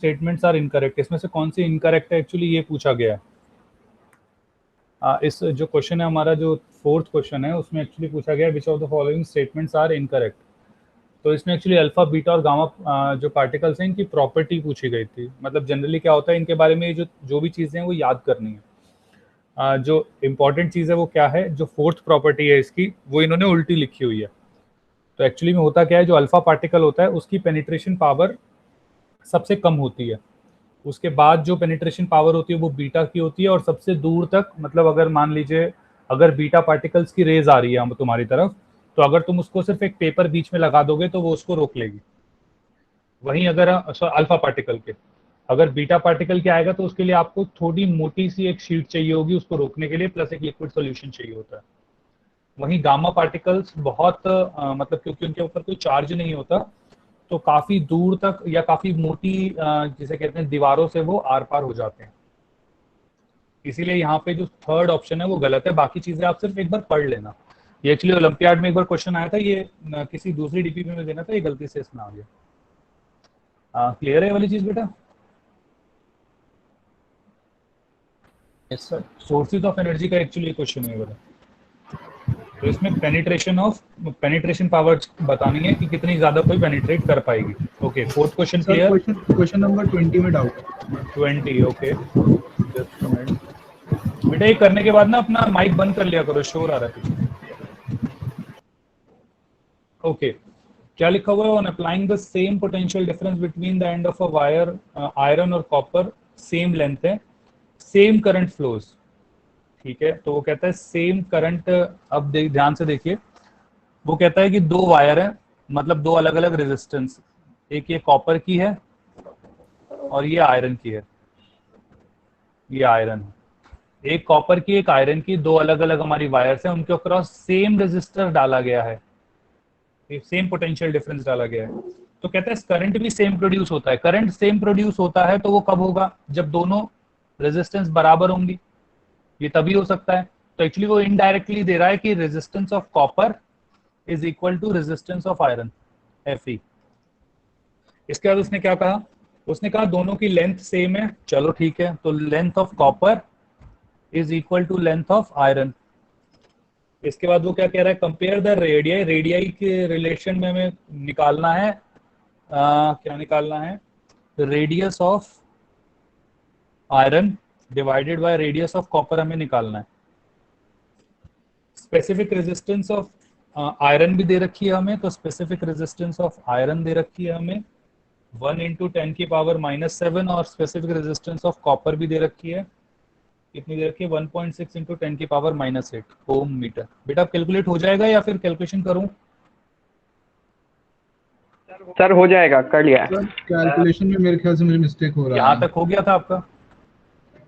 Statements are incorrect, इसमें से कौन सी इनकरेक्ट है एक्चुअली ये पूछा गया है। इस जो क्वेश्चन है हमारा, जो फोर्थ क्वेश्चन है, उसमें एक्चुअली पूछा गया which of the following statements are incorrect. तो इसमें एक्चुअली अल्फा बीटा और गामा जो पार्टिकल्स हैं इनकी प्रॉपर्टी पूछी गई थी। मतलब जनरली क्या होता है इनके बारे में, जो भी चीज़ें हैं वो याद करनी है। जो इम्पोर्टेंट चीज़ है वो क्या है, जो फोर्थ प्रॉपर्टी है इसकी, वो इन्होंने उल्टी लिखी हुई है। तो एक्चुअली में होता क्या है, जो अल्फा पार्टिकल होता है उसकी पेनिट्रेशन पावर सबसे कम होती है, उसके बाद जो पेनिट्रेशन पावर होती है वो बीटा की होती है, और सबसे दूर तक, मतलब अगर मान लीजिए अगर बीटा पार्टिकल्स की रेज आ रही है हम तुम्हारी तरफ, तो अगर तुम उसको सिर्फ एक पेपर बीच में लगा दोगे तो वो उसको रोक लेगी। वहीं अगर अल्फा पार्टिकल के, अगर बीटा पार्टिकल के आएगा तो उसके लिए आपको थोड़ी मोटी सी एक शीट चाहिए होगी उसको रोकने के लिए, प्लस एक लिक्विड सोल्यूशन चाहिए होता है। वहीं गामा पार्टिकल्स बहुत मतलब क्योंकि उनके ऊपर कोई चार्ज नहीं होता, तो काफी दूर तक या काफी मोटी जिसे कहते हैं दीवारों से वो आर पार हो जाते हैं। इसीलिए यहाँ पे जो थर्ड ऑप्शन है वो गलत है, बाकी चीजें आप सिर्फ एक बार पढ़ लेना। ये एक्चुअली ओलंपियाड में एक बार क्वेश्चन आया था, ये किसी दूसरी डीपीपी में देना था, ये गलती से इसमें आ गया। क्लियर है ये वाली चीज बेटा? Yes sir. Sources of energy का एक्चुअली क्वेश्चन है बेटा। तो इसमें पेनिट्रेशन पावर बतानी है कि कितनी ज्यादा कोई पेनिट्रेट कर पाएगी। Okay, fourth question clear? Question number 20 में डाउट है। 20 ओके, जस्ट मिनट बेटा। ये करने के बाद ना अपना माइक बंद कर लिया करो, शोर आ रहा है पीछे। ओके, क्या लिखा हुआ है? On applying the same potential difference between the end of a wire, iron और कॉपर सेम लेंथ है, सेम करंट फ्लोज। ठीक है, तो वो कहता है सेम करंट। अब ध्यान से देखिए, वो कहता है कि दो वायर है, मतलब दो अलग अलग रेजिस्टेंस, एक ये कॉपर की है और ये आयरन की है। ये आयरन है, एक कॉपर की एक आयरन की, दो अलग अलग हमारी वायर्स हैं, उनके अक्रॉस सेम रेजिस्टर डाला गया है, सेम पोटेंशियल डिफरेंस डाला गया है। तो कहता है करंट भी सेम प्रोड्यूस होता है। करंट सेम प्रोड्यूस होता है तो वो कब होगा? जब दोनों रेजिस्टेंस बराबर होंगी। ये तभी हो सकता है। तो एक्चुअली वो इनडायरेक्टली दे रहा है कि resistance of copper is equal to resistance of iron, Fe। इसके बाद उसने क्या कहा? उसने कहा दोनों की लेंथ सेम है। चलो ठीक है, तो length of copper is equal to length of iron. इसके बाद वो क्या कह रहा है? Compare the radii. रेडियाई के रिलेशन में हमें निकालना है क्या निकालना है? Radius of iron divided by radius of copper हमें निकालना है। स्पेसिफिक रेजिस्टेंस ऑफ आयरन भी दे रखी है हमें, तो स्पेसिफिक रेजिस्टेंस ऑफ आयरन दे रखी है हमें 1 × 10⁻⁷, और स्पेसिफिक रेजिस्टेंस ऑफ कॉपर भी दे रखी है, कितनी दे रखी है? 1.6 × 10⁻⁸ ओम मीटर। बेटा कैलकुलेट हो जाएगा या फिर कैलकुलेशन करूं? सर हो जाएगा, कर लिया। कैलकुलेशन में मेरे ख्याल से मुझे मिस्टेक हो रहा है। यहाँ तक हो गया था आपका?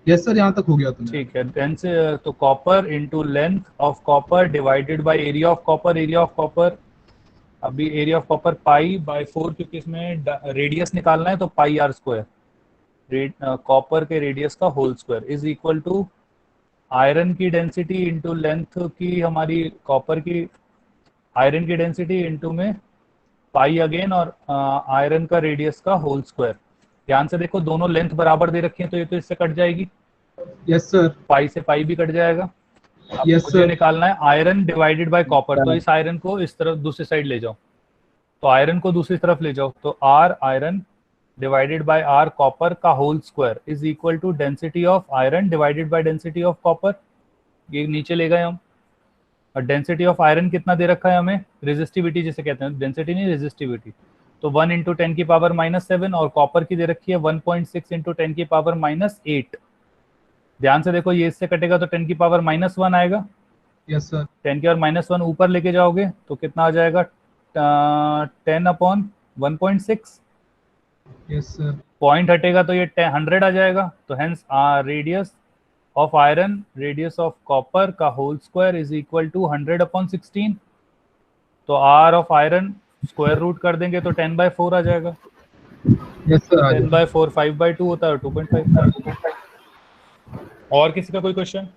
यस सर, यहाँ तक हो गया था। ठीक है, 10 से तो copper into length of copper divided by area of copper. Area of copper, अभी एरिया ऑफ कॉपर π/4, क्योंकि इसमें रेडियस निकालना है तो πr², कॉपर के रेडियस का whole square is equal to iron की डेंसिटी इंटू लेंथ की, हमारी कॉपर की आयरन की डेंसिटी इंटू में पाई अगेन, और आयरन का रेडियस का होल स्क्वायर। ध्यान से देखो, दोनों लेंथ बराबर दे रखी है, तो ये तो इससे कट जाएगी। Yes sir. पाई से पाई भी कट जाएगा। यस मुझे सर। निकालना है आयरन डिवाइडेड बाय कॉपर, तो इस आयरन को इस तरफ दूसरी साइड ले जाओ, तो आयरन को दूसरी तरफ ले जाओ, तो R iron divided by R copper का whole square is equal to density of iron divided by density of copper. ये नीचे ले गए हम। और डेंसिटी ऑफ आयरन कितना दे रखा है हमें? रेजिस्टिविटी जिसे कहते हैं, डेंसिटी नहीं रेजिस्टिविटी। तो 1 × 10⁻⁷, और कॉपर की दे रखी है 1.6 × 10⁻⁸। ध्यान से देखो, ये इससे कटेगा तो 10⁻⁻1 आएगा। Yes sir. 10⁻⁻1 ऊपर लेके जाओगे तो कितना आ जाएगा? 10/1.6। Yes sir. पॉइंट हटेगा तो ये 100 आ जाएगा। तो hence radius of iron radius of copper का whole square is equal to 100/16। तो R of iron square root कर देंगे तो 10/4 आ जाएगा। Yes sir. 10/4 5/2 होता है, 2.5। और किसी का कोई क्वेश्चन?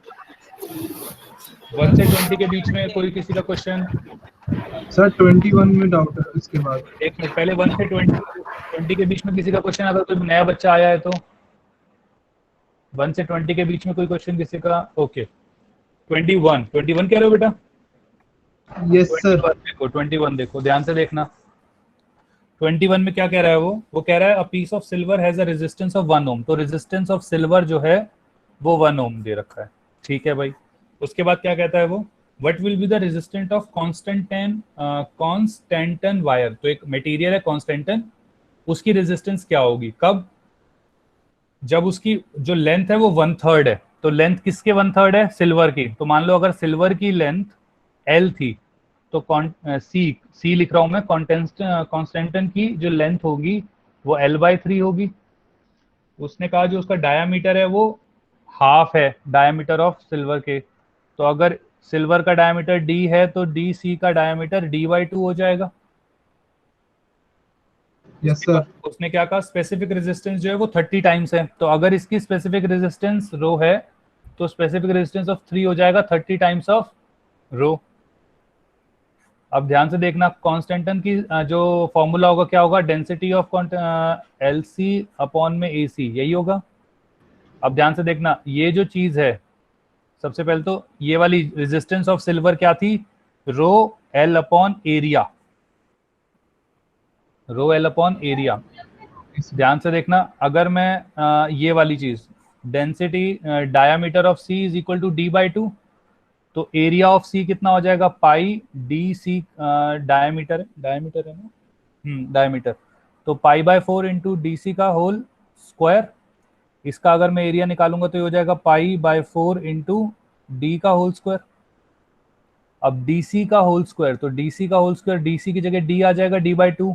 1 से 20 के बीच में कोई किसी का क्वेश्चन? सर 21 में डाउट है। इसके बाद एक मिनट, पहले 1 से 20 20 के बीच में किसी का क्वेश्चन, अगर कोई नया बच्चा आया है तो 1 से 20 के बीच में कोई क्वेश्चन किसी का? ओके 21 कह रहे हो बेटा? Yes sir. 21 देखो ध्यान से देखना। 21 में क्या कह रहा है वो कह रहा है a piece of silver has a resistance of 1 ohm. तो रेजिस्टेंस ऑफ सिल्वर जो है वो 1 ओम दे रखा है, ठीक है भाई। उसके बाद क्या कहता है वो, what will be the resistant of constantan wire. तो एक मटेरियल है कॉन्स्टेंटन, उसकी रेजिस्टेंस क्या होगी कब? जब उसकी जो लेंथ है वो 1/3 है। तो लेंथ किसके 1/3 है? सिल्वर की। तो मान लो अगर सिल्वर की लेंथ L थी तो सी लिख रहा हूं मैं, कॉन्स्टेंटन की जो लेंथ होगी वो L/3 होगी। उसने कहा जो उसका डायामीटर है वो हाफ है डायामीटर ऑफ सिल्वर के। तो अगर सिल्वर का डायामीटर D है तो DC का डायामीटर D/2 हो जाएगा। Yes sir. उसने क्या कहा, स्पेसिफिक रेजिस्टेंस जो है वो 30 टाइम्स है। तो अगर इसकी स्पेसिफिक रेजिस्टेंस रो है तो स्पेसिफिक रेजिस्टेंस ऑफ 3 हो जाएगा 30 टाइम्स ऑफ रो। अब ध्यान से देखना, कॉन्स्टेंटन की जो फॉर्मूला होगा क्या होगा, डेंसिटी ऑफ LC अपॉन में AC, यही होगा। अब ध्यान से देखना, ये जो चीज है, सबसे पहले तो ये वाली रेजिस्टेंस ऑफ सिल्वर क्या थी, rho L upon area, rho L upon area. ध्यान से देखना, अगर मैं ये वाली चीज density diameter of C is equal to D/2, तो एरिया ऑफ C कितना हो जाएगा, पाई DC, डायमीटर है ना, डायमीटर। तो π/4 इंटू DC का होल स्क्वायर। इसका अगर मैं एरिया निकालूंगा तो ये हो जाएगा π/4 इंटू D का होल स्क्वायर। अब DC का होल स्क्वायर, तो DC का होल स्क्वायर, DC की जगह D आ जाएगा D/2,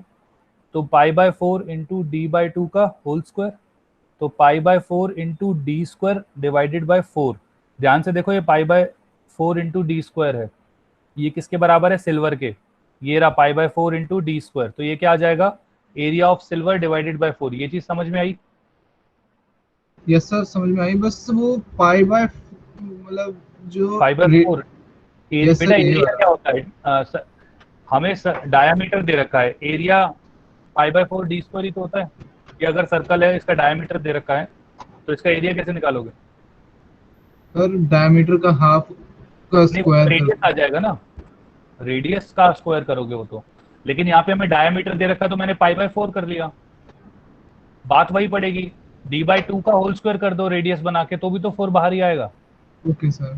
तो π/4 इंटू D/2 का होल स्क्वायर। तो π/4 into D square divided by 4। ध्यान से देखो, ये π/4 इंटू D स्क्वायर है, ये किसके बराबर है, सिल्वर के। ये रहा π/4 इंटू D स्क्वायर। तो ये क्या आ जाएगा, area of silver divided by 4। ये चीज समझ में आई? यस सर समझ में आई, बस वो मतलब जो π/4 यस बेटा सर ये एरिया वाला। क्या होता है, हमें डायमीटर दे रखा है, एरिया π/4 D स्क्वायर ही तो होता है। ये अगर सर्कल है, इसका डायमीटर दे रखा है, तो इसका एरिया कैसे निकालोगे? सर डायमीटर का हाफ का नहीं, स्क्वायर रेडियस कर। आ जाएगा ना, रेडियस का स्क्वायर करोगे वो तो। लेकिन यहाँ पे हमें डायमीटर दे रखा है तो मैंने π/4 कर लिया, बात वही पड़ेगी। D/2 का होल स्क्वायर कर दो रेडियस बना के, तो भी तो 4 बाहर ही आएगा। Okay sir.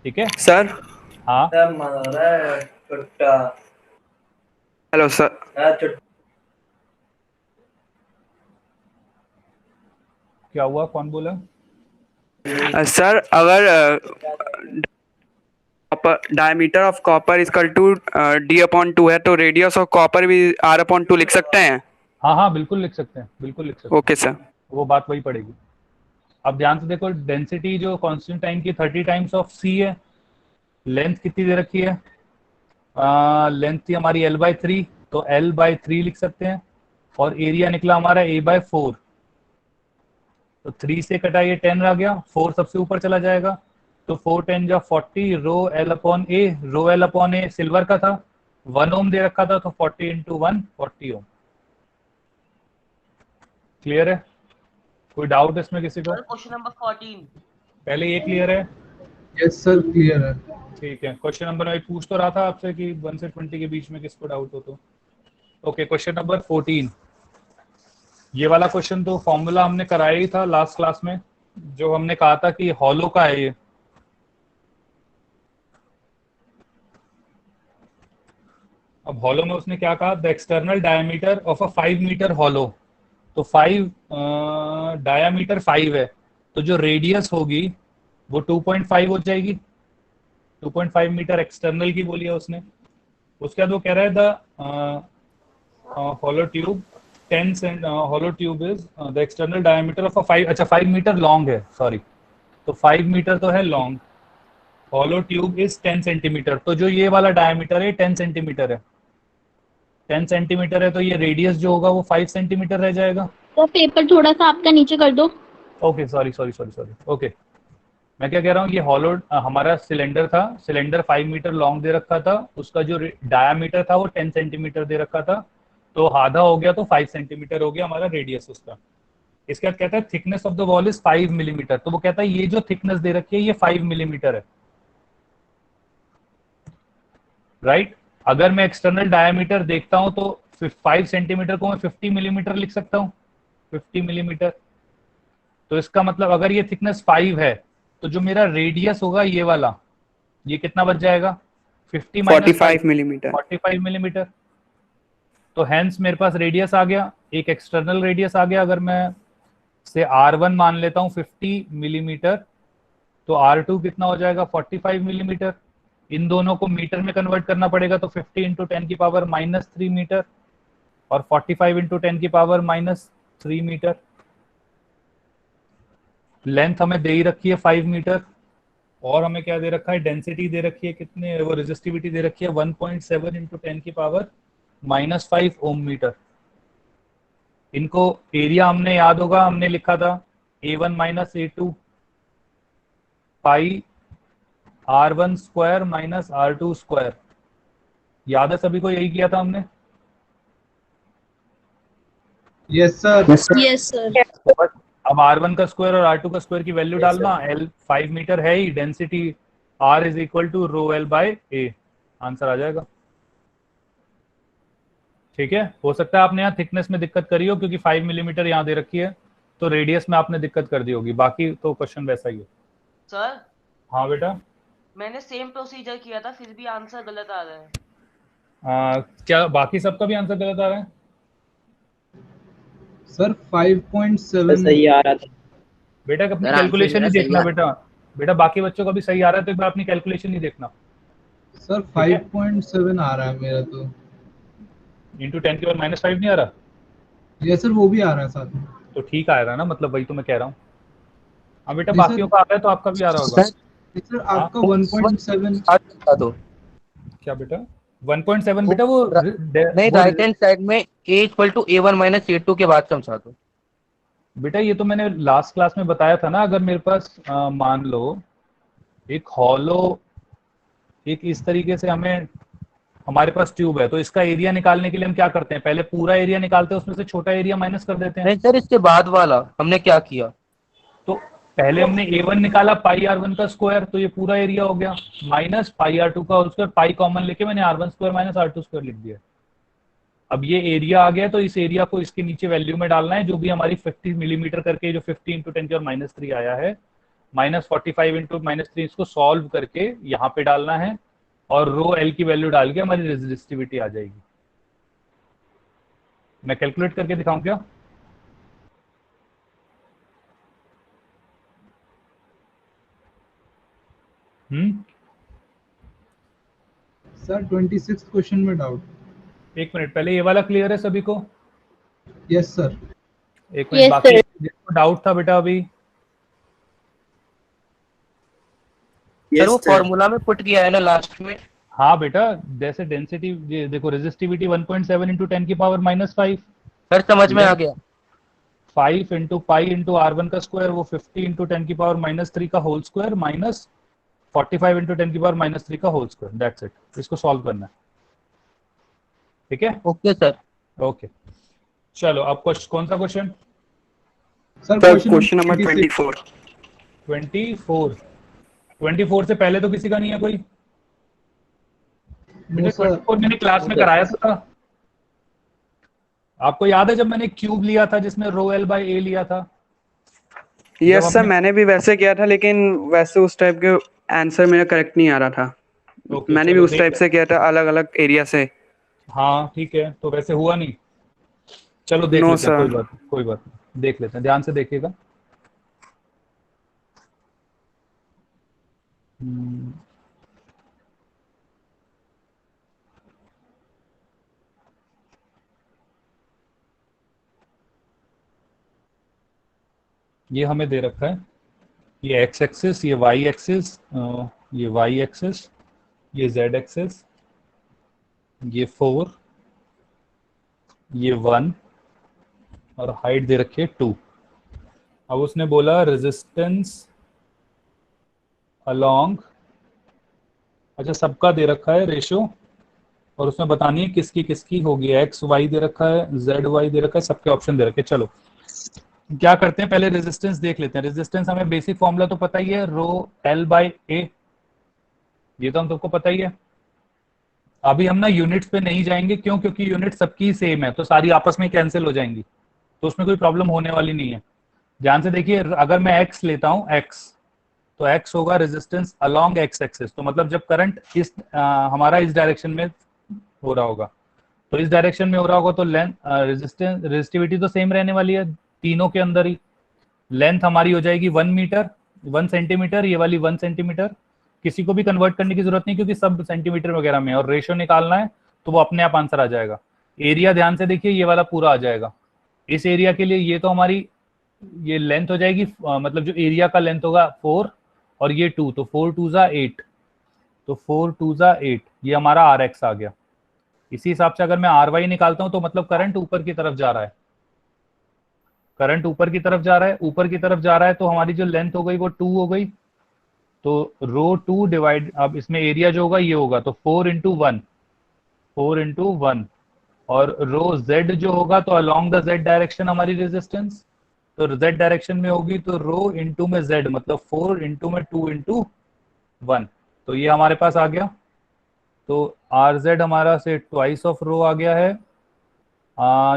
ठीक है सर। हाँ, हेलो सर। क्या हुआ, कौन बोला? सर अगर diameter of copper equal to D/2 है तो रेडियस ऑफ कॉपर भी R/2 लिख सकते हैं? हाँ हाँ बिल्कुल लिख सकते हैं, बिल्कुल लिख सकते हैं, ओके सर। वो बात वही पड़ेगी। अब ध्यान से देखो, डेंसिटी जो कॉन्स्टेंटाइन की 30 टाइम्स ऑफ C है, लेंथ कितनी दे रखी है, लेंथ थी हमारी L/3, तो L/3 लिख सकते हैं। और एरिया निकला हमारा A/4, तो 3 से कटा ये 10 आ गया, 4 सबसे ऊपर चला जाएगा, तो 4 10 जा 40, रो L अपॉन ए, रो L अपॉन ए सिल्वर का था, 1 ओम दे रखा था, तो 40 इंटू 1 40 ओम। क्लियर है? कोई डाउट इसमें किसी को? क्वेश्चन नंबर 14 पहले ये क्लियर है? यस सर क्लियर है। ठीक है, क्वेश्चन नंबर, मैं पूछ तो रहा था आपसे कि 1 से 20 के बीच में किसको डाउट हो तो। Okay, question number 14। ये वाला क्वेश्चन तो फॉर्मूला हमने कराया ही था लास्ट क्लास में, जो हमने कहा था कि हॉलो का है ये। अब हॉलो में उसने क्या कहा, the external diameter of a 5 metre hollow. तो 5 डायामीटर 5 है, तो जो रेडियस होगी वो 2.5 हो जाएगी। 2.5 मीटर एक्सटर्नल की बोली है उसने। उसके बाद वो कह रहा है the hollow tube 10 hollow tube is the external diameter of a 5, अच्छा 5 मीटर लॉन्ग है, सॉरी, तो 5 मीटर तो है long, hollow tube is 10 centimetre. तो जो ये वाला डायमीटर है 10 सेंटीमीटर है, 10 सेंटीमीटर है, तो ये रेडियस जो होगा वो 5 सेंटीमीटर रह जाएगा। तो पेपर थोड़ा सा आपका नीचे कर दो। Okay sorry sorry sorry sorry, okay. मैं क्या कह रहा हूँ, ये हॉलो हमारा सिलेंडर था, सिलेंडर 5 मीटर लॉन्ग दे रखा था, उसका जो डायामीटर था वो 10 सेंटीमीटर दे रखा था। तो आधा हो गया तो 5 सेंटीमीटर हो गया हमारा रेडियस उसका। इसके बाद कहता है thickness of the wall is 5 millimetre, तो वो कहता है ये जो थिकनेस दे रखी है ये 5 मिलीमीटर है, राइट। अगर मैं एक्सटर्नल डायमीटर देखता हूं तो 5 सेंटीमीटर को मैं 50 मिलीमीटर लिख सकता हूँ, 50 मिलीमीटर। तो इसका मतलब अगर ये थिकनेस 5 है तो जो मेरा रेडियस होगा ये वाला, ये कितना बच जाएगा, 50 माइनस 45 मिलीमीटर। 45 मिलीमीटर। तो हेंस मेरे पास रेडियस आ गया, एक एक्सटर्नल रेडियस आ गया। अगर मैं से R1 मान लेता हूँ 50 मिलीमीटर, तो R2 कितना हो जाएगा, 45 मिलीमीटर। इन दोनों को मीटर में कन्वर्ट करना पड़ेगा, तो 50 इंटू 10 की पावर -3 मीटर और 45 इंटू 10 की पावर -3 मीटर। लेंथ हमें दे ही रखी है 5 मीटर, और हमें क्या दे रखा है, डेंसिटी दे रखी है कितने, वो रेजिस्टिविटी दे रखी है 1.7 इंटू 10 की पावर -5 ओम मीटर। इनको एरिया हमने याद होगा, हमने लिखा था A1 माइनस A2 पाई R1 square minus R2 square. याद है सभी को, यही किया था हमने। Yes sir. Yes sir. तो बस अब R1 का स्क्वायर और R2 का स्क्वायर की वैल्यू डालना, L 5 मीटर है ही, density R is equal to rho L by A, answer आ जाएगा। ठीक है, हो सकता है आपने यहाँ थिकनेस में दिक्कत करी हो क्योंकि 5 मिलीमीटर यहाँ दे रखी है, तो रेडियस में आपने दिक्कत कर दी होगी, बाकी तो क्वेश्चन वैसा ही है। सर हाँ बेटा। मैंने सेम प्रोसीजर किया था फिर भी आंसर गलत आ रहा है। क्या बाकी सबका भी आंसर गलत आ रहा है? सर 5.7 सही आ रहा था बेटा अपनी सर, आंसर कैलकुलेशन मेरा ही सही देखना आ बेटा। बेटा बाकी बच्चों का भी सही आ रहा है तो एक बार अपनी कैलकुलेशन ही देखना। सर ठीक है। 5.7 आ रहा है मेरा तो। इंटू 10 की पावर -5 नहीं आ रहा? यस सर, वो भी आ रहा है साथ में। तो ठीक आ रहा है ना, मतलब वही तो मैं कह रहा हूँ। हाँ बेटा, नहीं बाकियों सर, का आ रहा है तो आपका भी आ रहा होगा। सर हाँ? आपका 1.7। दो क्या बेटा 1.7? बेटा वो नहीं, वो राइट हैंड साइड में A इक्वल टू A1 माइनस A2 के बाद समझा दो। बेटा ये तो मैंने लास्ट क्लास में बताया था ना। अगर मेरे पास मान लो एक हॉलो, एक इस तरीके से हमें, हमारे पास ट्यूब है, तो इसका एरिया निकालने के लिए हम क्या करते हैं, पहले पूरा एरिया निकालते हैं, उसमें से छोटा एरिया माइनस कर देते हैं। नहीं सर, इसके बाद वाला हमने क्या किया, तो पहले हमने A1 निकाला पाई R1 का स्क्वायर, तो ये पूरा एरिया हो गया, माइनस पाई R2 का होल स्क्वायर, पाई कॉमन लेके मैंने R1 square minus R2 square लिख दिया। अब ये एरिया आ गया, तो इस एरिया को इसके नीचे वैल्यू में डालना है, जो भी हमारी 50 मिलीमीटर करके, जो 50 इंटू 10 की और -3 आया है, -45 इंटू -3, इसको सॉल्व करके यहाँ पे डालना है, और रो L की वैल्यू डाल के हमारी रेजिस्टिविटी आ जाएगी। मैं कैलकुलेट करके दिखाऊं क्या? सर 26 क्वेश्चन में डाउट। एक मिनट, पहले ये वाला क्लियर है सभी को? Yes sir. एक मिनट, Yes, बाकी sir. जिसको डाउट था बेटा अभी? सर वो फॉर्मूला में पुट किया है ना लास्ट में। हाँ बेटा, जैसे डेंसिटी देखो, रेजिस्टिविटी 1.7 इंटू 10 की पावर -5, सर समझ में आ गया। 5 इंटू पाई इंटू R1 का स्क्वायर, वो 50 इंटू 10 की पावर -3 का होल स्क्वायर, माइनस 45 इंटू 10 की पावर -3 का होल स्क्वायर, दैट्स इट। इसको सॉल्व करना है, ठीक है? Okay sir. ओके, चलो अब कौन सा क्वेश्चन? Sir question number 24। 24 से पहले तो किसी का नहीं है कोई? No sir. 24 मैंने क्लास में कराया था। आपको याद है जब मैंने क्यूब लिया था जिसमें रो L बाय A लिया था? यस सर, मैंने भी वैसे किया था, लेकिन वैसे उस टाइप के आंसर मेरा करेक्ट नहीं आ रहा था। Okay, मैंने भी चलो उस टाइप से किया था, अलग अलग एरिया से। हाँ ठीक है, तो वैसे हुआ नहीं। चलो देख No, लेते हैं, sir. कोई बात नहीं, देख लेते हैं, ध्यान से देखिएगा। ये हमें दे रखा है, ये x एक्सिस, ये y एक्सिस, ये y एक्सिस, ये z एक्सिस, ये 4, ये 1, और हाइट दे रखी है 2। अब उसने बोला रेजिस्टेंस अलोंग, अच्छा सबका दे रखा है रेशियो और उसमें बतानी है किसकी किसकी होगी। एक्स वाई दे रखा है, जेड वाई दे रखा है, सबके ऑप्शन दे रखे हैं। चलो क्या करते हैं, पहले रेजिस्टेंस देख लेते हैं। रेजिस्टेंस हमें बेसिक फॉर्मूला तो पता ही है, रो एल बाई ए, ये तो हम सबको पता ही है। अभी हम ना यूनिट्स पे नहीं जाएंगे, क्यों? क्योंकि यूनिट सबकी सेम है, तो सारी आपस में कैंसिल हो जाएंगी, तो उसमें कोई प्रॉब्लम होने वाली नहीं है। ध्यान से देखिए, अगर मैं एक्स लेता हूं, एक्स, तो एक्स होगा रेजिस्टेंस अलोंग एक्स एक्सिस, तो मतलब जब करंट इस हमारा इस डायरेक्शन में हो रहा होगा, तो इस डायरेक्शन में हो रहा होगा, तो लेंथ रेजिस्टेंस रेजिस्टिविटी तो सेम रहने वाली है तीनों के अंदर ही। लेंथ हमारी हो जाएगी 1 मीटर, 1 सेंटीमीटर, ये वाली 1 सेंटीमीटर, किसी को भी कन्वर्ट करने की जरूरत नहीं क्योंकि सब सेंटीमीटर वगैरह में, और रेशियो निकालना है तो वो अपने आप आंसर आ जाएगा। एरिया ध्यान से देखिए, ये वाला पूरा आ जाएगा। इस एरिया के लिए ये तो हमारी ये लेंथ हो जाएगी, मतलब जो एरिया का लेंथ होगा 4 और ये 2, तो 4 2 जा 8, तो 4 2 जा 8, ये हमारा आर एक्स आ गया। इसी हिसाब से अगर मैं आर वाई निकालता हूं तो मतलब करंट ऊपर की तरफ जा रहा है, करंट ऊपर की तरफ जा रहा है, ऊपर की तरफ जा रहा है, तो हमारी जो लेंथ हो गई वो 2 हो गई, तो रो 2 डिवाइड, अब इसमें एरिया जो होगा ये होगा, तो 4 इंटू 1, 4 इंटू 1, और रो जेड जो होगा तो अलोंग द जेड डायरेक्शन हमारी रेजिस्टेंस, तो जेड डायरेक्शन में होगी तो रो इंटू में जेड, मतलब 4 इंटू में 2 इंटू 1, तो ये हमारे पास आ गया। तो आर जेड हमारा से ट्वाइस ऑफ रो आ गया है,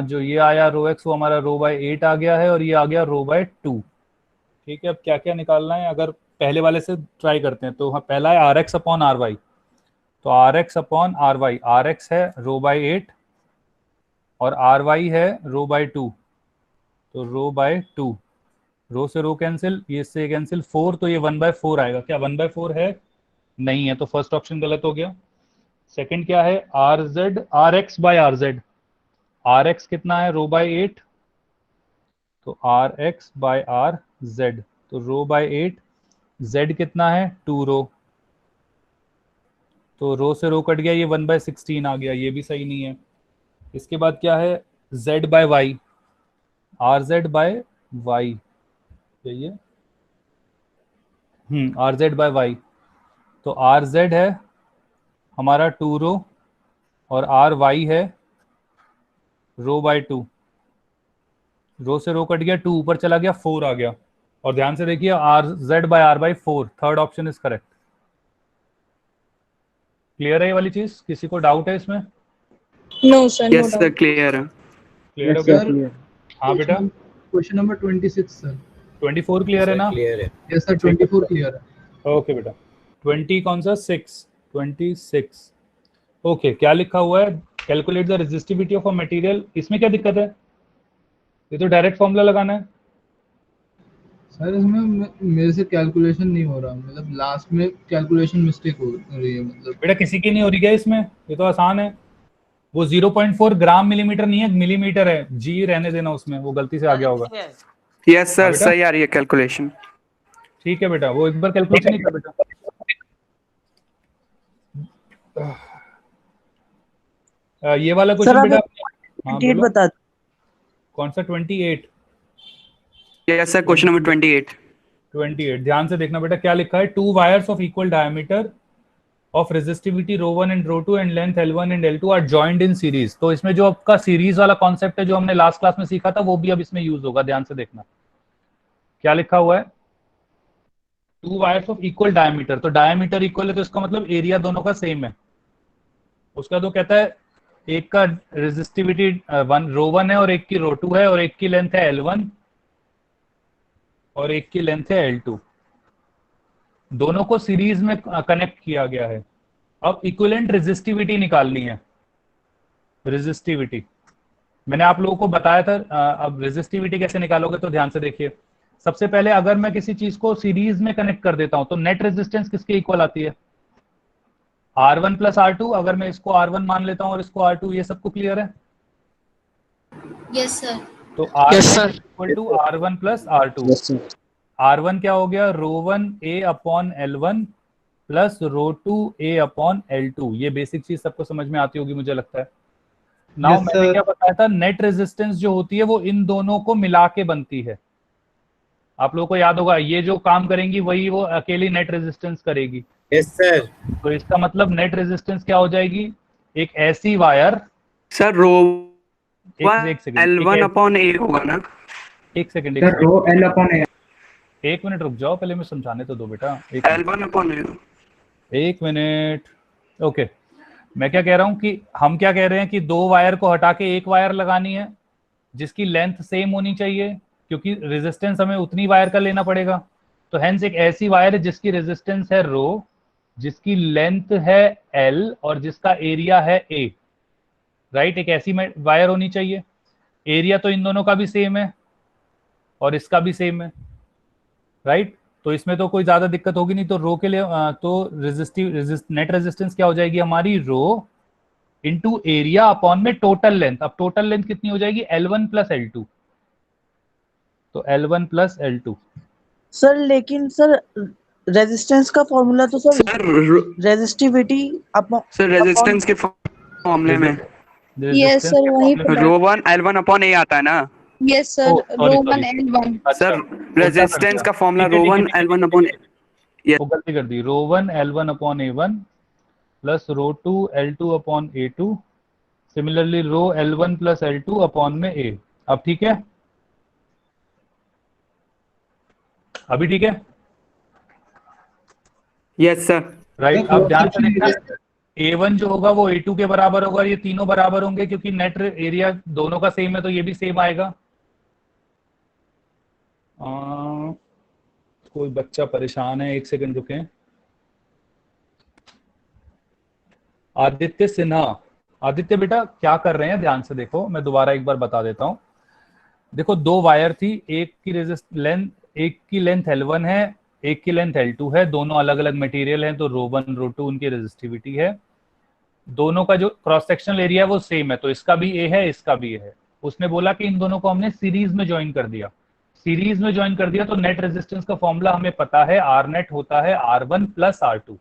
जो ये आया रो एक्स वो हमारा रो बाय 8 आ गया है, और ये आ गया रो बाय 2। ठीक है, अब क्या क्या निकालना है, अगर पहले वाले से ट्राई करते हैं तो हाँ, पहला है R X upon R Y, तो R X upon R Y, R X है रो बाय 8 और आर वाई है रो बाय 2, तो रो बाय 2, रो से रो कैंसिल, ये से कैंसिल, 4, तो ये 1/4 आएगा। क्या 1/4 है? नहीं है, तो फर्स्ट ऑप्शन गलत हो गया। सेकंड क्या है, R Z, R X by R Z, R X कितना है रो बाय 8, तो R X by R Z, तो रो बाय 8, जेड कितना है 2 रो, तो रो से रो कट गया, ये 1/16 आ गया, ये भी सही नहीं है। इसके बाद क्या है, Z by Y, R Z by Y, यही है, आर जेड बाय वाई, तो आर जेड है हमारा 2 रो और आर वाई है रो बाय 2, रो से रो कट गया, 2 ऊपर चला गया, 4 आ गया, और ध्यान से देखिए R Z by R by 4, third option is correct. Clear है ये वाली चीज? किसी को डाउट है इसमें? No sir, no yes sir, doubt. Clear है। क्लियर हो Yes, गया? sir. हाँ बेटा, क्वेश्चन नंबर 26 सर। 24 क्लियर है ना? यस सर, 24 क्लियर है। ओके बेटा, 20 कौन सा? 6, 26। ओके, क्या लिखा हुआ है, calculate the resistivity of a material, इसमें क्या दिक्कत है? ये तो डायरेक्ट फॉर्मूला लगाना है। सर इसमें मेरे से कैलकुलेशन नहीं हो रहा, मतलब लास्ट में कैलकुलेशन मिस्टेक हो रही है, मतलब बेटा किसी की नहीं हो रही क्या इसमें? ये तो आसान है, वो 0.4 ग्राम मिलीमीटर नहीं है, मिलीमीटर है, जी रहने देना उसमें, वो गलती से आ गया होगा। यस सर, बेटा? सही आ रही है कैलकुलेशन। ठीक है बेटा, वो एक बार कैलकुलेशन नहीं कर बेटा। ये वाला क्वेश्चन बेटा, हाँ बोलो, बता कौन सा? 28, यस सर, क्वेश्चन नंबर 28। 28 ध्यान से देखना बेटा, क्या लिखा है, 2 wires of equal diameter of resistivity rho 1 and rho 2 and length L1 and L2 are joined in series. तो इसमें जो आपका सीरीज वाला कॉन्सेप्ट है जो हमने लास्ट क्लास में सीखा था, वो भी अब इसमें यूज होगा। ध्यान से देखना क्या लिखा हुआ है, 2 वायर्स ऑफ इक्वल डायमीटर, तो डायमीटर इक्वल है तो इसका मतलब एरिया दोनों का सेम है। उसका तो कहता है एक का रेजिस्टिविटी रो 1 है और एक की रो 2 है, और एक की लेंथ है L1 और एक की लेंथ है L2, दोनों को सीरीज में कनेक्ट किया गया है। अब इक्विवेलेंट रेजिस्टिविटी निकालनी है। रेजिस्टिविटी मैंने आप लोगों को बताया था। अब रेजिस्टिविटी कैसे निकालोगे, तो ध्यान से देखिए, सबसे पहले अगर मैं किसी चीज को सीरीज में कनेक्ट कर देता हूं तो नेट रेजिस्टेंस किसके इक्वल आती है, R1 प्लस R2। अगर मैं इसको R1 मान लेता हूं और इसको R2, ये सबको क्लियर है? Yes sir. तो R1 equal to R1 plus R2। R1 क्या हो गया, रो 1 A upon L1 plus rho 2 A upon L2। ये बेसिक चीज सबको समझ में आती होगी मुझे लगता है। नाउ मैंने क्या बताया था, नेट रेजिस्टेंस जो होती है वो इन दोनों को मिला के बनती है। आप लोगों को याद होगा, ये जो काम करेंगी वही वो अकेली नेट रेजिस्टेंस करेगी। Yes sir. तो इसका मतलब नेट रेजिस्टेंस क्या हो जाएगी, एक ऐसी वायर, सर रो एक सेकंड, L1 अपॉन ए होगा ना? एक second, sir rho L upon A. एक मिनट रुक जाओ, पहले मैं समझाने तो दो बेटा, एक L1 अपॉन ए। एक मिनट। ओके, मैं क्या कह रहा हूं कि हम क्या कह रहे हैं कि दो वायर को हटा के एक वायर लगानी है जिसकी लेंथ सेम होनी चाहिए, क्योंकि रेजिस्टेंस हमें उतनी वायर का लेना पड़ेगा। तो हेंस एक ऐसी वायर है जिसकी रेजिस्टेंस है रो, जिसकी लेंथ है एल और जिसका एरिया है ए, राइट। एक ऐसी वायर होनी चाहिए, एरिया तो इन दोनों का भी सेम है और इसका भी सेम है, राइट। तो इसमें तो कोई ज्यादा दिक्कत होगी नहीं। तो रो के लिए तो नेट रेजिस्टेंस क्या हो जाएगी हमारी, रो इंटू एरिया अपॉन में टोटल लेंथ। अब टोटल लेंथ कितनी हो जाएगी, L1 प्लस L2, तो L1 प्लस L2। सर लेकिन सर रेजिस्टेंस का फॉर्मूला तो सर रेजिस्टिविटी सर रेजिस्टेंस के फॉर्मूले में यस सर वही रो 1 L1 अपॉन ए आता है ना? Yes sir rho 1 L1। Sir resistance का फॉर्मूला रो 1 L1 अपॉन वो गलती कर दी, rho 1 L1 upon A1 plus rho 2 L2 upon A2, similarly rho L1 plus L2 upon में A। अब ठीक है, अभी ठीक है? Yes sir. राइट। अब ध्यान से देखना, A1 जो होगा वो A2 के बराबर होगा, ये तीनों बराबर होंगे क्योंकि नेट एरिया दोनों का सेम है, तो ये भी सेम आएगा। कोई बच्चा परेशान है, एक सेकंड रुके। आदित्य सिन्हा, आदित्य बेटा क्या कर रहे हैं, ध्यान से देखो, मैं दोबारा एक बार बता देता हूं। देखो दो वायर थी, एक की लेंथ L1 है, एक की लेंथ L2 है, दोनों अलग अलग मटेरियल हैं, तो रो 1 रो 2 उनकी रेजिस्टिविटी है। दोनों का जो क्रॉस सेक्शनल एरिया है वो सेम है, तो इसका भी ए है, इसका भी ए है। उसने बोला कि इन दोनों को हमने सीरीज में ज्वाइन कर दिया, सीरीज में ज्वाइन कर दिया तो नेट रेजिस्टेंस का फॉर्मूला हमें पता है, आर नेट होता है R1 प्लस R2,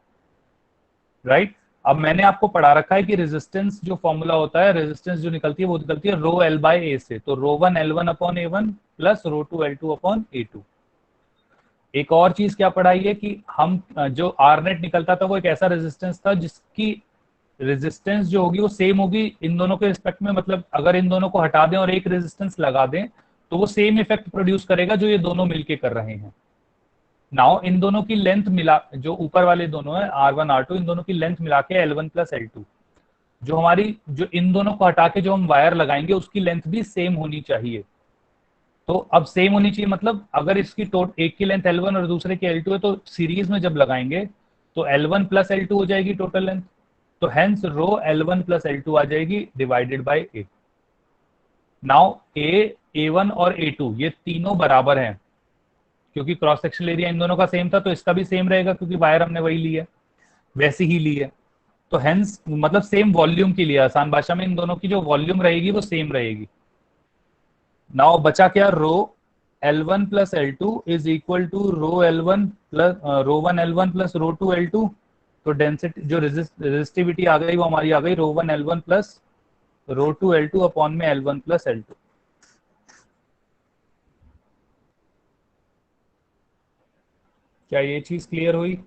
राइट। अब मैंने आपको पढ़ा रखा है कि रेजिस्टेंस जो फॉर्मूला होता है, रेजिस्टेंस जो निकलती है वो निकलती है रो L बाय ए से, तो रो 1 L1 upon A1 plus rho 2 L2 upon A2। एक और चीज क्या पढ़ाई है कि हम जो आर नेट निकलता था वो एक ऐसा रेजिस्टेंस था जिसकी रेजिस्टेंस जो होगी वो सेम होगी इन दोनों के रिस्पेक्ट में, मतलब अगर इन दोनों को हटा दें और एक रेजिस्टेंस लगा दें तो वो सेम इफेक्ट प्रोड्यूस करेगा जो ये दोनों मिलके कर रहे हैं। नाउ इन दोनों की लेंथ मिला, जो ऊपर वाले दोनों है R1 R2, इन दोनों की लेंथ मिला के L1 प्लस L2, जो हमारी जो इन दोनों को हटा के जो हम वायर लगाएंगे उसकी लेंथ भी सेम होनी चाहिए। तो अब सेम होनी चाहिए मतलब अगर इसकी एक की लेंथ L1 और दूसरे की L2 है तो सीरीज में जब लगाएंगे तो L1 प्लस L2 हो जाएगी टोटल लेंथ, तो हेंस रो L1 प्लस L2 आ जाएगी divided by A। Now A1 और A2 ये तीनों बराबर हैं क्योंकि क्रॉस सेक्शनल एरिया इन दोनों का सेम था, तो इसका भी सेम रहेगा क्योंकि वायर हमने वही ली है, वैसी ही ली है। तो हेंस मतलब सेम वॉल्यूम के लिए, आसान भाषा में इन दोनों की जो वॉल्यूम रहेगी वो सेम रहेगी। नाउ बचा क्या, rho L1 plus L2 is equal to rho 1 L1 plus rho 2 L2। तो डेंसिटी जो रेजिस्टिविटी आ गई वो हमारी आ गई रो 1 L1 plus rho 2 L2 upon में L1 प्लस L2। क्या ये चीज क्लियर हुई?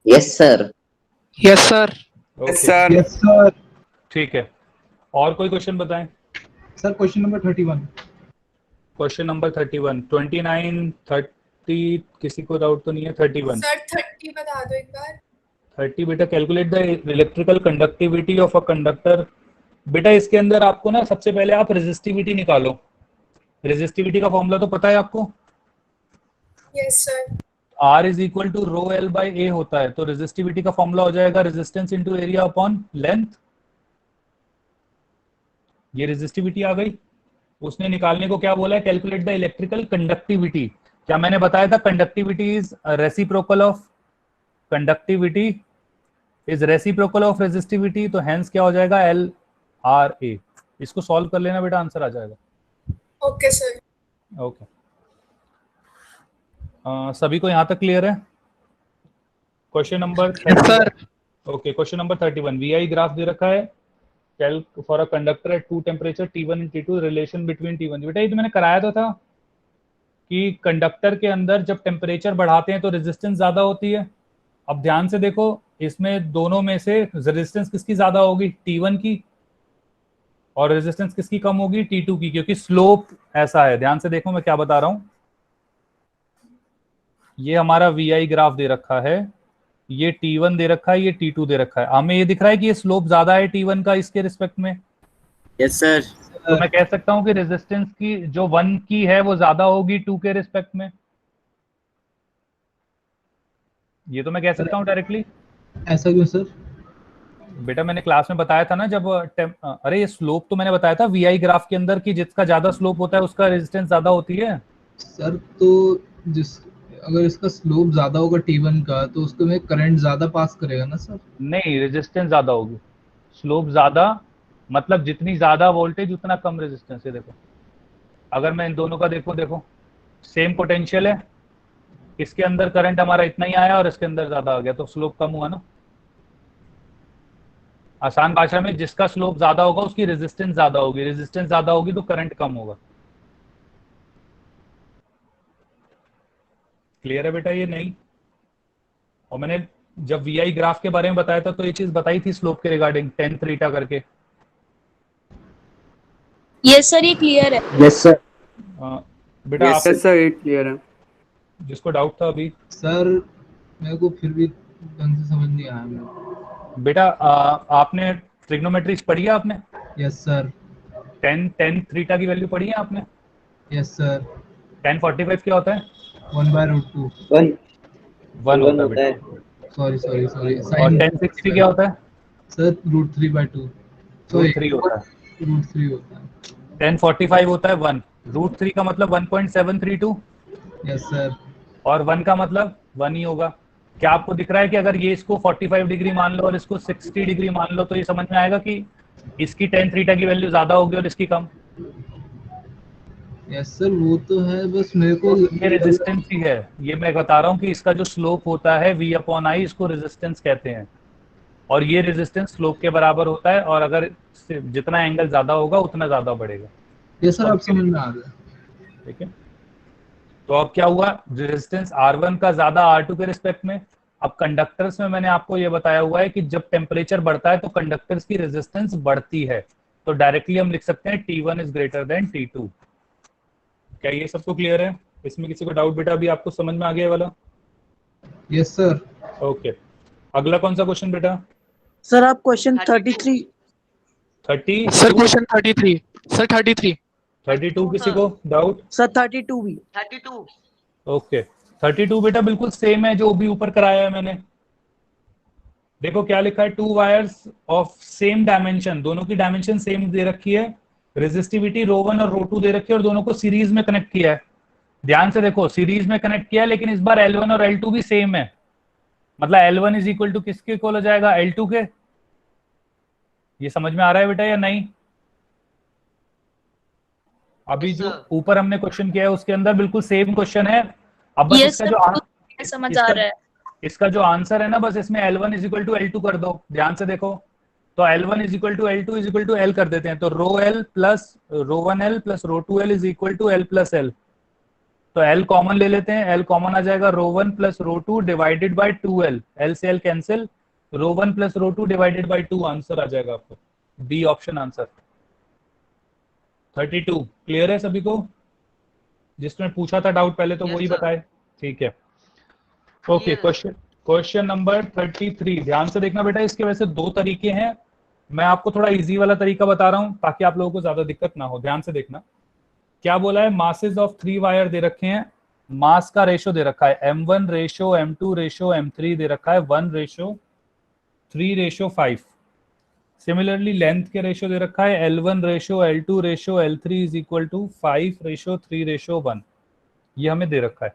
Yes sir. Yes sir. Yes sir. ठीक है, और कोई क्वेश्चन बताएं। Sir question number 31। Question number 31, 29, 30 किसी को डाउट तो नहीं है? 31 सर 30 बता दो एक बार। 30 बेटा, calculate the electrical conductivity of a conductor. बेटा इसके अंदर आपको ना सबसे पहले आप रेजिस्टिविटी निकालो। रेजिस्टिविटी का फॉर्मूला तो पता है आपको? Yes sir. R is equal to rho L by A होता है, तो रेजिस्टिविटी का फॉर्मूला हो जाएगा resistance into area upon length. ये रेजिस्टिविटी आ गई। उसने निकालने को क्या बोला है, कैलकुलेट द इलेक्ट्रिकल कंडक्टिविटी। क्या मैंने बताया था conductivity is reciprocal of resistivity, तो हेंस क्या हो जाएगा LRA। इसको सॉल्व कर लेना बेटा, आंसर आ जाएगा। Okay sir. ओके सभी को यहां तक क्लियर है? Question number sir. Okay, question number 31, VI graph दे रखा है, calc for a conductor at two temperature T1 and T2, relation between T1। बेटा ये तो मैंने कराया तो था कि कंडक्टर के अंदर जब टेम्परेचर बढ़ाते हैं तो रेजिस्टेंस ज्यादा होती है। अब ध्यान से देखो, इसमें दोनों में से रेजिस्टेंस किसकी ज्यादा होगी, T1 की, और रेजिस्टेंस किसकी कम होगी, T2 की, क्योंकि स्लोप ऐसा है। ध्यान से देखो मैं क्या बता रहा हूं। ये हमारा VI ग्राफ दे रखा है, ये T1 दे रखा है, ये T2 दे रखा है। हमें ये दिख रहा है कि ये स्लोप ज्यादा है T1 का इसके रिस्पेक्ट में। Yes sir. तो मैं कह सकता हूं कि रेजिस्टेंस की जो 1 की है वो ज्यादा होगी 2 के रिस्पेक्ट में। ये तो मैं कह सकता हूं डायरेक्टली। ऐसा क्यों सर? बेटा मैंने क्लास में बताया था ना, जब अरे ये स्लोप तो मैंने बताया था VI ग्राफ के अंदर कि जिसका ज्यादा स्लोप होता है उसका रेजिस्टेंस ज्यादा होती है। सर तो जिस अगर इसका स्लोप ज्यादा होगा T1 का तो उसको में करंट ज्यादा पास करेगा ना सर? नहीं, रेजिस्टेंस ज्यादा होगी। स्लोप ज्यादा मतलब जितनी ज्यादा वोल्टेज उतना कम रेजिस्टेंस है। देखो अगर मैं इन दोनों का देखो सेम पोटेंशियल है, इसके अंदर करंट हमारा इतना ही आया और इसके अंदर ज्यादा आ गया, तो स्लोप कम हुआ ना। आसान भाषा में जिसका स्लोप ज्यादा होगा उसकी रेजिस्टेंस ज्यादा होगी, रेजिस्टेंस ज्यादा होगी तो करंट कम होगा। क्लियर है बेटा ये? नहीं। और मैंने जब VI ग्राफ के बारे में बताया था तो ये चीज बताई थी स्लोप के रिगार्डिंग, tan थीटा करके। यस सर, ये क्लियर है। Yes sir. बेटा आप यस सर, इट क्लियर है। जिसको डाउट था अभी, सर मेरे को फिर भी ढंग से समझ नहीं आया मेरे को। बेटा आपने ट्रिग्नोमेट्री पढ़ी है आपने? Yes sir. tan थीटा की वैल्यू पढ़ी है आपने? Yes sir. tan 45 क्या होता है? 1/√2। 1 होता है बेटा। सॉरी और tan 60 क्या होता है? सर √3/2। √3 होता है। √3 होता है। tan 45 होता है 1। √3 का मतलब 1.732 यस सर। और 1 का मतलब 1 ही होगा। क्या आपको दिख रहा है कि अगर ये इसको 45 डिग्री मान लो और इसको 60 डिग्री मान लो तो ये समझ में आएगा कि इसकी tan थीटा की वैल्यू ज्यादा होगी और इसकी कम? यस सर वो तो है, बस मेरे को ये रेजिस्टेंस ही है। ये मैं बता रहा हूँ कि इसका जो स्लोप होता है V/I, इसको रेजिस्टेंस कहते हैं, और ये रेजिस्टेंस स्लोप के बराबर होता है, और अगर जितना एंगल ज्यादा होगा उतना ज्यादा बढ़ेगा। ये सर आप समझ में आ गया। ठीक है, तो अब क्या हुआ, रेजिस्टेंस R1 का ज्यादा R2 के रिस्पेक्ट में। अब कंडक्टर्स में मैंने आपको ये बताया हुआ है कि जब टेम्परेचर बढ़ता है तो कंडक्टर्स की रेजिस्टेंस बढ़ती है, तो डायरेक्टली हम लिख सकते हैं T1 is greater than T2। क्या ये सबको क्लियर है? इसमें किसी को डाउट बेटा अभी आपको समझ में आ गया वाला? Yes sir. ओके, अगला कौन सा क्वेश्चन बेटा? सर आप क्वेश्चन 33 30 सर क्वेश्चन 33 सर 33 32 किसी को डाउट? सर 32 भी 32। ओके 32 बेटा बिल्कुल सेम है जो भी ऊपर कराया है मैंने। देखो क्या लिखा है, 2 वायर्स ऑफ सेम डायमेंशन, दोनों की डायमेंशन सेम दे रखी है, रेजिस्टिविटी ρ1 और ρ2 दे रखी है, और दोनों को सीरीज में कनेक्ट किया है। ध्यान से देखो, सीरीज में कनेक्ट किया है, लेकिन इस बार L1 और L2 भी सेम है। मतलब L1 इज इक्वल टू किसके इक्वल हो जाएगा, L2 के। ये समझ में आ रहा है बेटा या नहीं? अभी Yes, जो sir. ऊपर हमने क्वेश्चन किया है उसके अंदर बिल्कुल सेम क्वेश्चन है। अब बस यस इसका सर, जो समझ आ रहा है। इसका जो आंसर है ना, बस इसमें L1 is equal to L2 कर दो। ध्यान से देखो, तो L1 is equal to L2 is equal to L कर देते हैं, तो ρL plus ρ1L plus ρ2L is equal to L plus L। तो L कॉमन ले लेते हैं, L कॉमन आ जाएगा ρ1 plus ρ2 divided by 2L, L से L cancel, ρ1 plus ρ2 divided by 2 answer आ जाएगा आपको, बी ऑप्शन आंसर। 32 क्लियर है सभी को? जिसने पूछा था डाउट पहले तो Yes, वही sir. बताए। ठीक है, ओके। Clear. क्वेश्चन नंबर 33 ध्यान से देखना बेटा, इसके वैसे 2 तरीके हैं, मैं आपको थोड़ा इजी वाला तरीका बता रहा हूं ताकि आप लोगों को ज्यादा दिक्कत ना हो। ध्यान से देखना क्या बोला है, मासेस ऑफ 3 वायर दे रखे हैं, मास का रेशो दे रखा है m1 ratio m2 ratio m3 दे रखा है 1 रेशो 3 रेशो 5। सिमिलरली लेंथ के रेशो दे रखा है L1 ratio L2 ratio L3 is equal to 5 ratio 3 ratio 1। ये हमें दे रखा है।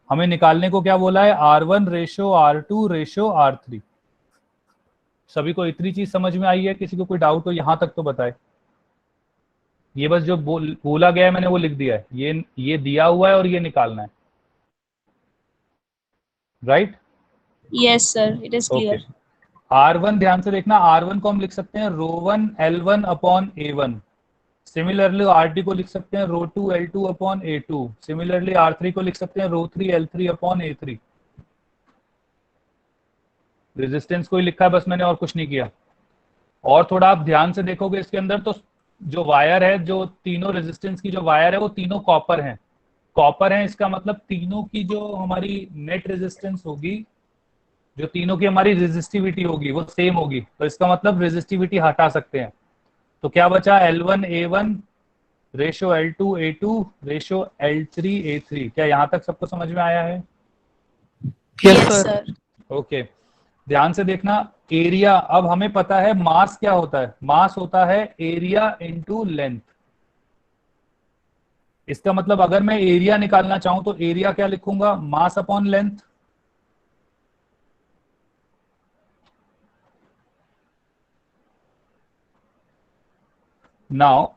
हमें निकालने को क्या बोला है, R1 ratio R2 ratio R3। सभी को इतनी चीज समझ में आई है? किसी को कोई डाउट हो यहां तक तो बताए। ये बस जो बोला गया है मैंने वो लिख दिया है, ये दिया हुआ है और ये निकालना है, right? Yes sir, it is okay. Clear. R1 ध्यान से देखना, R1 को हम लिख सकते हैं ρ1 L1 upon A1। Similarly R2 को लिख सकते हैं ρ2 L2 upon A2। Similarly R3 को लिख सकते हैं ρ3 L3 अपॉन A3। रेजिस्टेंस को ही लिखा है बस मैंने, और कुछ नहीं किया। और थोड़ा आप ध्यान से देखोगे इसके अंदर तो जो वायर है, जो तीनों रेजिस्टेंस की जो वायर है वो तीनों कॉपर हैं। कॉपर है इसका मतलब तीनों की जो हमारी नेट रेजिस्टेंस होगी, जो तीनों की हमारी रेजिस्टिविटी होगी वो सेम होगी, तो इसका मतलब रेजिस्टिविटी हटा सकते हैं। तो क्या बचा, L1 A1 ratio L2 A2 ratio L3 A3। क्या यहाँ तक सबको समझ में आया है? Yes, sir. ओके, ध्यान से देखना। एरिया, अब हमें पता है मास क्या होता है, मास होता है एरिया इनटू लेंथ। इसका मतलब अगर मैं एरिया निकालना चाहूं तो एरिया क्या लिखूंगा, मास अपॉन लेंथ। नाउ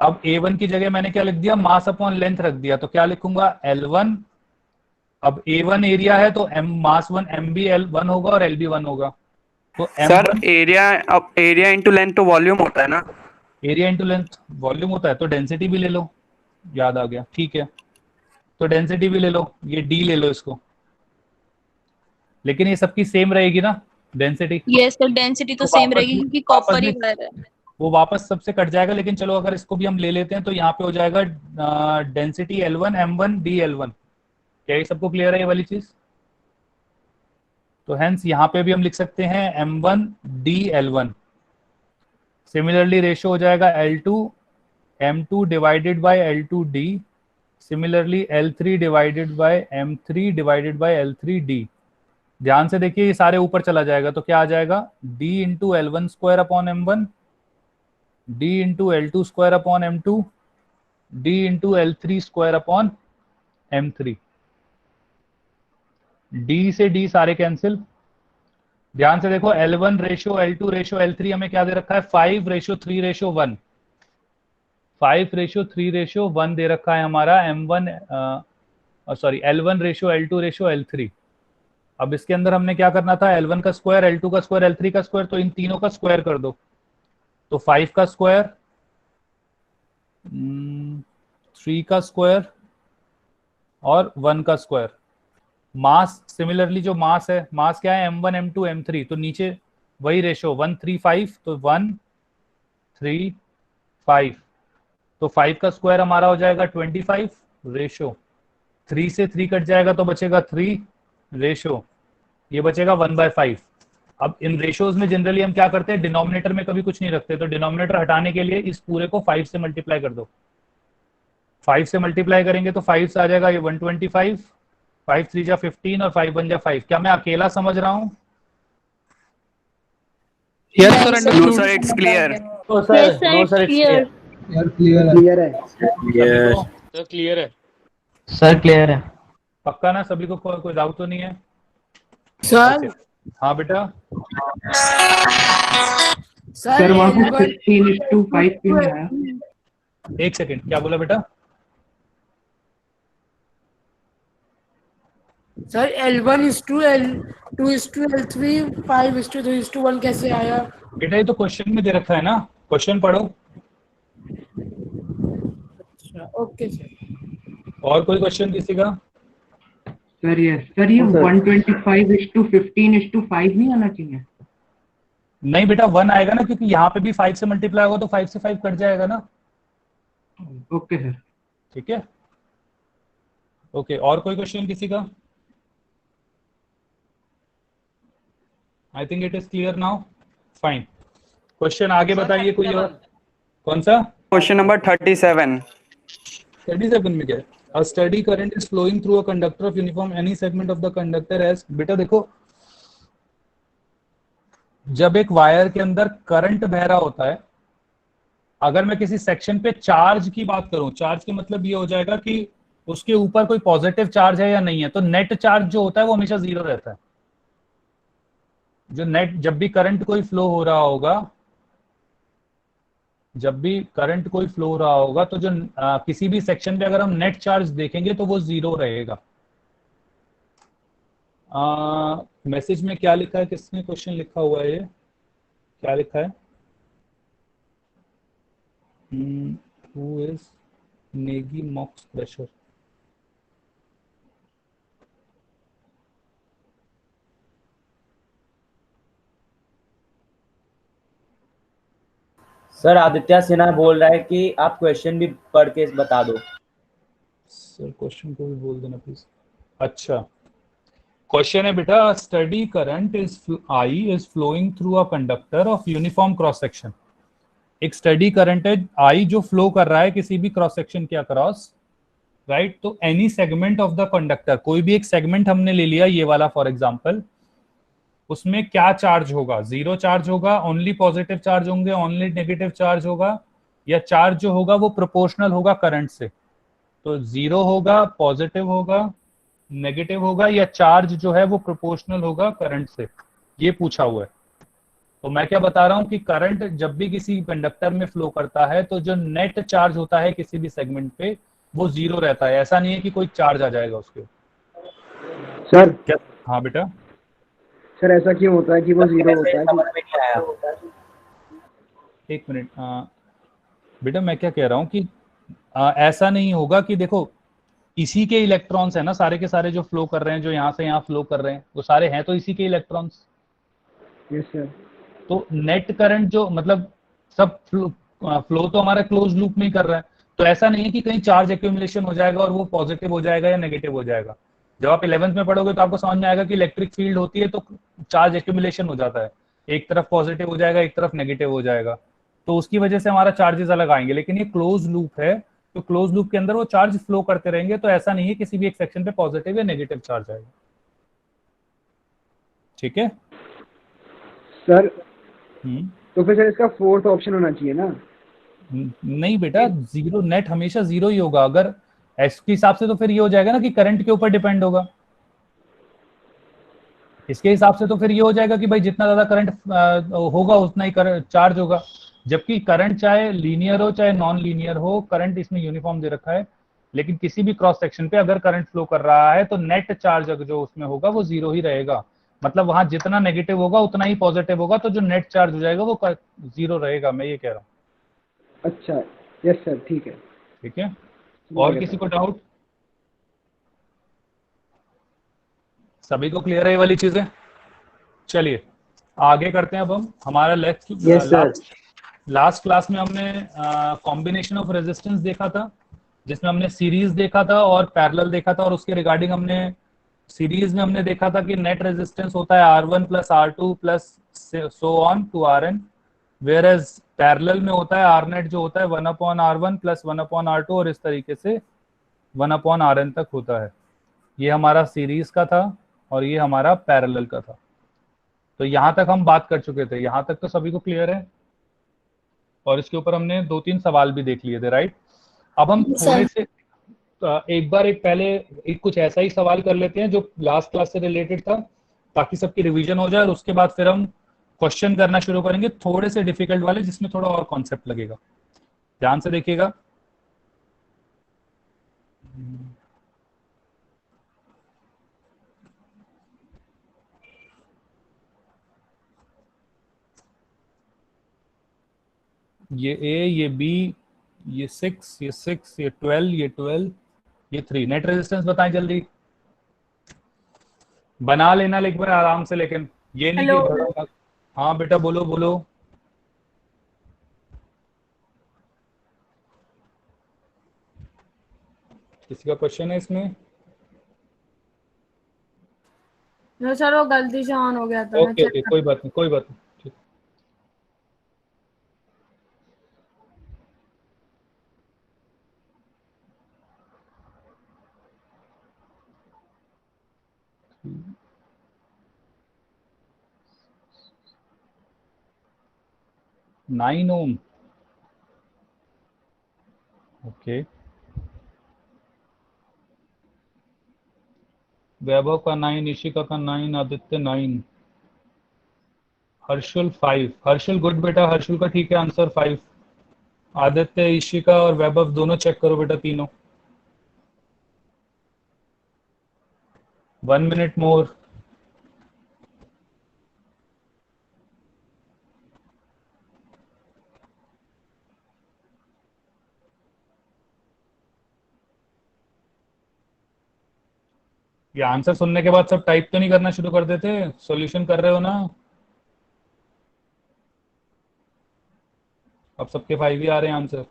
अब A1 की जगह मैंने क्या लिख दिया, मास अपॉन लेंथ रख दिया, तो क्या लिखूंगा L1। अब A1 एरिया है तो M मास 1 M भी L1 होगा और L भी 1 होगा, तो सर M1 एरिया, अब एरिया इंटू लेंथ तो वॉल्यूम होता है ना? एरिया इंटू लेंथ वॉल्यूम होता है, तो डेंसिटी भी ले लो, याद आ गया, ठीक है। तो डेंसिटी भी ले लो, ये D ले लो इसको, लेकिन ये सबकी सेम रहेगी ना डेंसिटी, Yes, sir. Density तो तो सेम वापस रहेगी भी क्योंकि वापस कॉपर ही भी वायर है। वो वापस सबसे कट जाएगा। लेकिन चलो अगर इसको भी हम ले लेते हैं तो यहाँ पे हो जाएगा डेंसिटी L1 M1 DL1। क्या ये सबको क्लियर है ये वाली चीज? तो हेंस यहाँ पे भी हम लिख सकते हैं M1 DL1। सिमिलरली रेशो हो जाएगा L2 M2 divided by L2 D। Similarly L3 divided by M3 divided by L3 D। ध्यान से देखिए ये सारे ऊपर चला जाएगा तो क्या आ जाएगा, D into L1 square upon M1, D into L2 square upon M2, D into L3 square upon M3। D से D सारे कैंसिल। ध्यान से देखो L1 ratio L2 ratio L3 हमें क्या दे रखा है, 5 रेशो 3 रेशो 1। 5 रेशो 3 रेशो 1 दे रखा है हमारा M1 sorry L1 ratio L2 ratio L3। अब इसके अंदर हमने क्या करना था, L1 का स्क्वायर L2 का स्क्वायर L3 का स्क्वायर, तो इन तीनों का स्क्वायर कर दो। तो 5 का स्क्वायर, 3 का स्क्वायर और 1 का स्क्वायर। मास सिमिलरली जो मास है, मास क्या है M1 M2 M3, तो नीचे वही रेशो 1 3 5, तो 1 3 5, तो 5 का स्क्वायर हमारा हो जाएगा 25 रेशो 3 से 3 कट जाएगा तो बचेगा 3 रेशो, ये बचेगा 1/5। अब इन रेशोज में जनरली हम क्या करते हैं, डिनोमिनेटर में कभी कुछ नहीं रखते, तो डिनोमिनेटर हटाने के लिए इस पूरे को 5 से मल्टीप्लाई कर दो। 5 से मल्टीप्लाई करेंगे तो 5 से आ जाएगा ये 125, 5 3 जा 15 और 5 1 जा 5। क्या मैं अकेला समझ रहा हूँ? Yes, नहीं, sir. sir. No Understood. Sir, it's clear. No, sir. Yes, sir. No, It's sir. It's clear. clear. यार क्लियर है। Yes. तो क्लियर है, Sir, clear है. पक्का ना? सभी को कोई डाउट तो नहीं है? Sir. Okay. हाँ बेटा, सर वहाँ पे 16:5 क्यों नहीं आया? एक सेकेंड, क्या बोला बेटा? सर L1:L2:L3 5:3:1 कैसे आया? बेटा ये तो क्वेश्चन में दे रखा है ना, क्वेश्चन पढ़ो। Okay sir. और कोई क्वेश्चन किसी का? सर ये 125:15:5 नहीं आना चाहिए? नहीं बेटा 1 आएगा ना, क्योंकि यहाँ पे भी 5 से मल्टीप्लाई होगा तो 5 से 5 कट जाएगा ना। Okay sir. ठीक है, ओके। और कोई क्वेश्चन किसी का? I think it is clear now, fine. Question आगे बताइए कोई और। कौन सा? Question number 37। 37 में क्या है? A steady current is flowing through a conductor of uniform any segment of the conductor as। बेटा देखो, जब एक वायर के अंदर करंट बह रहा होता है, अगर मैं किसी सेक्शन पे चार्ज की बात करूं, चार्ज के मतलब ये हो जाएगा कि उसके ऊपर कोई पॉजिटिव चार्ज है या नहीं है, तो नेट चार्ज जो होता है वो हमेशा 0 रहता है। जो नेट, जब भी करंट कोई फ्लो हो रहा होगा, जब भी करंट कोई फ्लो हो रहा होगा तो जो किसी भी सेक्शन पे अगर हम नेट चार्ज देखेंगे तो वो 0 रहेगा। मैसेज में क्या लिखा है, किसने क्वेश्चन लिखा हुआ है, ये क्या लिखा है? Who is Negi मॉक्स pressure? Sir Aditya Sinha बोल रहा है कि आप क्वेश्चन भी पढ़ के बता दो। सर क्वेश्चन को भी बोल देना प्लीज। अच्छा, क्वेश्चन है बेटा, steady current is I is flowing through a conductor of uniform cross section. एक स्टडी करंट है आई जो फ्लो कर रहा है किसी भी क्रॉस सेक्शन के अक्रॉस, राइट। तो any segment of the conductor, कोई भी एक सेगमेंट हमने ले लिया ये वाला फॉर एग्जांपल, उसमें क्या चार्ज होगा? जीरो चार्ज होगा, ओनली पॉजिटिव चार्ज होंगे, ओनली नेगेटिव चार्ज होगा, या चार्ज जो होगा वो प्रोपोर्शनल होगा करंट से? तो जीरो होगा, पॉजिटिव होगा, नेगेटिव होगा, या चार्ज जो है वो प्रोपोर्शनल होगा करंट से, ये पूछा हुआ है। तो मैं क्या बता रहा हूं कि करंट जब भी किसी कंडक्टर में फ्लो करता है तो जो नेट चार्ज होता है किसी भी सेगमेंट पे वो जीरो रहता है। ऐसा नहीं है कि कोई चार्ज आ जाएगा उसके। सर क्या? हाँ बेटा। सर ऐसा क्यों होता है कि वो जीरो होता है? समझ में नहीं आया। एक मिनट बेटा, मैं क्या कह रहा हूँ कि ऐसा नहीं होगा कि देखो इसी के इलेक्ट्रॉन्स है ना, सारे के सारे जो फ्लो कर रहे हैं, जो यहाँ से यहाँ फ्लो कर रहे हैं, वो सारे हैं तो इसी के इलेक्ट्रॉन्स। Yes sir. तो नेट करंट जो मतलब सब फ्लो तो हमारा क्लोज लूप में ही कर रहा है, तो ऐसा नहीं है कि कहीं चार्ज एक्यूमुलेशन हो जाएगा और वो पॉजिटिव हो जाएगा या नेगेटिव हो जाएगा। जब आप 11th में पढ़ोगे तो आपको समझ में आएगा कि इलेक्ट्रिक फील्ड होती है तो चार्ज एक्यूमुलेशन हो जाता है, एक तरफ पॉजिटिव हो जाएगा, एक तरफ नेगेटिव हो जाएगा, तो उसकी वजह से हमारा चार्जेस अलग आएंगे। लेकिन ये क्लोज लूप है, तो क्लोज लूप के अंदर वो चार्ज फ्लो करते रहेंगे, तो ऐसा नहीं है किसी भी एक सेक्शन पे पॉजिटिव या नेगेटिव चार्ज आएगा। ठीक है सर तो फिर सर इसका फोर्थ ऑप्शन होना चाहिए ना? नहीं बेटा, जीरो नेट हमेशा जीरो ही होगा। अगर एस के हिसाब से तो फिर ये हो जाएगा ना कि करंट के ऊपर डिपेंड होगा। इसके हिसाब से तो फिर ये हो जाएगा कि भाई जितना ज्यादा करंट होगा उतना ही चार्ज होगा, जबकि करंट चाहे लीनियर हो चाहे नॉन लीनियर हो, करंट इसमें यूनिफॉर्म दे रखा है। लेकिन किसी भी क्रॉस सेक्शन पे अगर करंट फ्लो कर रहा है तो नेट चार्ज जो उसमें होगा वो जीरो ही रहेगा। मतलब वहां जितना नेगेटिव होगा उतना ही पॉजिटिव होगा, तो जो नेट चार्ज हो जाएगा वो जीरो रहेगा, मैं ये कह रहा हूँ। अच्छा यस सर, ठीक है। ठीक है, और किसी को डाउट? सभी को क्लियर है ये वाली चीजें? चलिए आगे करते हैं। अब हम हमारा लास्ट क्लास में हमने कॉम्बिनेशन ऑफ रेजिस्टेंस देखा था, जिसमें हमने सीरीज देखा था और पैरेलल देखा था, और उसके रिगार्डिंग हमने सीरीज में हमने देखा था कि नेट रेजिस्टेंस होता है R1 plus R2 plus so on to Rn, whereas parallel में होता है R नेट जो होता है 1/R1 प्लस 1/R2 और इस तरीके से 1/Rn तक होता है। ये हमारा सीरीज का था और ये हमारा पैरेलल का था। तो यहाँ तक हम बात कर चुके थे, यहाँ तक तो सभी को क्लियर है, और इसके ऊपर हमने 2-3 सवाल भी देख लिए थे, राइट। अब हम थोड़े से एक बार कुछ ऐसा ही सवाल कर लेते हैं जो लास्ट क्लास से रिलेटेड था, ताकि सबकी रिवीजन हो जाए, और उसके बाद फिर हम क्वेश्चन करना शुरू करेंगे, थोड़े से डिफिकल्ट वाले जिसमें थोड़ा और कॉन्सेप्ट लगेगा। ध्यान से देखिएगा। ये A, ये B, ये 6, ये 6, ये 12, ये 12, ये 3। नेट रेजिस्टेंस बताएं जल्दी, बना लेना एक बार आराम से, लेकिन ये नहीं कि हाँ बेटा बोलो बोलो। किसी का क्वेश्चन है इसमें? सर वो गलती से ऑन हो गया था। ओके, कोई बात नहीं, कोई बात नहीं। 9 ओम। ओके, वैभव का 9, ईशिका का 9, आदित्य 9, हर्षल 5। हर्षल गुड बेटा, हर्षल का ठीक है आंसर 5। आदित्य, ईशिका और वैभव दोनों चेक करो बेटा, तीनों। 1 मिनट मोर। ये आंसर सुनने के बाद सब टाइप तो नहीं करना शुरू कर देते? सॉल्यूशन कर रहे हो ना? अब सबके 5 ही आ रहे हैं आंसर।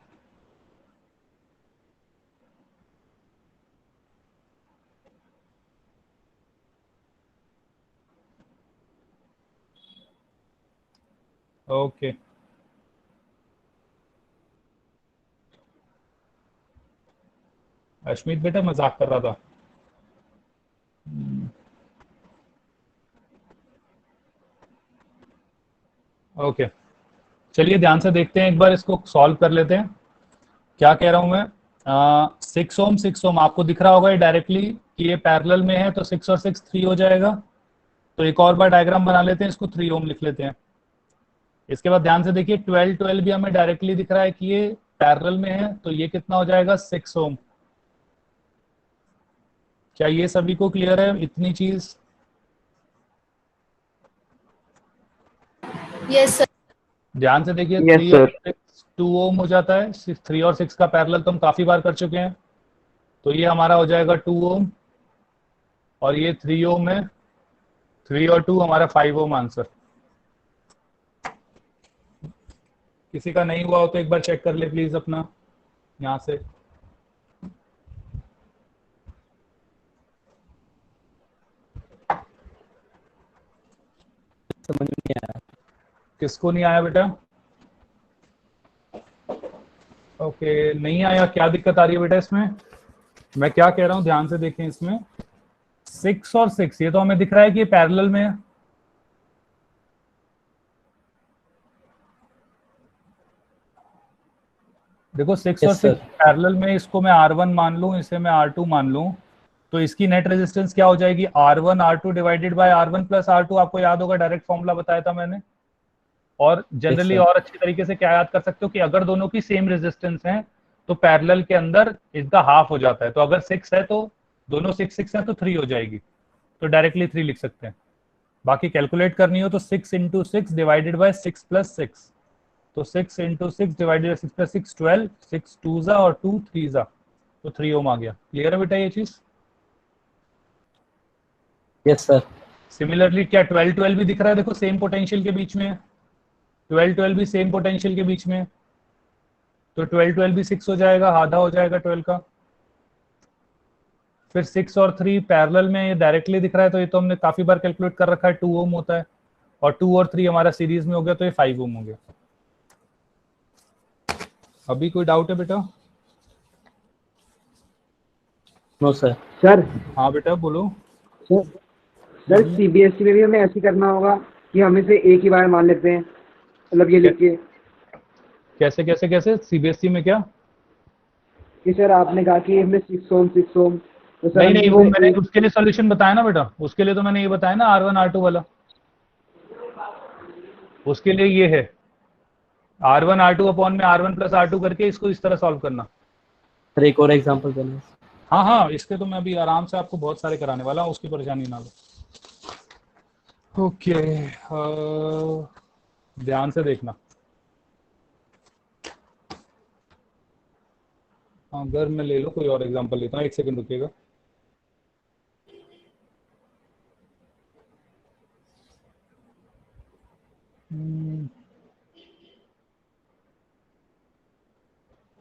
ओके अश्मित बेटा मजाक कर रहा था। ओके चलिए ध्यान से देखते हैं, एक बार इसको सॉल्व कर लेते हैं। क्या कह रहा हूं मैं, 6 ओम 6 ओम आपको दिख रहा होगा ये डायरेक्टली कि ये पैरेलल में है, तो 6 और 6 3 हो जाएगा। तो एक और बार डायग्राम बना लेते हैं, इसको 3 ओम लिख लेते हैं। इसके बाद ध्यान से देखिए 12 12 भी हमें डायरेक्टली दिख रहा है कि ये पैरेलल में है, तो ये कितना हो जाएगा 6 ओम। क्या ये सभी को क्लियर है इतनी चीज? Yes sir. ध्यान से देखिए Yes, 3 और 6 2 ओम हो जाता है। 3 और 6 का पैरेलल तो हम काफी बार कर चुके हैं, तो ये हमारा हो जाएगा 2 ओम और ये 3 ओम है। 3 और 2 हमारा 5 ओम आंसर। किसी का नहीं हुआ हो तो एक बार चेक कर ले प्लीज अपना यहाँ से। समझ नहीं आया। किसको नहीं आया बेटा? ओके नहीं आया, क्या दिक्कत आ रही है बेटा इसमें? मैं क्या कह रहा हूँ ध्यान से देखें, इसमें 6 और 6 ये तो हमें दिख रहा है कि ये पैरेलल में है। देखो 6 और 6 पैरेलल में, इसको मैं R1 मान लूं, इसे मैं R2 मान लूं, तो इसकी नेट रेजिस्टेंस क्या हो जाएगी? R1 R2 divided by R1 plus R2। आपको याद होगा डायरेक्ट फॉर्मूला बताया था मैंने। और जनरली और अच्छी तरीके से क्या याद कर सकते हो कि अगर दोनों की सेम रेजिस्टेंस है तो पैरेलल के अंदर इसका हाफ हो जाता है। तो अगर 6 है तो दोनों 6 6 है तो 3 हो जाएगी, तो डायरेक्टली 3 लिख सकते हैं। बाकी कैलकुलेट करनी हो तो 6 इंटू 6 डिवाइडेड बाय 6 प्लस 6, तो 6 इंटू 6 डिवाइडेड बाय 6 प्लस 6 12, 6 2 जा और 2 3 जा, तो 3 ओम आ गया। क्लियर है बेटा ये चीज? Yes sir. सिमिलरली क्या 12 12 भी दिख रहा है? देखो सेम पोटेंशियल के बीच में है, 12 12 भी सेम पोटेंशियल के बीच में है, तो 12 12 भी 6 हो जाएगा, आधा हो जाएगा 12 का। फिर 6 और 3 पैरेलल में ये डायरेक्टली दिख रहा है, तो ये तो हमने काफी बार कैलकुलेट कर रखा है, 2 ओम होता है। और 2 और 3 हमारा सीरीज में हो गया, तो ये 5 ओम हो गया। अभी कोई डाउट है बेटा? No sir. सर हाँ बेटा बोलो। सर सीबीएसई में भी हमें ऐसे करना होगा कि हम इसे एक ही बार मान लेते हैं, मतलब ये लिख के? कैसे कैसे कैसे सीबीएसई में क्या? कि सर आपने कहा कि हमें 6 ओम 6 ओम, तो सर नहीं वो मैंने उसके लिए सॉल्यूशन बताया ना बेटा, उसके लिए तो मैंने ये बताया ना R1 R2 वाला। उसके लिए ये है R1 R2 अपॉन में R1 प्लस R2 करके इसको इस तरह सॉल्व करना। सर एक और एग्जांपल देना। हाँ हाँ इसके तो मैं अभी आराम से आपको बहुत सारे कराने वाला हूँ, उसकी परेशानी ना लो। ओके ध्यान से देखना। अगर मैं ले लो कोई और एग्जांपल लेता हूँ, एक सेकंड रुकिएगा।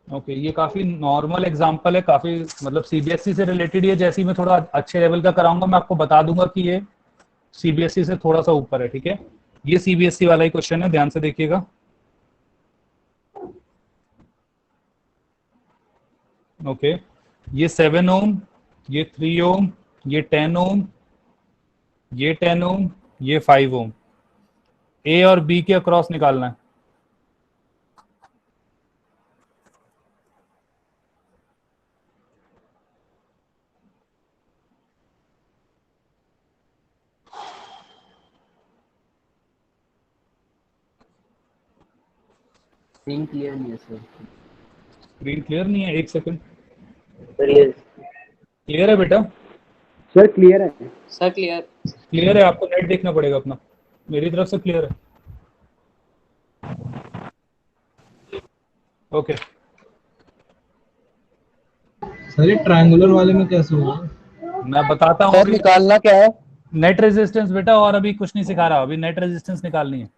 ओके ये काफी नॉर्मल एग्जांपल है, काफी मतलब सीबीएसई से रिलेटेड है। जैसे ही मैं थोड़ा अच्छे लेवल का कराऊंगा मैं आपको बता दूंगा कि ये सीबीएसई से थोड़ा सा ऊपर है, ठीक है? ये सीबीएसई वाला ही क्वेश्चन है, ध्यान से देखिएगा। ओके ये 7 ओम, ये 3 ओम, ये 10 ओम, ये 10 ओम, ये 5 ओम। ए और बी के अक्रॉस निकालना है। स्क्रीन क्लियर नहीं है सर। स्क्रीन क्लियर नहीं है? एक सेकंड। क्लियर है बेटा? सर क्लियर है। Sir clear. क्लियर है, आपको नेट देखना पड़ेगा अपना। मेरी तरफ से क्लियर है। ओके सर ये ट्रायंगुलर वाले में कैसे होगा? मैं बताता हूँ। सर निकालना क्या है? नेट रेजिस्टेंस बेटा, और अभी कुछ नहीं सिखा रहा, अभी नेट रेजिस्टेंस निकालनी है।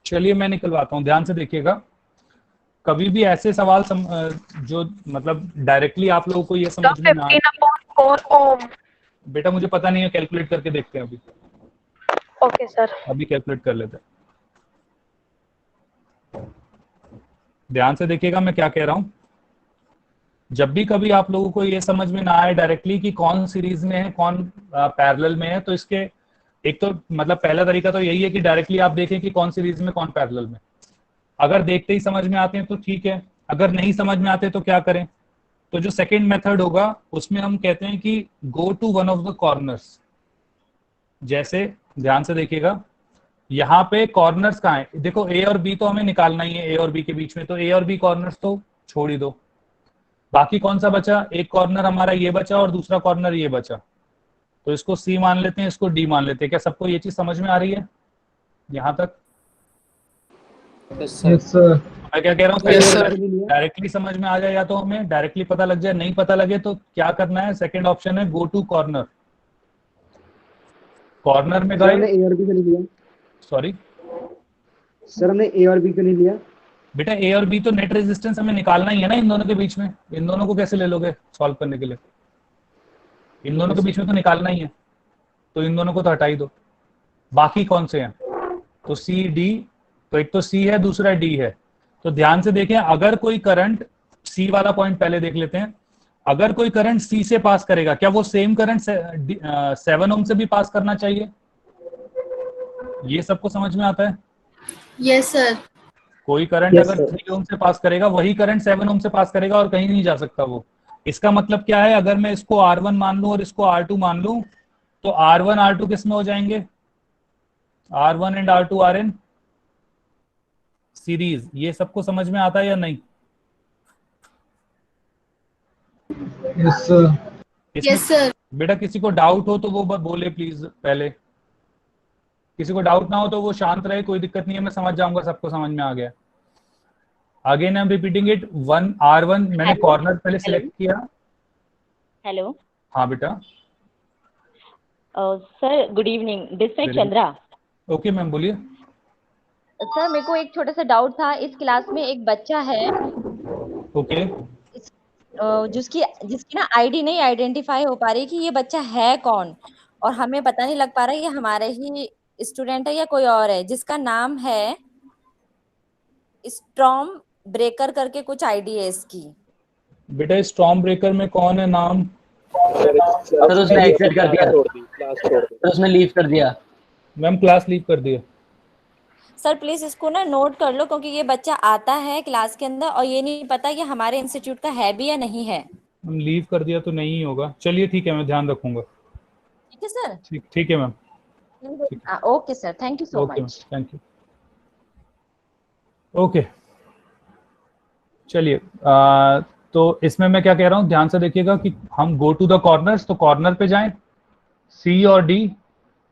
चलिए मैं निकलवाता हूँ, ध्यान से देखिएगा। कभी भी ऐसे सवाल जो मतलब डायरेक्टली आप लोगों को ये समझ में ना आए, बेटा मुझे पता नहीं है, कैलकुलेट करके देखते हैं अभी। Okay sir. अभी कैलकुलेट कर लेते हैं। ध्यान से देखिएगा मैं क्या कह रहा हूं। जब भी कभी आप लोगों को ये समझ में ना आए डायरेक्टली कि कौन सीरीज में है कौन पैरेलल में है, तो इसके एक तो मतलब पहला तरीका तो यही है कि डायरेक्टली आप देखें कि कौन सीरीज में कौन पैरेलल में। अगर देखते ही समझ में आते हैं तो ठीक है, अगर नहीं समझ में आते तो क्या करें? तो जो सेकंड मेथड होगा उसमें हम कहते हैं कि go to one of the corners. जैसे ध्यान से देखिएगा, यहाँ पे कॉर्नर्स कहाँ है? देखो ए और बी तो हमें निकालना ही है, ए और बी के बीच में, तो ए और बी कॉर्नर्स तो छोड़ ही दो। बाकी कौन सा बचा? एक कॉर्नर हमारा ये बचा और दूसरा कॉर्नर ये बचा, तो इसको सी मान लेते हैं, इसको डी मान लेते हैं। क्या सबको ये चीज समझ में आ रही है यहाँ तक? Yes sir. मैं क्या कह रहा हूँ, डायरेक्टली समझ में आ जाए या तो हमें डायरेक्टली पता लग जाए, नहीं पता लगे तो क्या करना है? सेकंड ऑप्शन है गो टू कॉर्नर। कॉर्नर में गए, ए और बी को नहीं लिया। सॉरी सर हमने ए और बी को नहीं लिया। बेटा ए और बी तो नेट रेजिस्टेंस हमें निकालना ही है ना इन दोनों के बीच में। इन दोनों को कैसे ले लोगे सॉल्व करने के लिए? इन दोनों के बीच में तो निकालना ही है, तो इन दोनों को तो हटा ही दो। बाकी कौन से हैं? तो सी डी, तो एक तो सी है दूसरा डी है। तो ध्यान से देखें, अगर कोई करंट, सी वाला पॉइंट पहले देख लेते हैं, अगर कोई करंट सी से पास करेगा, क्या वो सेम करंट 7 ओम से भी पास करना चाहिए? ये सबको समझ में आता है? Yes sir. कोई करंट अगर 3 ओम से पास करेगा वही करंट 7 ओम से पास करेगा और कहीं नहीं जा सकता वो। इसका मतलब क्या है? अगर मैं इसको R1 मान लूं और इसको R2 मान लूं, तो R1 R2 किस में हो जाएंगे? R1 and R2 are in series. ये सबको समझ में आता है या नहीं? Yes sir. Yes sir. बेटा किसी को डाउट हो तो वो बोले प्लीज पहले। किसी को डाउट ना हो तो वो शांत रहे, कोई दिक्कत नहीं है, मैं समझ जाऊंगा सबको समझ में आ गया। Again I am repeating it. R1 मैंने कॉर्नर पहले सिलेक्ट किया। हेलो। हाँ बेटा। Sir good evening, this side Chandra. Okay ma'am बोलिए। सर मेरे को एक छोटा सा डाउट था। इस क्लास में एक बच्चा है ओके जिसकी ना आईडी नहीं आइडेंटिफाई हो पा रही कि ये बच्चा है कौन, और हमें पता नहीं लग पा रहा ये हमारे ही स्टूडेंट है या कोई और है, जिसका नाम है स्टॉर्म ब्रेकर करके कुछ आईडी है इसकी। बेटा स्टॉर्म ब्रेकर में कौन है नाम? सर उसने एग्जिट कर दिया, सर उसने लीव कर दिया। मैम क्लास लीव कर दिया। सर प्लीज इसको ना नोट कर लो, क्योंकि ये बच्चा आता है क्लास के अंदर और ये नहीं पता कि हमारे इंस्टीट्यूट का है भी या नहीं है। हम लीव कर दिया तो नहीं होगा। चलिए ठीक है, मैं ध्यान रखूंगा। ठीक है सर। ठीक है ma'am. Okay sir, thank you so much. Thank you. Okay चलिए, तो इसमें मैं क्या कह रहा हूँ, ध्यान से देखिएगा कि हम गो टू द कॉर्नर्स, तो कॉर्नर पे जाएं, सी और डी।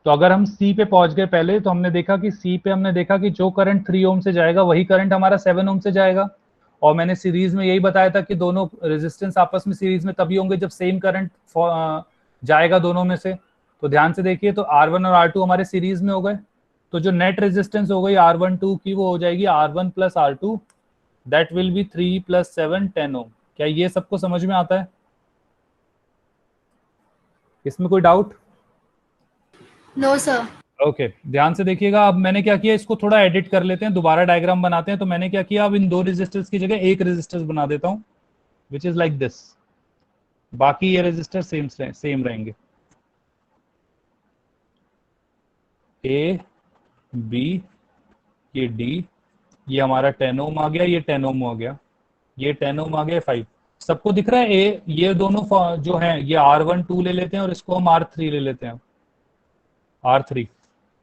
तो अगर हम सी पे पहुंच गए पहले, तो हमने देखा कि सी पे हमने देखा कि जो करंट 3 ओम से जाएगा वही करंट हमारा 7 ओम से जाएगा। और मैंने सीरीज में यही बताया था कि दोनों रेजिस्टेंस आपस में सीरीज में तभी होंगे जब सेम करंट जाएगा दोनों में से। तो ध्यान से देखिए, तो R1 और R2 हमारे सीरीज में हो गए, तो जो नेट रेजिस्टेंस हो गई R12 की वो हो जाएगी R1 plus R2, that will be 3 + 7 10 ओम। क्या ये सबको समझ में आता है? इसमें कोई डाउट? No sir. ओके ध्यान से देखिएगा। अब मैंने क्या किया, इसको थोड़ा एडिट कर लेते हैं, दोबारा डायग्राम बनाते हैं। तो मैंने क्या किया, अब इन 2 रेजिस्टर्स की जगह एक रेजिस्टर बना देता हूं, विच इज लाइक दिस। बाकी ये रेजिस्टर सेम रहेंगे। ए बी, ये डी, ये हमारा 10 ओम आ गया, ये 10 ओम हो गया, ये 10 ओम आ गया 5। सबको दिख रहा है? ये दोनों जो हैं ये R1 2 ले लेते हैं और इसको हम R3 ले लेते हैं, R3।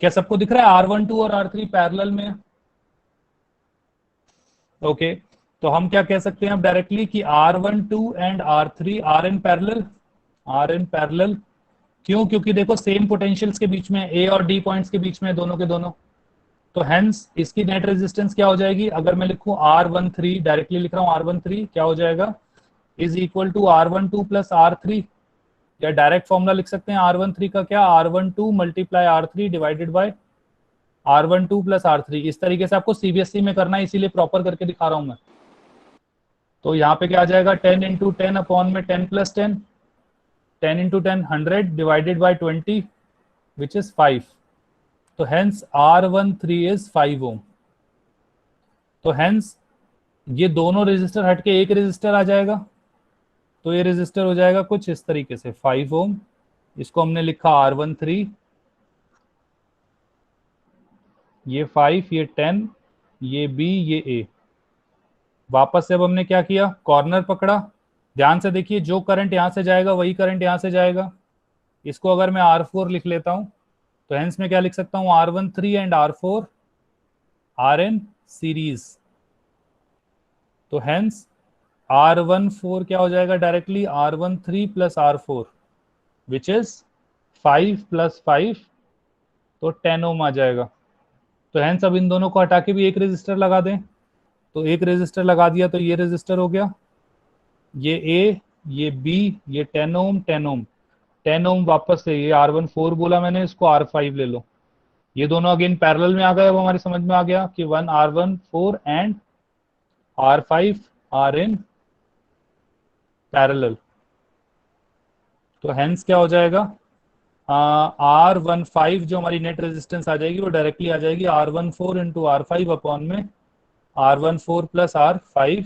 क्या सबको दिख रहा है R1 2 और R3 पैरेलल में? ओके तो हम क्या कह सकते हैं अब डायरेक्टली कि R1 2 and R3 are in parallel. क्यों? क्योंकि देखो सेम पोटेंशियल्स के बीच में, ए और डी पॉइंट्स के बीच में, दोनों के दोनों। तो हेंस इसकी नेट रेजिस्टेंस क्या हो जाएगी? अगर मैं लिखूं R13, डायरेक्टली लिख रहा हूं R13, क्या हो जाएगा? Is equal to R12 plus R3। या डायरेक्ट फॉर्मूला लिख सकते हैं R13 का क्या? R12 × R3 divided by R12 plus R3। इस तरीके से आपको सीबीएसई में करना है, इसीलिए प्रॉपर करके दिखा रहा हूं मैं। तो यहाँ पे क्या आ जाएगा 10 इंटू 10 अपॉन में 10 plus 10, 10 into 10 100 divided by 20 which is 5। तो हेंस R13 इज 5 ओम। तो हेंस ये दोनों रेजिस्टर हट के एक रेजिस्टर आ जाएगा। तो ये रेजिस्टर हो जाएगा कुछ इस तरीके से 5 ओम। इसको हमने लिखा R13, ये 5, ये 10, ये B, ये A। वापस से अब हमने क्या किया, कॉर्नर पकड़ा। ध्यान से देखिए, जो करंट यहां से जाएगा वही करंट यहां से जाएगा। इसको अगर मैं R4 लिख लेता हूं तो हेंस में क्या लिख सकता हूं, R13 and R4 are in series. तो हेंस R14 क्या हो जाएगा directly, R13 plus R4 which is 5 plus 5, तो 10 ओम आ जाएगा। तो हेंस अब इन दोनों को हटा के भी एक रेजिस्टर लगा दें। तो एक रेजिस्टर लगा दिया तो ये रेजिस्टर हो गया, ये A, ये B, ये 10 ओम 10 ओम 10 ओम। वापस से ये R14 बोला मैंने, इसको R5 ले लो। ये दोनों अगेन पैरेलल में आ गए। अब हमारी समझ में आ गया कि 1 R14 and R5 are in parallel. तो हेंस क्या हो जाएगा, R15 जो हमारी नेट रेजिस्टेंस आ जाएगी वो डायरेक्टली आ जाएगी R14 इंटू R5 अपॉन में R14 प्लस R5,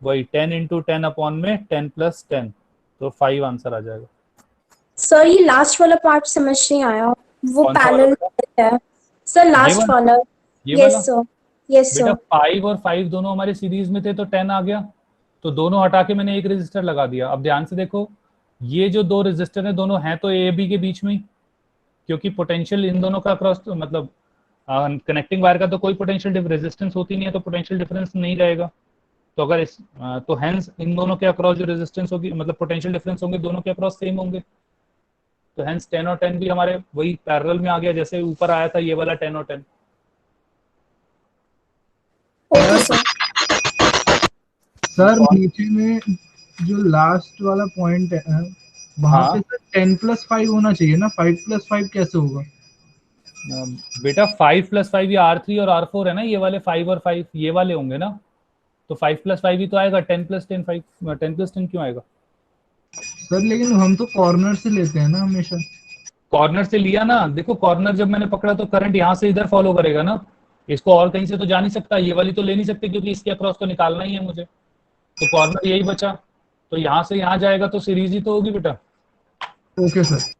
वही 10 इंटू 10 अपॉन में 10 प्लस 10, तो 5 आंसर आ जाएगा। सर ये लास्ट वाला पार्ट समझ नहीं आया, वो कौन सा पैरेलल है सर, लास्ट वाला। ये वाला? यस सर, यस बेटा सर। 5 और 5 दोनों हमारे सीरीज में थे तो 10 आ गया। तो दोनों हटा के मैंने एक रेजिस्टर लगा दिया। अब ध्यान से देखो, ये जो दो रेजिस्टर हैं दोनों हैं तो ए बी के बीच में ही, क्योंकि पोटेंशियल इन दोनों का अक्रॉस, मतलब कनेक्टिंग वायर का तो कोई पोटेंशियल रेजिस्टेंस होती नहीं है, तो पोटेंशियल डिफरेंस नहीं रहेगा। तो अगर इस तो हेंस इन दोनों के अक्रॉस जो रेजिस्टेंस होगी, मतलब पोटेंशियल डिफरेंस होंगे, दोनों के अक्रॉस सेम होंगे। तो हेंस 10 और 10 भी हमारे वही पैरेलल में आ गया, जैसे ऊपर आया था ये वाला 10 और 10। Okay sir. सर नीचे में जो लास्ट वाला पॉइंट है वहां पे सर 10 प्लस 5 होना चाहिए ना, 5 प्लस 5 कैसे होगा? बेटा 5 प्लस 5 ये R3 और R4 है ना, ये वाले 5 और 5 ये वाले होंगे ना, तो 5 प्लस 5 ही तो आएगा। 10 प्लस 10 5, 10 प्लस 10 क्यों आएगा सर? लेकिन हम तो कॉर्नर से लेते हैं ना हमेशा। कॉर्नर से लिया ना, देखो कॉर्नर जब मैंने पकड़ा तो करंट यहाँ से इधर फॉलो करेगा ना, इसको और कहीं से तो जा नहीं सकता, ये वाली तो ले नहीं सकते क्योंकि इसके अक्रॉस तो निकालना ही है मुझे। तो कॉर्नर यही बचा, तो यहाँ से यहाँ जाएगा तो सीरीज ही तो होगी बेटा। Okay sir.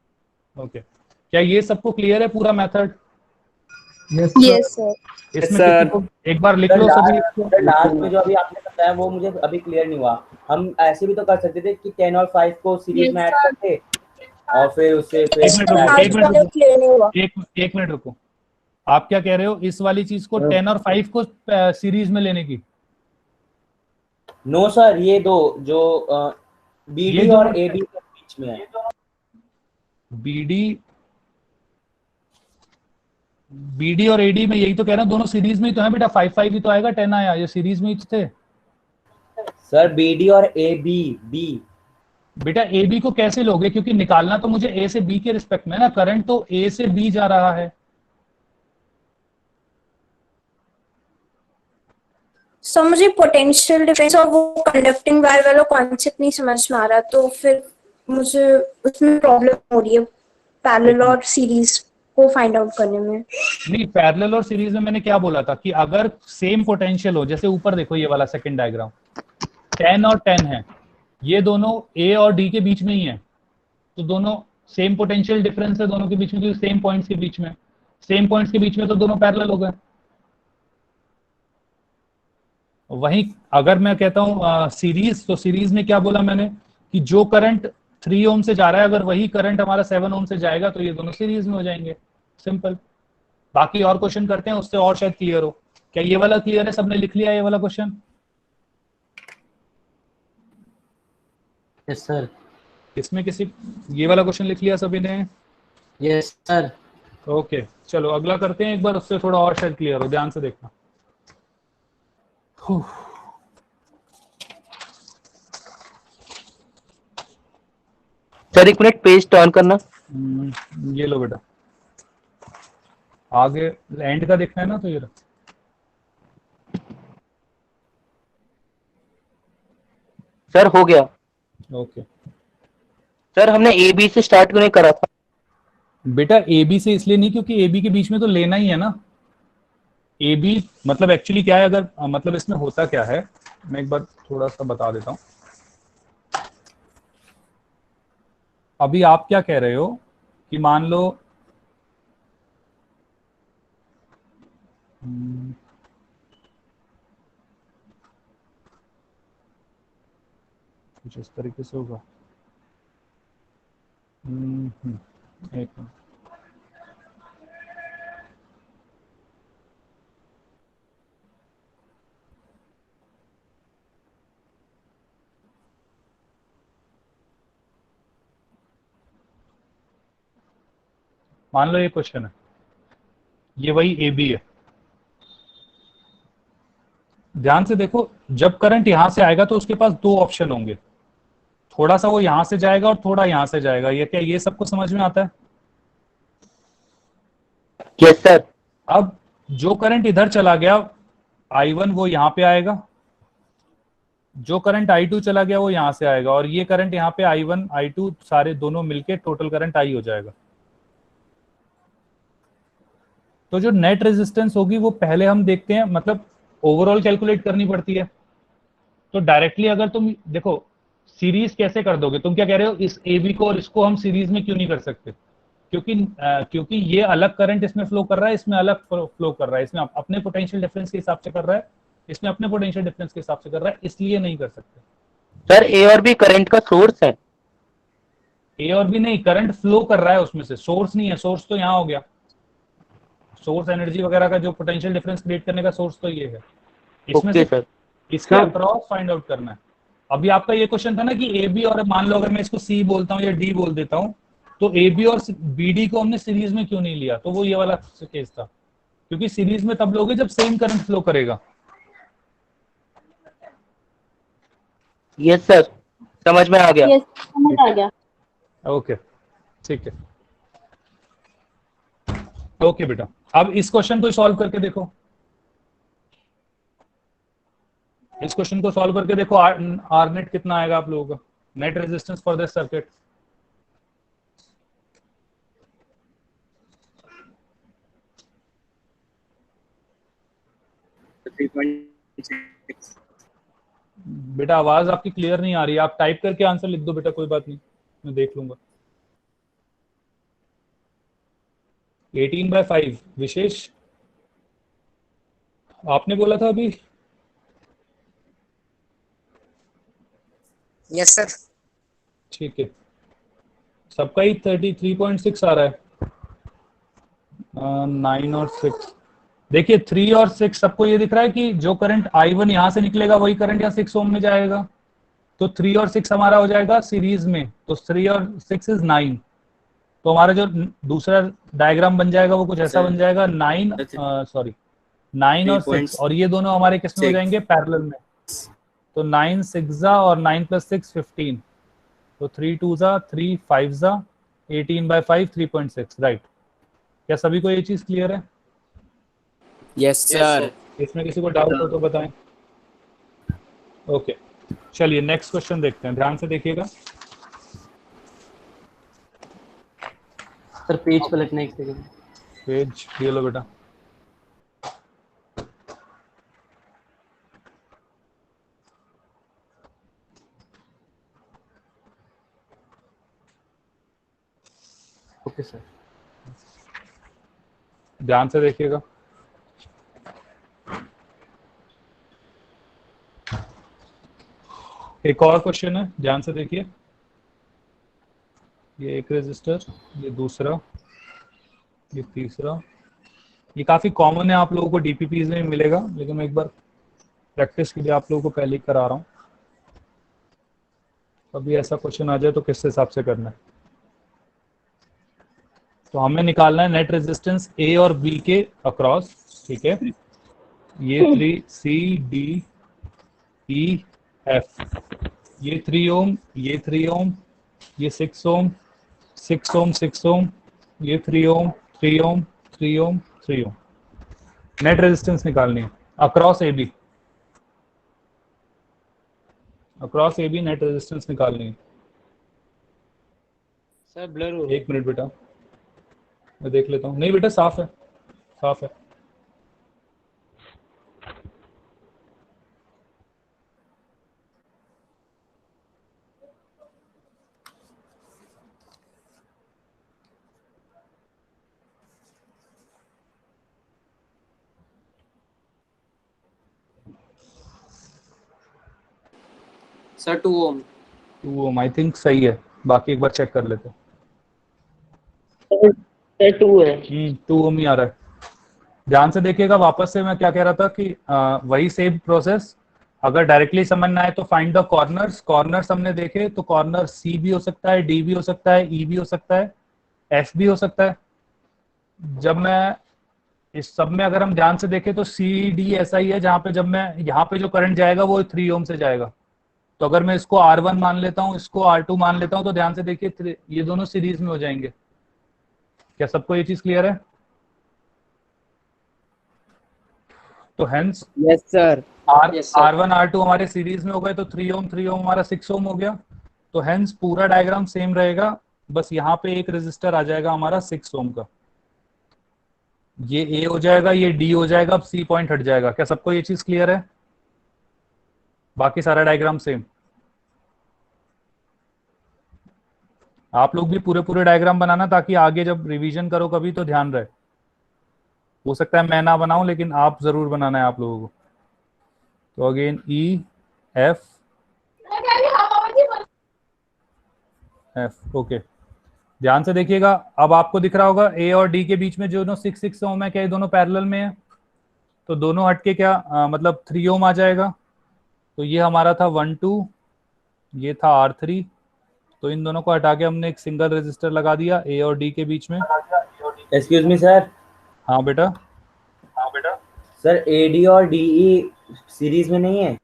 ओके, क्या ये सबको क्लियर है पूरा मेथड? Yes sir. इसमें किसी को एक बार लिख लो सभी। लास्ट में जो अभी आपने बताया वो मुझे अभी क्लियर नहीं हुआ। हम ऐसे भी तो कर सकते थे कि 10 और 5 को सीरीज में ऐड करते और फिर उससे एक मिनट रुको, आप क्या कह रहे हो, इस वाली चीज को 10 और 5 को सीरीज में लेने की? नो सर, ये दो जो बीडी और एडी के बीच में है। बीडी और एडी में यही तो कह रहा हूं, दोनों सीरीज में ही तो है बेटा। 5 5 ही तो आएगा, 10 आया, ये सीरीज में ही तो थे सर। बीडी और ए बी बी बेटा, ए बी को कैसे लोगे, क्योंकि निकालना तो मुझे ए से बी के रिस्पेक्ट में ना, करंट तो ए से बी जा रहा है। सर मुझे पोटेंशियल डिफरेंस और वो कंडक्टिंग वायर वाला कॉन्सेप्ट नहीं समझ में आ रहा, तो फिर मुझे उसमें प्रॉब्लम हो रही है पैरेलल और सीरीज को फाइंड आउट करने में। नहीं, पैरेलल और सीरीज में मैंने क्या बोला था कि अगर सेम पोटेंशियल हो, जैसे ऊपर देखो ये वाला सेकंड डायग्राम 10 और 10 है, ये दोनों ए और डी के बीच में ही है, तो दोनों सेम पोटेंशियल डिफरेंस है दोनों के बीच में, सेम पॉइंट्स के बीच में, सेम पॉइंट्स के बीच में, तो दोनों पैरेलल हो गए। वहीं अगर मैं कहता हूं सीरीज, तो सीरीज में क्या बोला मैंने कि जो करंट 3 ओम से जा रहा है, अगर वही करंट हमारा 7 ओम से जाएगा तो ये दोनों सीरीज में हो जाएंगे। सिंपल। बाकी और क्वेश्चन करते हैं, उससे और शायद क्लियर हो। क्या ये वाला क्लियर है? सबने लिख लिया ये वाला क्वेश्चन? Yes sir. इसमें किसी ये वाला क्वेश्चन लिख लिया सभी ने? Yes sir. ओके, चलो अगला करते हैं एक बार, उससे थोड़ा और शायद क्लियर हो। ध्यान से देखना। सर एक मिनट, पेज टर्न करना। ये लो बेटा, आगे एंड का देखना है ना, तो ये सर हो गया। ओके सर हमने ए बी से स्टार्ट क्यों नहीं करा था? बेटा ए बी से इसलिए नहीं क्योंकि ए बी के बीच में तो लेना ही है ना। ए बी मतलब एक्चुअली क्या है, अगर मतलब इसमें होता क्या है, मैं एक बार थोड़ा सा बता देता हूं। अभी आप क्या कह रहे हो कि मान लो कुछ इस तरीके से होगा। एक मिनट, मान लो ये क्वेश्चन है, ये वही ए बी है। ध्यान से देखो, जब करंट यहां से आएगा तो उसके पास दो ऑप्शन होंगे, थोड़ा सा वो यहां से जाएगा और थोड़ा यहां से जाएगा। ये क्या, ये सबको समझ में आता है? Yes sir. अब जो करंट इधर चला गया I1 वो यहां पे आएगा, जो करंट I2 चला गया वो यहां से आएगा, और ये करंट यहाँ पे I1 I2 सारे दोनों मिलके टोटल करंट I हो जाएगा। तो जो नेट रेजिस्टेंस होगी वो पहले हम देखते हैं, मतलब ओवरऑल कैलकुलेट करनी पड़ती है। तो डायरेक्टली अगर तुम देखो सीरीज कैसे कर दोगे, तुम क्या कह रहे हो इस ए बी को और इसको हम सीरीज में क्यों नहीं कर सकते? क्योंकि ये अलग करंट इसमें फ्लो कर रहा है, इसमें अलग फ्लो कर रहा है, इसमें अपने पोटेंशियल डिफरेंस के हिसाब से कर रहा है, इसमें अपने पोटेंशियल डिफरेंस के हिसाब से कर रहा है, इसलिए नहीं कर सकते। सर ए और बी करंट का सोर्स है। ए और बी नहीं, करंट फ्लो कर रहा है उसमें से, सोर्स नहीं है। सोर्स तो यहाँ हो गया, सोर्स एनर्जी वगैरह का जो पोटेंशियल डिफरेंस क्रिएट करने का सोर्स तो ये है। इसमें से इसके अक्रॉस फाइंड आउट करना है। अभी आपका ये क्वेश्चन था ना कि ए बी, और मान लो अगर मैं इसको सी बोलता हूँ या डी बोल देता हूँ, तो ए बी और बी डी को हमने सीरीज में क्यों नहीं लिया? तो वो ये वाला केस था, क्योंकि सीरीज में तब लोगे जब सेम करंट फ्लो करेगा। यस सर, समझ में आ गया। यस समझ आ गया। ओके ठीक है, ओके बेटा। अब इस क्वेश्चन को सॉल्व करके देखो, इस क्वेश्चन को सॉल्व करके देखो, आर नेट कितना आएगा आप लोगों का, net resistance for this circuit. बेटा आवाज आपकी क्लियर नहीं आ रही है, आप टाइप करके आंसर लिख दो बेटा, कोई बात नहीं, मैं देख लूंगा। 18/5 विशेष आपने बोला था अभी। Yes sir. ठीक है, सबका ही 33.6 आ रहा है। 9 और 6, देखिए 3 और 6 सबको ये दिख रहा है कि जो करंट I1 यहां से निकलेगा वही करंट यहाँ 6 ओम में जाएगा, तो 3 और 6 हमारा हो जाएगा सीरीज में, तो 3 और 6 इज 9। तो हमारा जो दूसरा डायग्राम बन जाएगा वो कुछ ऐसा बन जाएगा, 9 और 6, और ये दोनों हमारे किस में हो जाएंगे, पैरेलल में। तो 9 6 और 9 + 6 15, तो 3 2 3 5 18/5 3.6, राइट। क्या सभी को ये चीज क्लियर है? Yes sir. इसमें किसी को डाउट हो तो बताएं। ओके चलिए नेक्स्ट क्वेश्चन देखते हैं, ध्यान से देखिएगा। सर पेज पलटना एक सेकंड। पेज ये लो बेटा। ओके सर, ध्यान से देखिएगा। एक और क्वेश्चन है, ध्यान से देखिए। ये एक रेजिस्टर, ये दूसरा, ये तीसरा। ये काफी कॉमन है, आप लोगों को डीपीपीज में मिलेगा, लेकिन मैं एक बार प्रैक्टिस के लिए आप लोगों को पहले ही करा रहा हूँ। कभी ऐसा क्वेश्चन आ जाए तो किस हिसाब से करना है। तो हमें निकालना है नेट रेजिस्टेंस ए और बी के अक्रॉस, ठीक है। ये 3 सी डी ई एफ, ये 3 ओम, ये 3 ओम, ये 6 ओम, 6 ओम, 6 ओम, ये 3 ओम, 3 ओम, 3 ओम, 3 ओम। नेट रेजिस्टेंस निकालनी है across A B, across A B net resistance निकालनी है। सर ब्लर हो 1 मिनट बेटा, मैं देख लेता हूँ। नहीं बेटा साफ है, साफ है। Sir 2 Om. 2 Om I think सही है, बाकी एक बार चेक कर लेते हैं। 2 है। 2 ओम ही आ रहा है। ध्यान से देखिएगा, वापस से मैं क्या कह रहा था कि वही सेम प्रोसेस, अगर डायरेक्टली समझ ना आए तो फाइंड द कॉर्नर्स। कॉर्नर्स हमने देखे तो कॉर्नर सी भी हो सकता है, डी भी हो सकता है, ई भी हो सकता है, एफ भी हो सकता है। जब मैं इस सब में अगर हम ध्यान से देखें तो सी डी ऐसा ही है जहां पे जब मैं यहाँ पे जो करंट जाएगा वो 3 ओम से जाएगा। तो अगर मैं इसको R1 मान लेता हूँ, इसको R2 मान लेता हूँ, तो ध्यान से देखिए ये दोनों सीरीज में हो जाएंगे। क्या सबको ये चीज क्लियर है? तो hence yes sir. R1 R2 हमारे सीरीज में हो गए, तो 3 ओम हमारा 6 ओम हो गया। तो हेंस पूरा डायग्राम सेम रहेगा, बस यहाँ पे एक रेजिस्टर आ जाएगा हमारा 6 ओम का। ये A हो जाएगा, ये D हो जाएगा, अब C पॉइंट हट जाएगा। क्या सबको ये चीज क्लियर है? बाकी सारा डायग्राम सेम। आप लोग भी पूरे डायग्राम बनाना ताकि आगे जब रिवीजन करो कभी तो ध्यान रहे। हो सकता है मैं ना बनाऊं, लेकिन आप जरूर बनाना है आप लोगों को। तो again E F F okay. ध्यान से देखिएगा, अब आपको दिख रहा होगा A और D के बीच में जो 6 ओम है, क्या ये दोनों पैरेलल में है? तो दोनों हटके क्या मतलब 3 ओम आ जाएगा। तो ये हमारा था 1 2, ये था R3। तो इन दोनों को हटा के हमने एक सिंगल रेजिस्टर लगा दिया A और D के बीच में। Excuse me sir. हाँ बेटा। सर AD और DE सीरीज में नहीं है?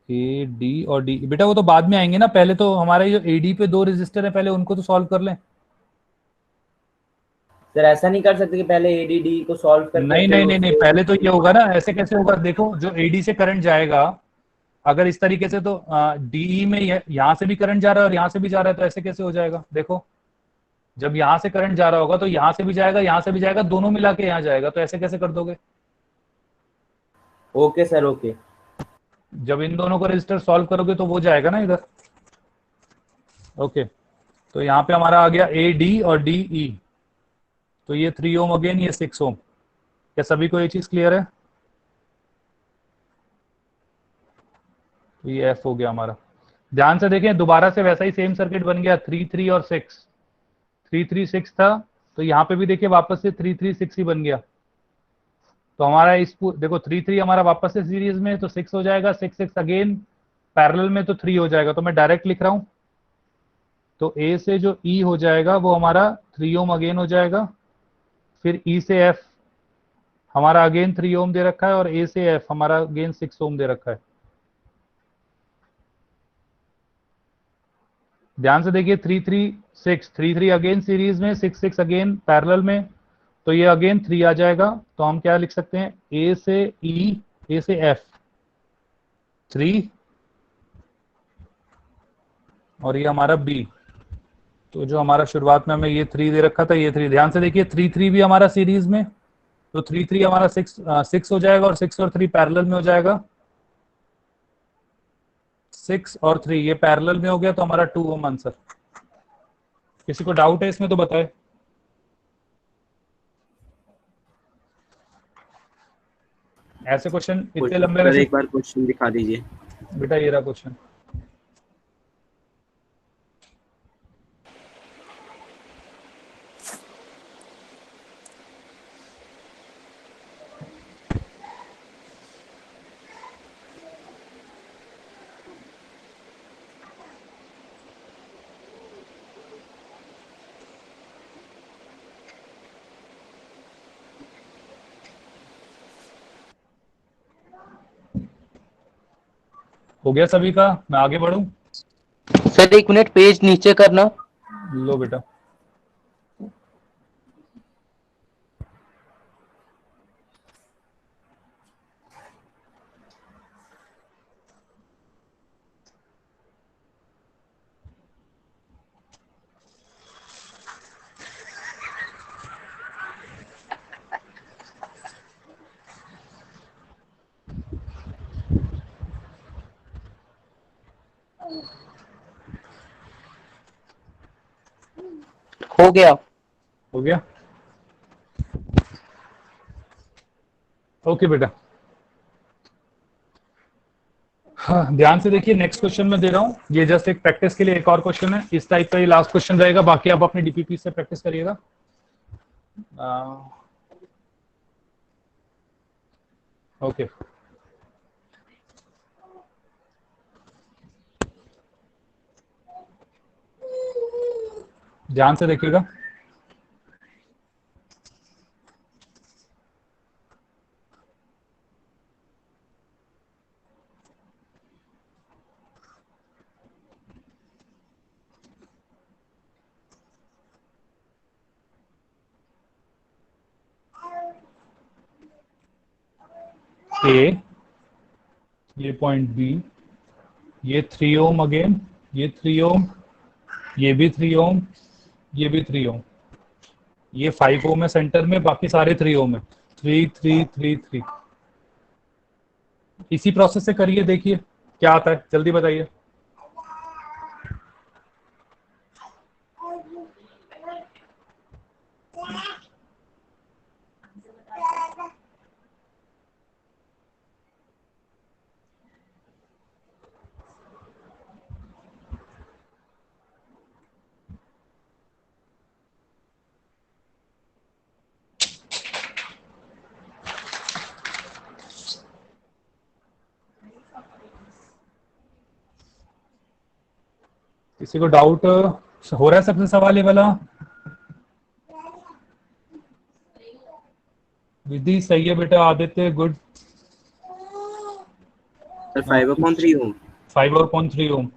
AD और D बेटा वो तो बाद में आएंगे ना, पहले तो हमारे जो AD पे 2 रेजिस्टर है, पहले उनको तो सॉल्व कर लें। सर ऐसा नहीं कर सकते कि पहले AD को सॉल्व कर? नहीं, पहले तो ये होगा ना, ऐसे कैसे होगा? देखो जो AD से करंट जाएगा अगर इस तरीके से, तो DE में यहाँ से भी करंट जा रहा है और यहाँ से भी जा रहा है, तो ऐसे कैसे हो जाएगा? देखो जब यहाँ से करंट जा रहा होगा तो यहाँ से भी जाएगा, यहाँ से भी जाएगा, दोनों मिला के यहाँ जाएगा। तो ऐसे कैसे कर दोगे? Okay sir okay. जब इन दोनों को रजिस्टर सॉल्व करोगे तो वो जाएगा ना इधर। ओके, तो यहाँ पे हमारा आ गया AD और DE। तो ये 3 ओम अगेन, ये 6 ओम। क्या सभी को ये चीज क्लियर है? तो ये F हो गया हमारा। ध्यान से देखें, दोबारा से वैसा ही सेम सर्किट बन गया, 3 3 और 6। 3 3 6 था, तो यहाँ पे भी देखिए वापस से 3 3 6 ही बन गया। तो हमारा इस देखो 3 3 हमारा वापस से सीरीज में, तो 6 हो जाएगा, 6 6 अगेन पैरेलल में, तो 3 हो जाएगा। तो मैं डायरेक्ट लिख रहा हूं, तो A से जो E हो जाएगा वो हमारा 3 ओम अगेन हो जाएगा। फिर E से F हमारा अगेन 3 ओम दे रखा है, और A से F हमारा अगेन 6 ओम दे रखा है। ध्यान से देखिए 3 3 6, 3 3 अगेन सीरीज में, 6 6 अगेन पैरेलल में, तो ये अगेन 3 आ जाएगा। तो हम क्या लिख सकते हैं? A से E, A से F 3, और ये हमारा B। तो जो हमारा शुरुआत में हमें ये 3 दे रखा था, ये 3। ध्यान से देखिए 3 3 भी हमारा सीरीज में, तो 3 3 हमारा 6 हो जाएगा, और 6 और 3 पैरेलल में हो जाएगा। 6 और 3 ये पैरेलल में हो गया, तो हमारा 2 ओम आंसर। किसी को डाउट है इसमें तो बताए। ऐसे क्वेश्चन इतने लंबे में एक बार क्वेश्चन दिखा दीजिए बेटा। ये रहा क्वेश्चन। हो गया सभी का? मैं आगे बढ़ूं? सर 1 मिनट, पेज नीचे करना। लो बेटा। गया। हो गया? ओके बेटा। हाँ, ध्यान से देखिए, नेक्स्ट क्वेश्चन मैं दे रहा हूँ, ये जस्ट एक प्रैक्टिस के लिए एक और क्वेश्चन है, इस टाइप का ये लास्ट क्वेश्चन रहेगा, बाकी आप अपने डीपीपी से प्रैक्टिस करिएगा। ओके, ध्यान से देखिएगा। ए, ये पॉइंट बी, ये 3 ओम अगेन, ये 3 ओम, ये भी 3 ओम, ये भी 3 ओम, ये 5 ओम है सेंटर में, बाकी सारे 3 ओम है। 3 3 3 3। इसी प्रोसेस से करिए, देखिए क्या आता है, जल्दी बताइए। किसी को डाउट हो रहा है सबसे सवाल ये वाला? विधि सही है बेटा, आदित्य गुड। सर 5/3 ओम। 5/3 ओम।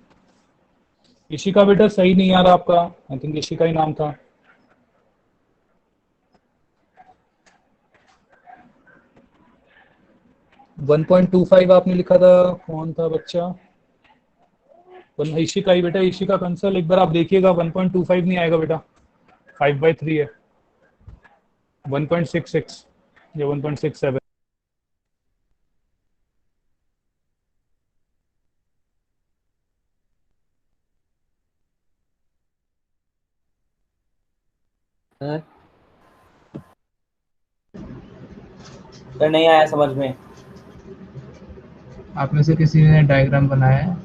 इशिका बेटा सही नहीं आ रहा आपका, आई थिंक इशिका ही नाम था। वन 1.25 आपने लिखा था, कौन था बच्चा? इशिका ही बेटा, इशिका कंसल, एक बार आप देखिएगा, 1.25 नहीं आएगा बेटा, 5/3 है, 1.66 या 1.67। सर नहीं आया समझ में। आप में से किसी ने डायग्राम बनाया है?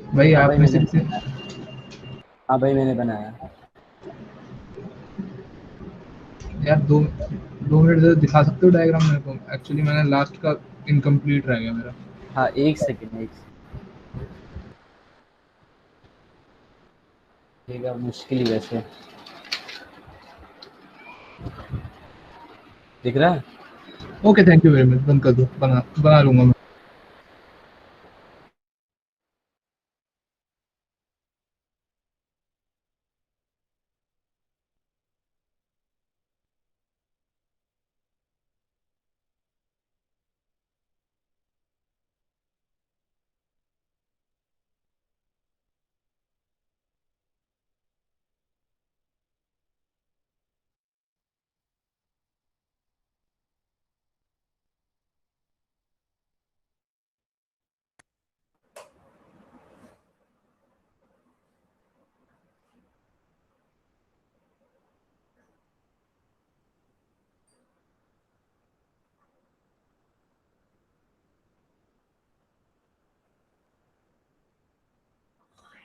भाई हाँ आप भाई में से मैंने किसी? हाँ भाई मैंने बनाया। यार 2 मिनट से दिखा सकते हो डायग्राम मेरे को? एक्चुअली मैंने लास्ट का इनकम्प्लीट रह गया मेरा। हाँ एक सेकेंड। मुश्किल ही वैसे दिख रहा है। Okay, thank you very much, बंद कर दो, बना लूंगा मैं।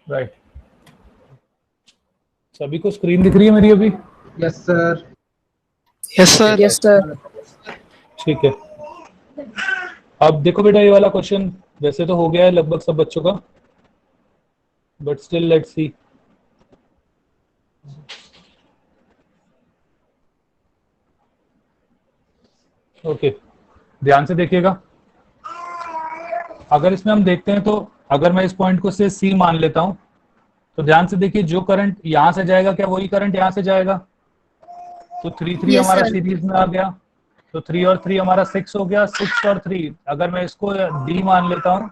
राइट, सभी को स्क्रीन दिख रही है मेरी अभी? Yes sir. Yes sir. ठीक है, अब देखो बेटा, ये वाला क्वेश्चन वैसे तो हो गया है लगभग सब बच्चों का, but still let's see. Okay, ध्यान से देखिएगा। अगर इसमें हम देखते हैं तो अगर मैं इस पॉइंट को से सी मान लेता हूं, तो ध्यान से देखिए, जो करंट यहां से जाएगा क्या वही करंट यहां से जाएगा? तो 3 3 हमारा सीरीज में आ गया, तो 3 और 3 हमारा 6 हो गया। 6 और 3 अगर मैं इसको डी मान लेता हूं,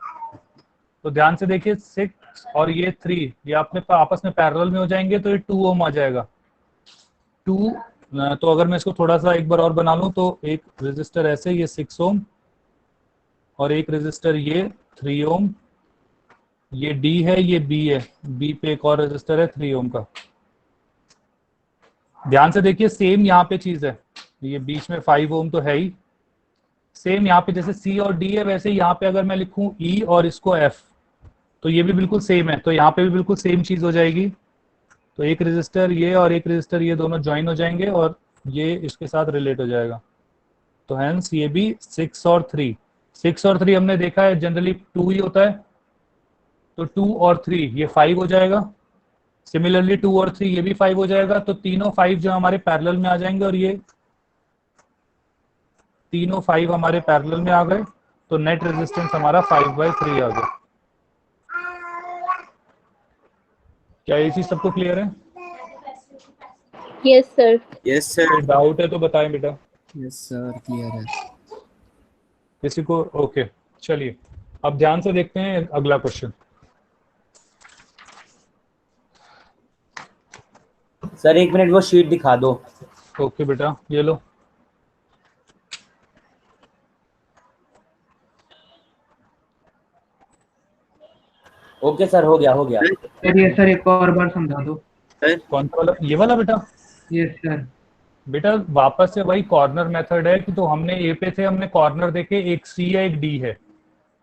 तो ध्यान से देखिए, 6 और ये 3 ये अपने आपस में पैरेलल में हो जाएंगे, तो ये 2 ओम आ जाएगा। 2, तो अगर मैं इसको थोड़ा सा एक बार और बना लूं, तो एक रेजिस्टर ऐसे, ये 6 ओम, और एक रेजिस्टर ये 3 ओम, ये D है, ये B है, B पे एक और रेजिस्टर है 3 ओम का। ध्यान से देखिए सेम यहाँ पे चीज है, ये बीच में 5 ओम तो है ही, सेम यहाँ पे जैसे C और D है वैसे यहाँ पे अगर मैं लिखूं E और इसको F तो ये भी बिल्कुल सेम है, तो यहाँ पे भी बिल्कुल सेम चीज हो जाएगी। तो एक रेजिस्टर ये और एक रेजिस्टर ये दोनों ज्वाइन हो जाएंगे और ये इसके साथ रिलेट हो जाएगा। तो हेंस ये भी 6 और 3, 6 और 3 हमने देखा है जनरली 2 ही होता है, तो 2 और 3 ये 5 हो जाएगा। सिमिलरली 2 और 3 ये भी 5 हो जाएगा। तो तीनों 5 जो हमारे पैरेलल में आ जाएंगे और ये तीनों 5 हमारे पैरेलल में आ गए, तो नेट रेजिस्टेंस हमारा 5/3 आ गया। क्या ये चीज सबको क्लियर है? Yes sir. Yes sir. Doubt है तो बताएं बेटा। यस सर क्लियर है। किसी को? ओके चलिए अब ध्यान से देखते हैं अगला क्वेश्चन। सर 1 मिनट वो शीट दिखा दो। ओके बेटा ये लो। ओके सर हो गया हो गया। सर ये सर एक और बार समझा दो। कौन सा वाला? ये वाला बेटा? Yes sir. बेटा वापस से वही कॉर्नर मेथड है कि तो हमने ए पे थे, हमने कॉर्नर देखे, एक सी है एक डी है,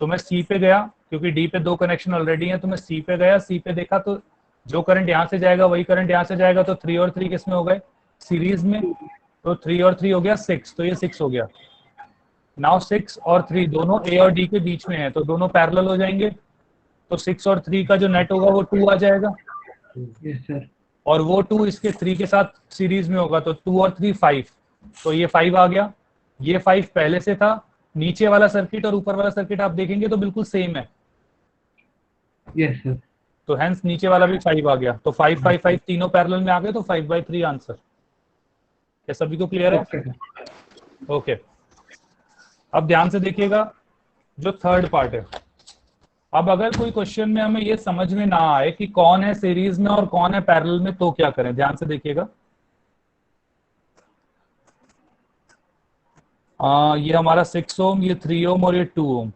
तो मैं सी पे गया क्योंकि डी पे 2 कनेक्शन ऑलरेडी हैं, तो मैं सी पे गया, सी पे देखा तो जो करंट यहाँ से जाएगा वही करंट यहाँ से जाएगा, तो 3 और 3 किस में हो गए? सीरीज में। तो 3 और 3 हो गया 6, तो ये 6 हो गया। नाउ 6 और 3 दोनों ए और डी के बीच में है, तो दोनों पैरेलल हो जाएंगे, तो 6 और 3 का जो नेट होगा वो 2 आ जाएगा। Yes sir. और वो 2 इसके 3 के साथ सीरीज में होगा, तो 2 और 3 5, तो ये 5 आ गया। ये 5 पहले से था। नीचे वाला सर्किट और ऊपर वाला सर्किट आप देखेंगे तो बिल्कुल सेम है। Yes sir. तो हेंस नीचे वाला भी 5 आ गया, तो 5 5 5 तीनों पैरेलल में आ गए, तो 5/3 आंसर। क्या सभी को क्लियर है? ओके अब ध्यान से देखिएगा जो थर्ड पार्ट है। अब अगर कोई क्वेश्चन में हमें ये समझ में ना आए कि कौन है सीरीज में और कौन है पैरेलल में, तो क्या करें? ध्यान से देखिएगा। ये हमारा 6 ओम, ये 3 ओम और ये 2 ओम,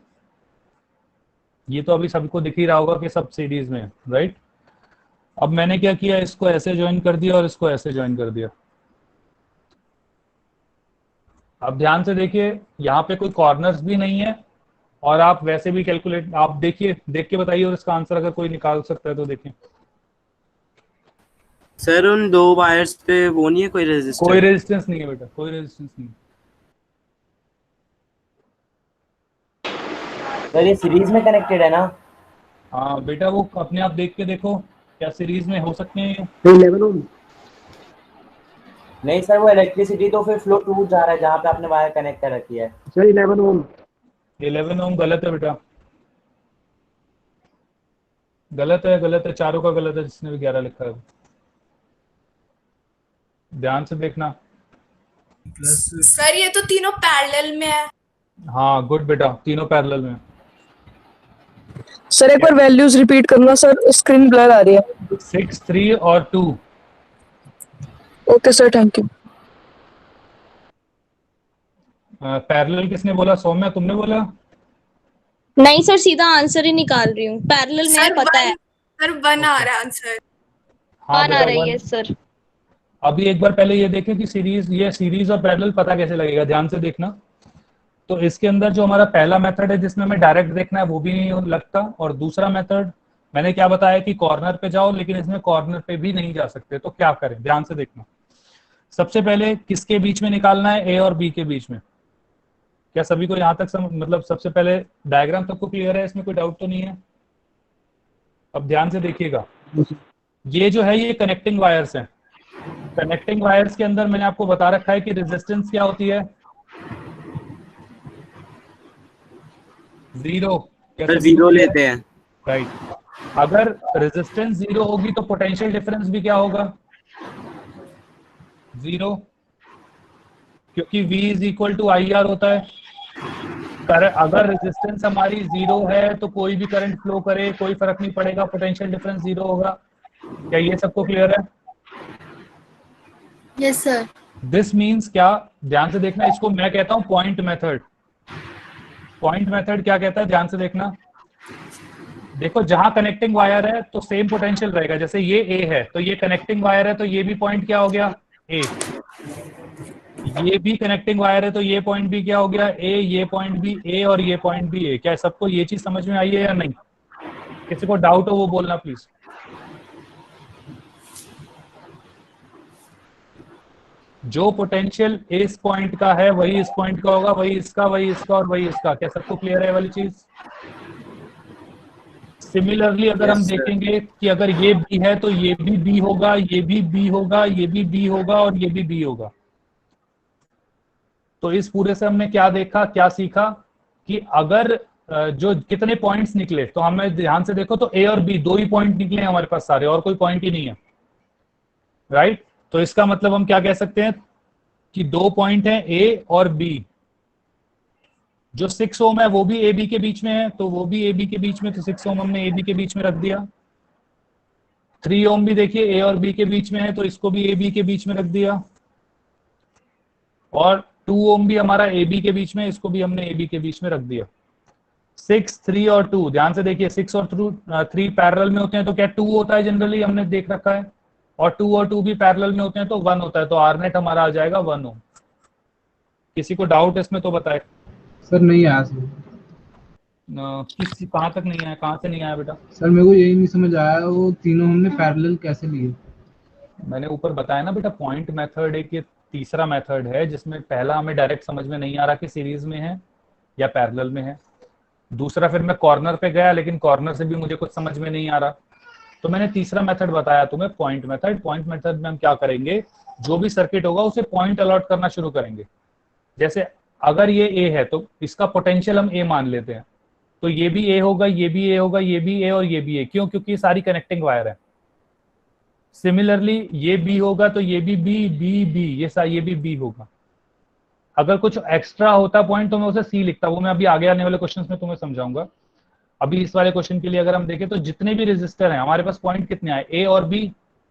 ये तो अभी सबको दिख ही रहा होगा कि सब सीरीज में है, राइट? अब मैंने क्या किया, इसको ऐसे ज्वाइन कर दिया और इसको ऐसे ज्वाइन कर दिया। अब ध्यान से देखिए यहाँ पे कोई कॉर्नर्स भी नहीं है, और आप वैसे भी कैलकुलेट, आप देखिए, देख के बताइए, और इसका आंसर अगर कोई निकाल सकता है तो देखें। सर उन 2 वायर्स पे वो नहीं है कोई रेजिस्टेंस? कोई रेजिस्टेंस नहीं है बेटा, कोई रेजिस्टेंस नहीं है। सर ये सीरीज में कनेक्टेड है ना? हाँ बेटा वो अपने आप देख के देखो क्या सीरीज में हो सकते हैं। 11 ओम नहीं सर वो इलेक्ट्रिसिटी तो फिर फ्लो टूट जा रहा है जहाँ पे आपने वायर कनेक्ट कर रखी है। सर 11 ओम। 11 ओम गलत है बेटा, गलत है, गलत है, चारों का गलत है जिसने भी 11 लिखा है। ध्यान से देखना। सर ये तो तीनों पैरेलल में है। हाँ गुड बेटा, तीनों पैरेलल में। सर एक बार वैल्यूज रिपीट करना सर, स्क्रीन ब्लर आ रही है। 6 3 और 2। Okay sir thank you. Parallel किसने बोला? सौम्या तुमने बोला? नहीं सर सीधा आंसर ही निकाल रही हूँ, पैरेलल में पता है। सर 1 आ रहा है आंसर। हाँ आ रही है सर। अभी एक बार पहले ये देखें कि सीरीज, ये सीरीज और पैरेलल पता कैसे लगेगा। ध्यान से देखना। तो इसके अंदर जो हमारा पहला मेथड है जिसमें हमें डायरेक्ट देखना है वो भी नहीं लगता, और दूसरा मेथड मैंने क्या बताया कि कॉर्नर पे जाओ, लेकिन इसमें कॉर्नर पे भी नहीं जा सकते, तो क्या करें? ध्यान से देखना। सबसे पहले किसके बीच में निकालना है? ए और बी के बीच में। क्या सभी को यहाँ तक मतलब सबसे पहले डायग्राम सबको क्लियर है? इसमें कोई डाउट तो नहीं है? अब ध्यान से देखिएगा, ये जो है ये कनेक्टिंग वायर्स हैं। कनेक्टिंग वायर्स के अंदर मैंने आपको बता रखा है कि रेजिस्टेंस क्या होती है? 0। सर 0 लेते हैं। राइट। अगर रेजिस्टेंस 0 होगी तो पोटेंशियल डिफरेंस भी क्या होगा? 0, क्योंकि V is equal to IR होता है। अगर रेजिस्टेंस हमारी 0 है तो कोई भी करंट फ्लो करे कोई फर्क नहीं पड़ेगा, पोटेंशियल डिफरेंस 0 होगा। क्या ये सबको क्लियर है? Yes sir. दिस मीन्स क्या? ध्यान से देखना, इसको मैं कहता हूं पॉइंट मेथड। पॉइंट मेथड क्या कहता है? ध्यान से देखना। देखो जहां कनेक्टिंग वायर है तो सेम पोटेंशियल रहेगा, जैसे ये ए है तो ये कनेक्टिंग वायर है तो ये भी पॉइंट क्या हो गया ए, ये भी कनेक्टिंग वायर है तो ये पॉइंट भी क्या हो गया ए, ये पॉइंट भी ए और ये पॉइंट भी ए। क्या सबको ये चीज समझ में आई है या नहीं? किसी को डाउट हो वो बोलना प्लीज। जो पोटेंशियल इस पॉइंट का है वही इस पॉइंट का होगा, वही इसका, वही इसका और वही इसका। क्या सबको क्लियर है ये वाली चीज? सिमिलरली अगर हम देखेंगे कि अगर ये बी है तो ये भी बी होगा, ये भी बी होगा, ये भी बी होगा और ये भी बी होगा। तो इस पूरे से हमने क्या देखा, क्या सीखा कि अगर जो कितने पॉइंट्स निकले, तो हमें ध्यान से देखो तो ए और बी दो ही पॉइंट निकले हमारे पास सारे, और कोई पॉइंट ही नहीं है, राइट? तो इसका मतलब हम क्या कह सकते हैं कि दो पॉइंट हैं ए और बी। जो 6 ओम है वो भी ए बी के बीच में है, तो वो भी ए बी के बीच में, तो 6 ओम हमने ए बी के बीच में रख दिया। 3 ओम भी देखिए ए और बी के बीच में है, तो इसको भी ए बी के बीच में रख दिया। और 2 ओम भी हमारा ए बी के बीच में, इसको भी हमने ए बी के बीच में रख दिया। 6, 3 और 2, ध्यान से देखिए 6 और 3 पैरेलल में होते हैं तो क्या 2 होता है जनरली, हमने देख रखा है, और 2 और 2 भी पैरेलल में होते हैं तो 1 होता है, तो आर नेट हमारा आ जाएगा 1 ओम। किसी को डाउट इसमें तो बताए। सर नहीं आया सर। कहाँ तक नहीं आया, कहाँ से नहीं आया बेटा? सर मेरे को यही नहीं समझ आया वो तीनों हमने पैरेलल कैसे लिए। मैंने ऊपर बताया ना बेटा, पॉइंट मेथड एक ये तीसरा मेथड है जिसमें पहला हमें डायरेक्ट समझ में नहीं आ रहा कि सीरीज में है या पैरेलल में है। दूसरा फिर मैं कॉर्नर पे गया लेकिन कॉर्नर से भी मुझे कुछ समझ में नहीं आ रहा, तो मैंने तीसरा मेथड बताया तुम्हें, पॉइंट मेथड। पॉइंट मेथड में हम क्या करेंगे, जो भी सर्किट होगा उसे पॉइंट अलॉट करना शुरू करेंगे। जैसे अगर ये ए है तो इसका पोटेंशियल हम ए मान लेते हैं, तो ये भी ए होगा, ये भी ए होगा, ये भी ए और ये भी ए। क्यों? क्योंकि ये सारी कनेक्टिंग वायर है। सिमिलरली ये बी होगा तो ये भी बी, बी बी, ये भी बी होगा। अगर कुछ एक्स्ट्रा होता पॉइंट तो मैं उसे सी लिखता, वो मैं अभी आगे आने वाले क्वेश्चंस में तुम्हें समझाऊंगा। अभी इस वाले क्वेश्चन के लिए अगर हम देखें तो जितने भी रेजिस्टर हैं हमारे पास, पॉइंट कितने आए ए और बी,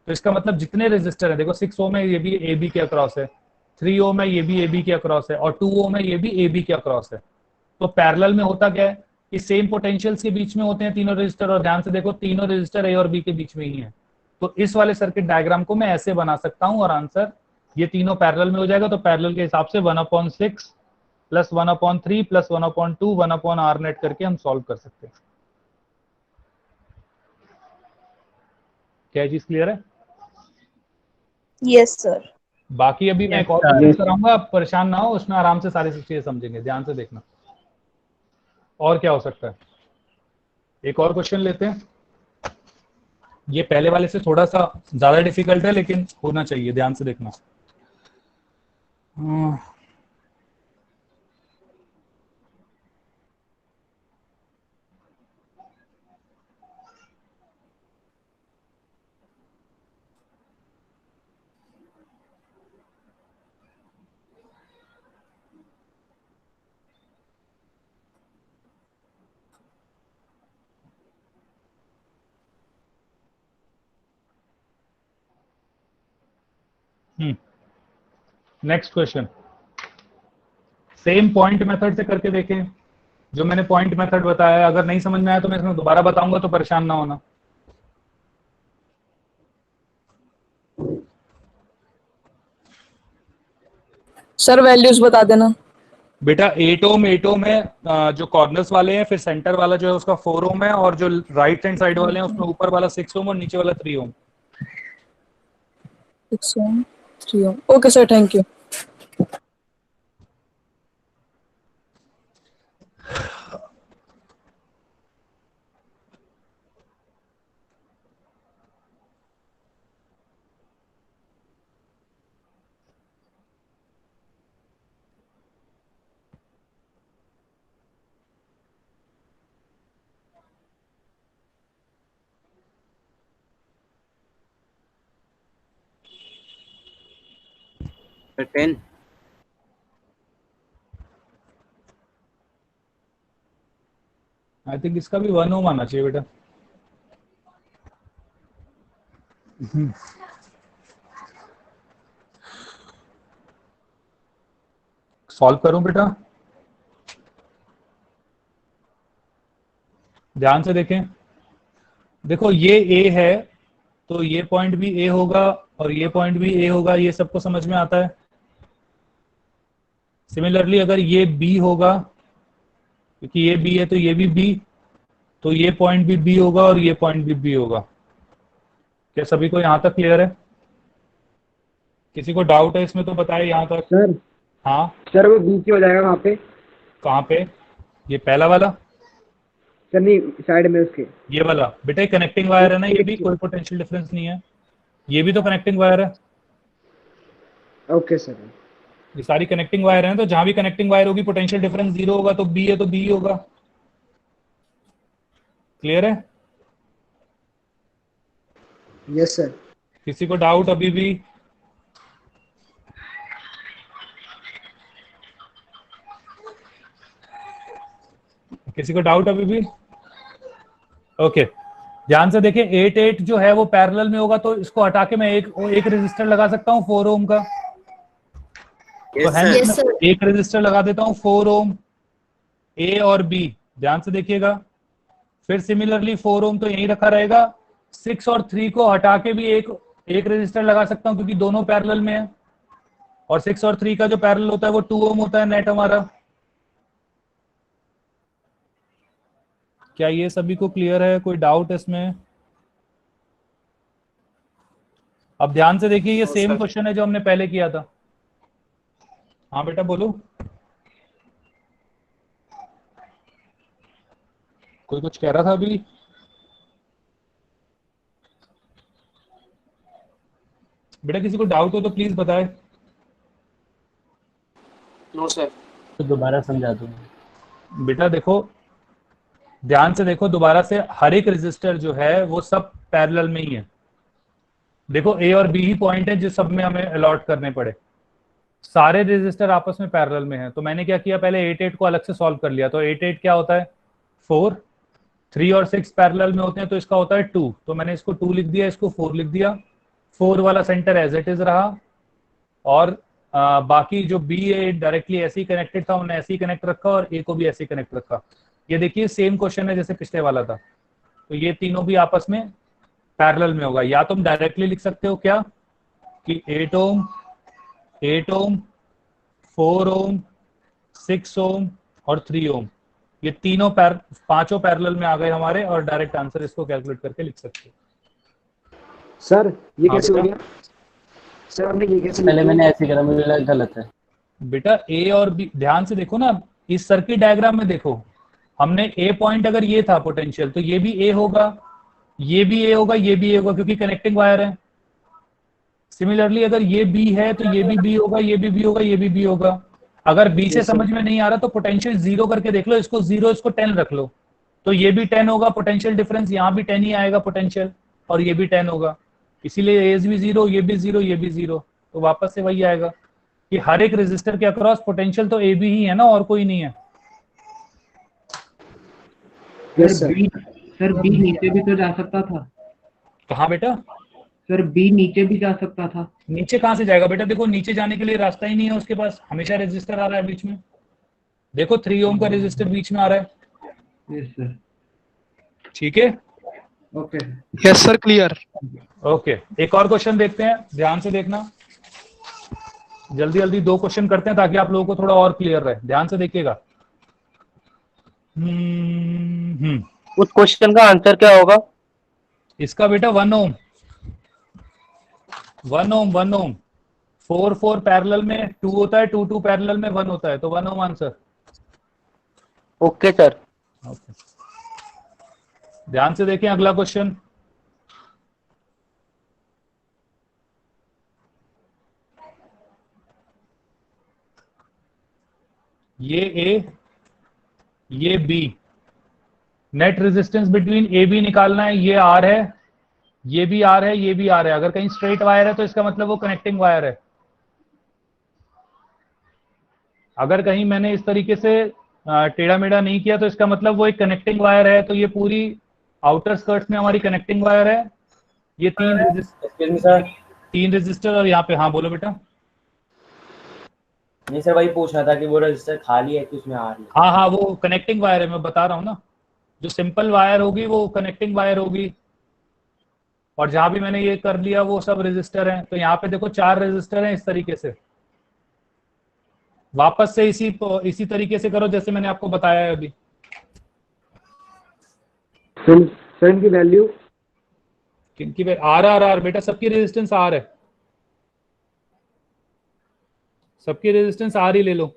तो इसका मतलब जितने रेजिस्टर है, देखो 6 ओम है ये भी ए बी के अक्रॉस है, 3 ओम है ये भी ए बी के अक्रॉस है, और 2 ओम है ये भी ए बी के अक्रॉस है। तो पैरेलल में होता क्या है कि सेम पोटेंशियल्स के बीच में होते हैं तीनों रेजिस्टर, और ध्यान से देखो तीनों रेजिस्टर ए और बी के बीच में ही है। तो इस वाले सर्किट डायग्राम को मैं ऐसे बना सकता हूं और आंसर ये तीनों पैरेलल में हो जाएगा। तो पैरेलल के हिसाब से 1/6 प्लस 1/3 प्लस 1/2 1/r नेट करके हम सॉल्व कर सकते हैं। क्या चीज क्लियर है? Yes sir. बाकी अभी मैं एक और क्वेश्चन कराऊंगा, आप परेशान ना हो, उसमें आराम से सारी चीजें समझेंगे, ध्यान से देखना। और क्या हो सकता है, एक और क्वेश्चन लेते हैं। ये पहले वाले से थोड़ा सा ज्यादा डिफिकल्ट है लेकिन होना चाहिए, ध्यान से देखना। Next question same point method से करके देखें, जो मैंने पॉइंट मेथड बताया है। अगर नहीं समझ में आया तो मैं इसमें दोबारा बताऊंगा, तो परेशान ना होना। सर वैल्यूज बता देना बेटा। 8 ओम है जो कॉर्नर्स वाले हैं, फिर सेंटर वाला जो है उसका 4 ओम है, और जो राइट हैंड साइड वाले हैं उसमें ऊपर वाला 6 ओम और नीचे वाला 3 ohm. 6 ohm 3 ohm. Okay sir, thank you. तो 10 आई थिंक इसका भी 1 ओम आना चाहिए बेटा। सॉल्व करूं बेटा? ध्यान से देखें, देखो ये ए है तो ये पॉइंट भी ए होगा और ये पॉइंट भी ए होगा, ये सबको समझ में आता है। सिमिलरली अगर ये बी होगा, क्योंकि ये बी है तो ये भी बी, तो ये पॉइंट भी बी होगा और ये पॉइंट भी बी होगा। क्या सभी को यहां तक क्लियर है? किसी को डाउट है इसमें तो बताए यहां तक। सर हाँ सर वो बीच हो जाएगा वहाँ पे। कहाँ पे? ये पहला वाला? सर नहीं, साइड में उसके। ये वाला बेटा कनेक्टिंग वायर है ना, ये भी कोई पोटेंशियल डिफरेंस नहीं है, ये भी तो कनेक्टिंग वायर है। Okay sir. ये सारी कनेक्टिंग वायर है, तो जहां भी कनेक्टिंग वायर होगी पोटेंशियल डिफरेंस 0 होगा, तो बी है तो बी होगा। क्लियर है? Yes sir. किसी को डाउट अभी भी? किसी को डाउट अभी भी? ओके ध्यान से देखिए, 8 जो है वो पैरेलल में होगा, तो इसको हटा के मैं एक रेजिस्टर लगा सकता हूँ 4 ओम का। तो Yes, sir. एक रेजिस्टर लगा देता हूँ 4 ओम, ए और बी। ध्यान से देखिएगा। फिर सिमिलरली 4 ओम तो यहीं रखा रहेगा। 6 और 3 को हटा के भी एक रेजिस्टर लगा सकता हूँ, क्योंकि दोनों पैरेलल में है, और 6 और 3 का जो पैरेलल होता है वो 2 ओम होता है नेट हमारा। क्या ये सभी को क्लियर है? कोई डाउट इसमें? अब ध्यान से देखिए, ये सेम क्वेश्चन है जो हमने पहले किया था। हाँ बेटा बोलो। कोई कुछ कह रहा था अभी? बेटा किसी को डाउट हो तो प्लीज बताए। No sir. तो दोबारा समझा दूँ। बेटा देखो, ध्यान से देखो दोबारा से, हर एक रेजिस्टर जो है वो सब पैरेलल में ही है। देखो ए और बी ही पॉइंट है जो सब में हमें अलॉट करने पड़े। सारे रेजिस्टर आपस में पैरेलल में हैं। तो मैंने क्या किया, पहले 8 को अलग से सॉल्व कर लिया। तो 8 क्या होता है? 4। 3 और 6 पैरेलल में होते हैं, तो इसका होता है 2। तो मैंने इसको 2 लिख दिया, इसको 4 लिख दिया। 4 वाला सेंटर एज इट इज रहा, और बाकी जो बी ए डायरेक्टली ऐसे ही कनेक्टेड था, उन्हें ऐसे ही कनेक्ट रखा, और ए को भी ऐसे ही कनेक्ट रखा। ये देखिए सेम क्वेश्चन है जैसे पिछले वाला था। तो ये तीनों भी आपस में पैरेलल में होगा। या तुम डायरेक्टली लिख सकते हो क्या कि 8 ओम, 4 ओम, 6 ओम और 3 ओम, ये तीनों पांचों पैरेलल में आ गए हमारे, और डायरेक्ट आंसर इसको कैलकुलेट करके लिख सकते हो। सर ये हाँ, कैसे हो गया? सर हमने ये कैसे पहले मैंने ऐसे करा, मुझे लगा गलत है। बेटा ए और बी ध्यान से देखो ना, इस सर्किट डायग्राम में देखो, हमने ए पॉइंट अगर ये था पोटेंशियल, तो ये भी ए होगा, ये भी ए होगा, ये भी ए होगा, क्योंकि कनेक्टिंग वायर है। सिमिलरली अगर ये बी है तो ये भी बी होगा, ये भी बी होगा, ये भी बी होगा। अगर बी से समझ में नहीं आ रहा तो पोटेंशियल 0 करके देख लो, इसको 0, इसको 10 रख लो, तो ये भी 10 होगा। पोटेंशियल डिफरेंस यहाँ भी 10 ही आएगा पोटेंशियल, और ये भी 10 होगा। इसीलिए ए भी 0, ये भी 0, ये भी 0। तो वापस से वही आएगा कि हर एक रेजिस्टर के अक्रॉस पोटेंशियल तो ए बी ही है ना, और कोई नहीं है। सर बी नीचे भी तो जा सकता था। कहाँ बेटा? सर बी नीचे भी जा सकता था। नीचे कहाँ से जाएगा बेटा? देखो नीचे जाने के लिए रास्ता ही नहीं है उसके पास, हमेशा रेजिस्टर आ रहा है बीच में। देखो 3 ओम का रेजिस्टर बीच में आ रहा है। Yes sir. ठीक है, okay. Yes sir, clear. Okay, एक और क्वेश्चन देखते हैं, ध्यान से देखना। जल्दी जल्दी 2 क्वेश्चन करते हैं ताकि आप लोगों को थोड़ा और क्लियर रहे। ध्यान से देखिएगा। उस क्वेश्चन का आंसर क्या होगा? इसका बेटा 1 ओम, 1 ओम, 1 ओम। 4 पैरेलल में 2 होता है, 2 पैरेलल में 1 होता है, तो 1 ohm answer. Okay sir. Okay, ध्यान से देखें अगला क्वेश्चन। ये ए, ये B, net resistance between A B निकालना है। ये आर है, ये भी आर है, ये भी आर है। अगर कहीं स्ट्रेट वायर है तो इसका मतलब वो कनेक्टिंग वायर है। अगर कहीं मैंने इस तरीके से टेढ़ा मेढ़ा नहीं किया तो इसका मतलब वो एक कनेक्टिंग वायर है। तो ये पूरी आउटर स्कर्ट्स में हमारी कनेक्टिंग वायर है। ये 3 रेजिस्टर और यहाँ पे, हाँ बोलो बेटा। नहीं सर, वही पूछना था कि वो रजिस्टर खाली है कि उसमें आ रही है। हाँ हाँ, वो कनेक्टिंग वायर है, मैं बता रहा हूँ ना। जो सिंपल वायर होगी वो कनेक्टिंग वायर होगी, और जहां भी मैंने ये कर लिया वो सब रेजिस्टर हैं। तो यहाँ पे देखो 4 रेजिस्टर हैं इस तरीके से। वापस से इसी तरीके से करो जैसे मैंने आपको बताया है अभी। सर इनकी वैल्यू किनकी? आर बेटा, सबकी रेजिस्टेंस आर है, सबकी रेजिस्टेंस आर ही ले लो।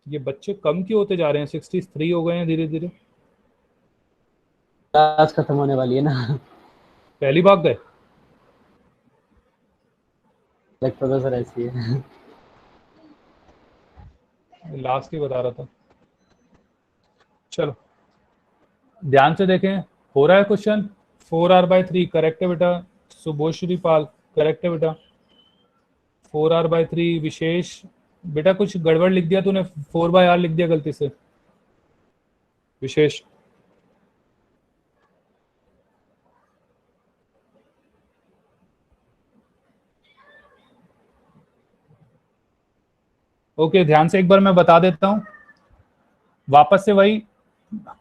ये बच्चे कम क्यों होते जा रहे हैं? 63 हो गए हैं धीरे धीरे। क्लास खत्म होने वाली है ना। पहली भाग गए। लगता तो सर ऐसी है। लास्ट ही बता रहा था। चलो ध्यान से देखें, हो रहा है क्वेश्चन। 4r/3 करेक्ट है बेटा। सुबोश्री पाल करेक्ट है बेटा। 4r/3 विशेष बेटा कुछ गड़बड़ लिख दिया तूने, 4/r लिख दिया गलती से विशेष। ओके ध्यान से एक बार मैं बता देता हूं वापस से वही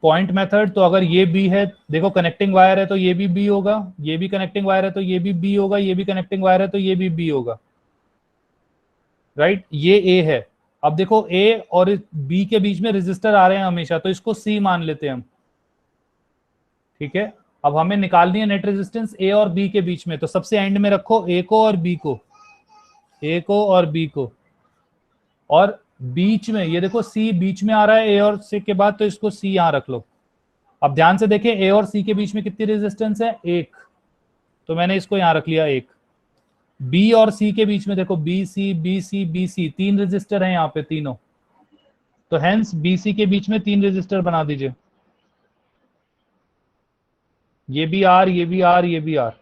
पॉइंट मेथड। तो अगर ये बी है, देखो कनेक्टिंग वायर है तो ये भी बी होगा, ये भी कनेक्टिंग वायर है तो ये भी बी होगा, ये भी कनेक्टिंग वायर है तो ये भी बी होगा, राइट। ये ए है। अब देखो ए और बी के बीच में रेजिस्टर आ रहे हैं हमेशा, तो इसको सी मान लेते हैं हम, ठीक है। अब हमें निकालनी है नेट रेजिस्टेंस ए और बी के बीच में, तो सबसे एंड में रखो ए को और बी को, ए को और बी को, और बीच में ये देखो सी बीच में आ रहा है ए और सी के बाद, तो इसको सी यहां रख लो। अब ध्यान से देखें ए और सी के बीच में कितनी रेजिस्टेंस है? 1, तो मैंने इसको यहां रख लिया 1। बी और सी के बीच में देखो B C B C B C, 3 resistor हैं यहाँ पे तीनों, तो हेंस बी सी के बीच में 3 रेजिस्टर बना दीजिए। ये भी आर, ये भी आर, ये भी आर।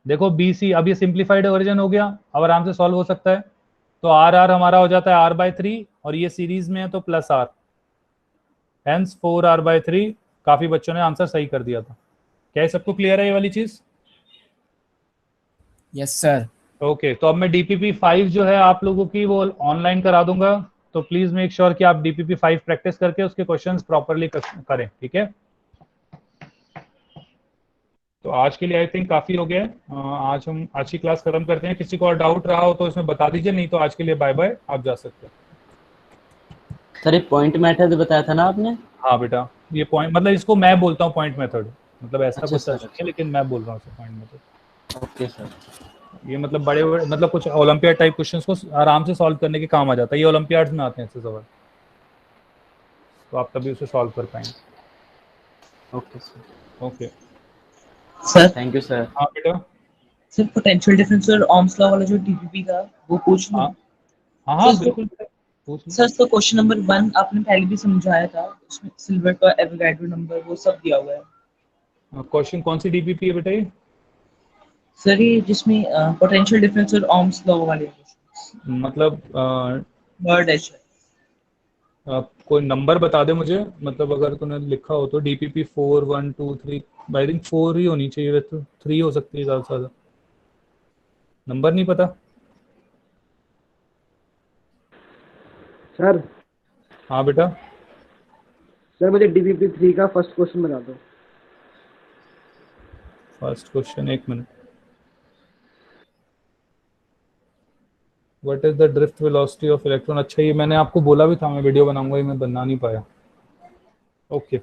देखो बी सी, अब ये सिंप्लीफाइड वर्जन हो गया, अब आराम से सॉल्व हो सकता है। तो आर आर हमारा हो जाता है r/3, और ये सीरीज में है तो प्लस आर, हेंस 4r/3। काफी बच्चों ने आंसर सही कर दिया था। क्या सबको क्लियर है ये वाली चीज? Yes sir. ओके, तो अब मैं DPP-5 जो है आप लोगों की वो ऑनलाइन करा दूंगा, तो प्लीज मेक श्योर कि आप DPP-5 प्रैक्टिस करके उसके क्वेश्चंस प्रॉपरली करें, ठीक है। तो आज के लिए आई थिंक काफी हो गया। आज हम आज की क्लास खत्म करते हैं। किसी को और डाउट रहा हो तो इसमें बता दीजिए, नहीं तो आज के लिए बाय बाय, आप जा सकते हैं। सर एक पॉइंट मेथड बताया था ना आपने? हाँ बेटा, ये पॉइंट मतलब इसको मैं बोलता हूँ पॉइंट मेथड, मतलब ऐसा अच्छा कुछ सर, नहीं है, लेकिन मैं बोल रहा हूँ पॉइंट मेथड। Okay sir. ये मतलब बड़े मतलब कुछ ओलंपियाड टाइप क्वेश्चंस को आराम से सॉल्व करने के काम आ जाता है। ये ओलंपियाड्स में आते हैं ऐसे सवाल, तो आप तभी उसे सॉल्व कर पाएंगे। Okay sir. Okay sir thank you sir. हाँ बेटा। सर पोटेंशियल डिफरेंस और ओम्स लॉ वाला जो DPP था वो पूछ लूं? हाँ बिल्कुल सर तो क्वेश्चन नंबर 1 आपने पहले भी समझाया था, उसमें सिल्वर का एवोगाड्रो नंबर वो सब दिया हुआ है। क्वेश्चन कौन सी DPP है बेटा ये? सर ये जिसमें पोटेंशियल डिफरेंस और ओम्स लॉ वाले क्वेश्चन, मतलब वर्ड है। कोई नंबर बता दे मुझे, मतलब अगर तूने लिखा हो तो DPP 4 1 2 3, आई थिंक 4 ही होनी चाहिए, तो 3 हो सकती है ज़्यादा से ज़्यादा। नंबर नहीं पता सर? हाँ बेटा। सर मुझे DPP-3 का फर्स्ट क्वेश्चन बता दो। फर्स्ट क्वेश्चन, एक minute. What is the drift velocity of electron? अच्छा ये मैंने आपको बोला भी था, मैं वीडियो बनाऊंगा, ये मैं बना नहीं पाया। ओके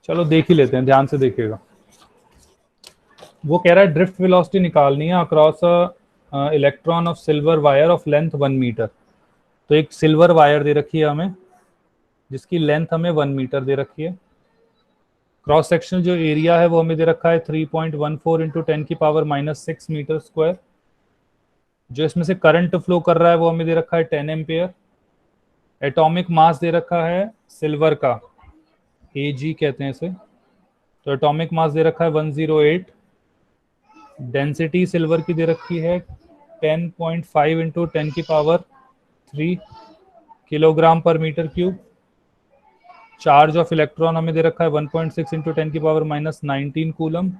चलो देख ही लेते हैं, ध्यान से देखिएगा। वो कह रहा है ड्रिफ्ट वेलोसिटी निकालनी है across electron of silver wire of length 1 metre. तो एक सिल्वर वायर दे रखी है हमें जिसकी लेंथ हमें 1 मीटर दे रखी है। क्रॉस सेक्शनल जो एरिया है वो हमें दे रखा है 3.14 इंटू 10⁻⁻6 मीटर स्क्वायर। जो इसमें से करंट फ्लो कर रहा है वो हमें दे रखा है 10 एम्पियर। एटॉमिक मास दे रखा है सिल्वर का, Ag कहते हैं इसे, तो एटॉमिक मास दे रखा है 108। डेंसिटी सिल्वर की दे रखी है 10.5 into 10⁻³ kilogram per metre cube. Charge of electron हमें दे रखा है 1.6 इंटू 10⁻⁻19 कूलम।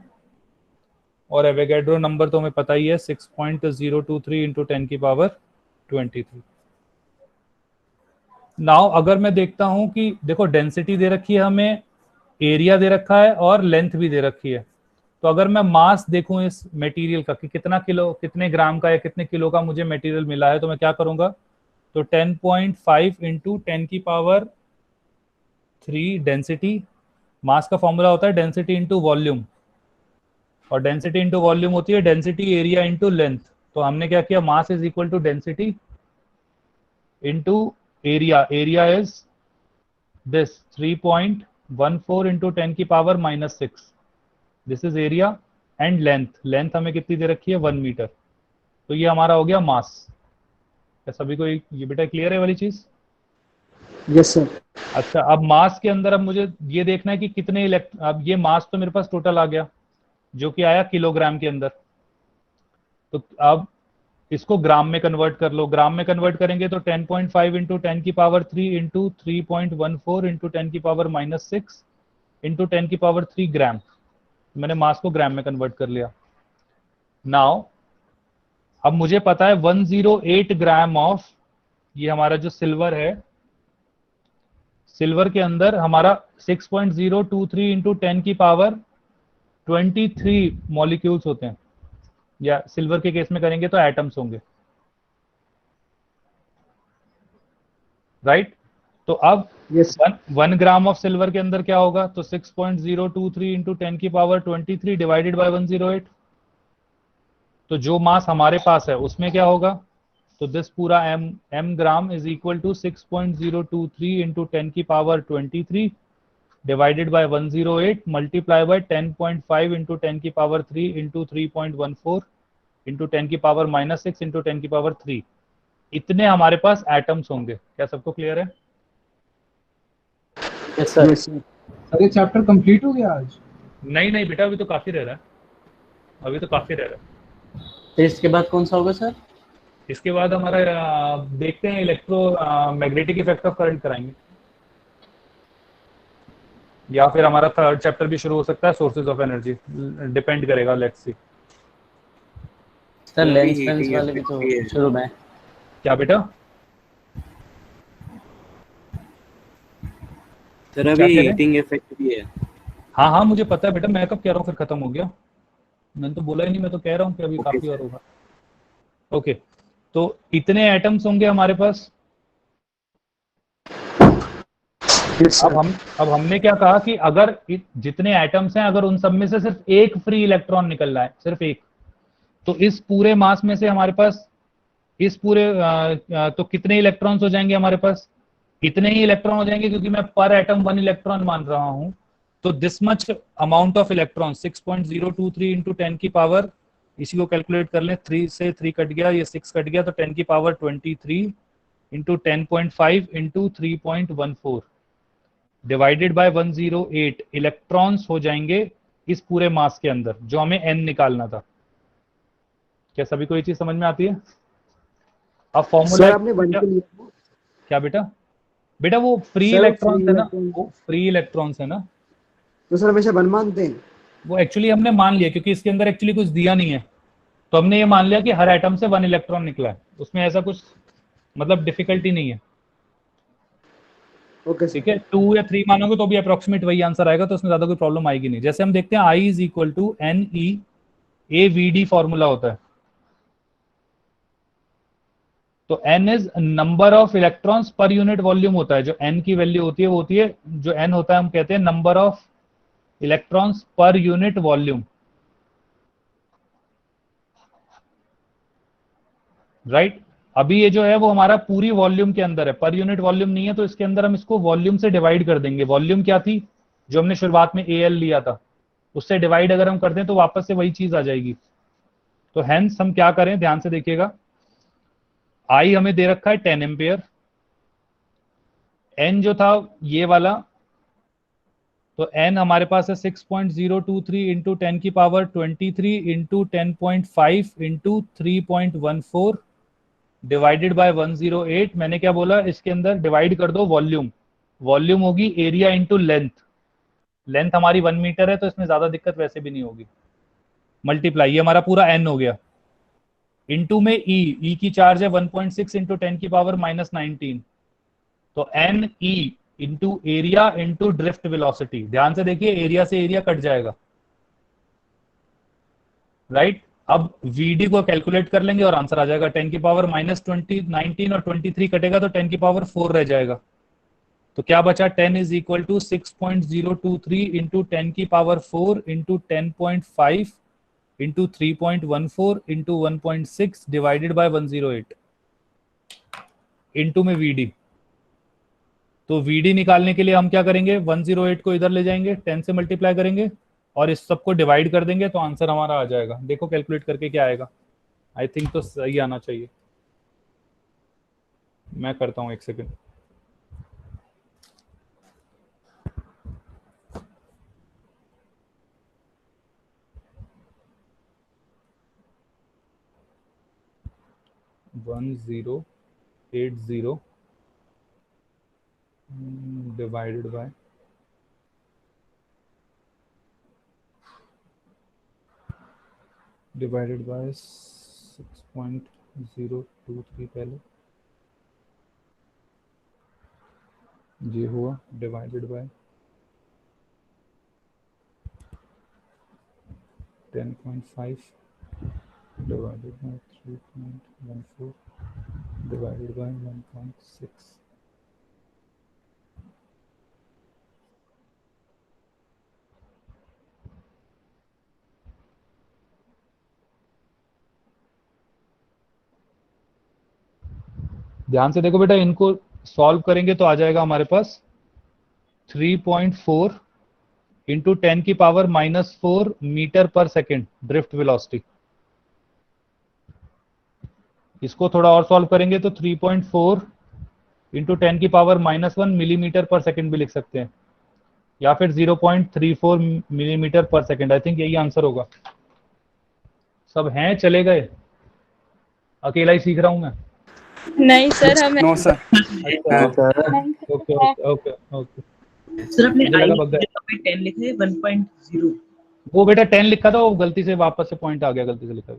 और एवोगाड्रो नंबर तो हमें पता ही है 6.023 इंटू 10⁻²। 23। नाउ अगर मैं देखता हूं कि देखो डेंसिटी दे रखी है हमें, एरिया दे रखा है और लेंथ भी दे रखी है, तो अगर मैं मास देखूं इस मटेरियल का कि कितना किलो, कितने ग्राम का या कितने किलो का मुझे मटेरियल मिला है, तो मैं क्या करूंगा, तो 10.5 इंटू 10 की पावर 3 डेंसिटी, मास का फॉर्मूला होता है डेंसिटी इंटू वॉल्यूम, और डेंसिटी इंटू वॉल्यूम होती है डेंसिटी एरिया इंटू लेंथ। तो हमने क्या किया, mass is equal to density into area, area is this 3.14 into 10 की power -6, this is area, and length, length हमें कितनी दे रखी है 1 मीटर, तो ये हमारा हो गया मास। क्या सभी को ये बेटा क्लियर है वाली चीज? Yes sir. अच्छा, अब मास के अंदर अब मुझे ये देखना है कि कितने अब ये मास तो मेरे पास टोटल आ गया जो कि आया किलोग्राम के अंदर, तो अब इसको ग्राम में कन्वर्ट कर लो, ग्राम में कन्वर्ट करेंगे तो 10.5 इंटू 10 की पावर 3 इंटू 3.14 इंटू 10 की पावर -6 इंटू 10 की पावर 3 ग्राम, मैंने मास को ग्राम में कन्वर्ट कर लिया। नाउ अब मुझे पता है 108 ग्राम ऑफ, ये हमारा जो सिल्वर है, सिल्वर के अंदर हमारा 6.023 इंटू 10 की पावर 23 मॉलिक्यूल्स होते हैं, या सिल्वर के केस में करेंगे तो एटम्स होंगे, राइट? तो अब 1 ग्राम ऑफ सिल्वर के अंदर क्या होगा, तो 6.023 इंटू 10 की पावर 23 डिवाइडेड बाय 108, तो जो मास हमारे पास है उसमें क्या होगा, तो दिस पूरा m gram is equal to 6.023 into 10 की power 23 divided by 108 multiply by 10.5 into 10 की पावर 3 इंटू 3.14 इंटू 10 की पावर -6 इंटू 10 की पावर 3, इतने हमारे पास एटम्स होंगे। क्या सबको क्लियर है? Yes sir. अरे चैप्टर कंप्लीट हो गया आज? नहीं बेटा, अभी तो काफी रह रहा है, अभी तो काफी रह रहा है। तो इसके बाद कौन सा होगा सर? इसके बाद हमारा देखते हैं electro magnetic effect of current कराएंगे, या फिर हमारा थर्ड चैप्टर भी शुरू हो सकता है, सोर्सेज ऑफ एनर्जी, डिपेंड करेगा, let's see. Sir lens fence वाले भी तो शुरू में। क्या बेटा? सर अभी हीटिंग इफेक्ट भी है। हाँ मुझे पता है बेटा, मैं कब कह रहा हूँ फिर खत्म हो गया, मैंने तो बोला ही नहीं, मैं तो कह रहा हूँ कि अभी काफी और होगा। ओके, तो इतने एटम्स होंगे हमारे पास। अब हमने क्या कहा कि अगर जितने एटम्स हैं, अगर उन सब में से सिर्फ एक फ्री इलेक्ट्रॉन निकल रहा है, सिर्फ एक, तो इस पूरे मास में से हमारे पास इस पूरे तो कितने इलेक्ट्रॉन्स हो जाएंगे हमारे पास? इतने ही इलेक्ट्रॉन हो जाएंगे, क्योंकि मैं पर एटम 1 इलेक्ट्रॉन मान रहा हूं, तो this much amount of electron 6.023 into 10 की पावर, इसी को कैलकुलेट कर लें, 3 से 3 कट गया, ये 6 कट गया, तो 10 की power 23 into 10.5 into 3.14 divided by 108 electrons हो जाएंगे इस पूरे मास के अंदर, जो हमें n निकालना था। क्या सभी को ये चीज समझ में आती है? अब फॉर्मूला क्या बेटा वो फ्री इलेक्ट्रॉन्स है ना, वो फ्री इलेक्ट्रॉन्स है ना, तो सर हमेशा 1 मानते हैं। वो एक्चुअली हमने मान लिया, क्योंकि इसके अंदर एक्चुअली कुछ दिया नहीं है, तो हमने ये मान लिया कि हर एटम से 1 इलेक्ट्रॉन निकला है, उसमें ऐसा कुछ मतलब डिफिकल्टी नहीं है। ओके ठीक है, 2 या 3 मानोगे तो भी अप्रोक्सीमेट वही आंसर आएगा, तो उसमें ज्यादा कोई प्रॉब्लम आएगी नहीं। जैसे हम देखते हैं I is equal to NE/AVD formula होता है, तो n is number of electrons per unit volume होता है, जो n की वैल्यू होती है वो होती है, जो n होता है हम कहते हैं number of electrons per unit volume, right? अभी ये जो है वो हमारा पूरी वॉल्यूम के अंदर है, पर यूनिट वॉल्यूम नहीं है, तो इसके अंदर हम इसको वॉल्यूम से डिवाइड कर देंगे। वॉल्यूम क्या थी, जो हमने शुरुआत में AL लिया था, उससे डिवाइड अगर हम करते हैं तो वापस से वही चीज आ जाएगी। तो हेंस हम क्या करें, ध्यान से देखिएगा, I हमें दे रखा है 10 एम्पियर, N जो था ये वाला, तो N हमारे पास है 6.023 इंटू 10 की power 23 into 10.5 into 3.14 divided by 108। मैंने क्या बोला, इसके अंदर डिवाइड कर दो वॉल्यूम, वॉल्यूम होगी एरिया इंटू लेंथ, लेंथ हमारी 1 मीटर है, तो इसमें ज्यादा दिक्कत वैसे भी नहीं होगी, मल्टीप्लाई, ये हमारा पूरा n हो गया, इनटू में ई की चार्ज है 1.6 इंटू 10 की पावर -19, तो N E into area into drift velocity. ध्यान से देखिए, एरिया से एरिया कट जाएगा, राइट। अब वीडी को कैलकुलेट कर लेंगे और आंसर आ जाएगा 10 की पावर -20, 19 और 23 कटेगा तो 10 की पावर 4 रह जाएगा। तो क्या बचा, 10 इज इक्वल टू 6.023 इंटू 10 की power 4 into 10.5 into 3.14 into 1.6 divided by 108 into में वीडी। तो वीडी निकालने के लिए हम क्या करेंगे, 108 को इधर ले जाएंगे, 10 से मल्टीप्लाई करेंगे और इस सबको डिवाइड कर देंगे तो आंसर हमारा आ जाएगा। देखो कैलकुलेट करके क्या आएगा। आई थिंक तो सही आना चाहिए। मैं करता हूँ, एक second. One 080 divided by divided by 6.023 पहले ये हुआ, divided by 10.5 divided by 3.14 divided by 1.6। ध्यान से देखो बेटा, इनको सॉल्व करेंगे तो आ जाएगा हमारे पास 3.4 इंटू 10 की पावर -4 मीटर पर सेकेंड ड्रिफ्ट वेलोसिटी। इसको थोड़ा और सॉल्व करेंगे तो 3.4 इंटू 10 की पावर -1 मिलीमीटर पर सेकेंड भी लिख सकते हैं, या फिर 0.34 मिलीमीटर पर सेकेंड। आई थिंक यही आंसर होगा। सब हैं, चले गए, अकेला ही सीख रहा हूं मैं। नहीं सर, हम no sir. Okay okay okay. Sir अपने मुझे लगा बग गए। 10 लिखा है 1.0। वो बेटा 10 लिखा था, वो गलती से वापस से पॉइंट आ गया, गलती से लिखा।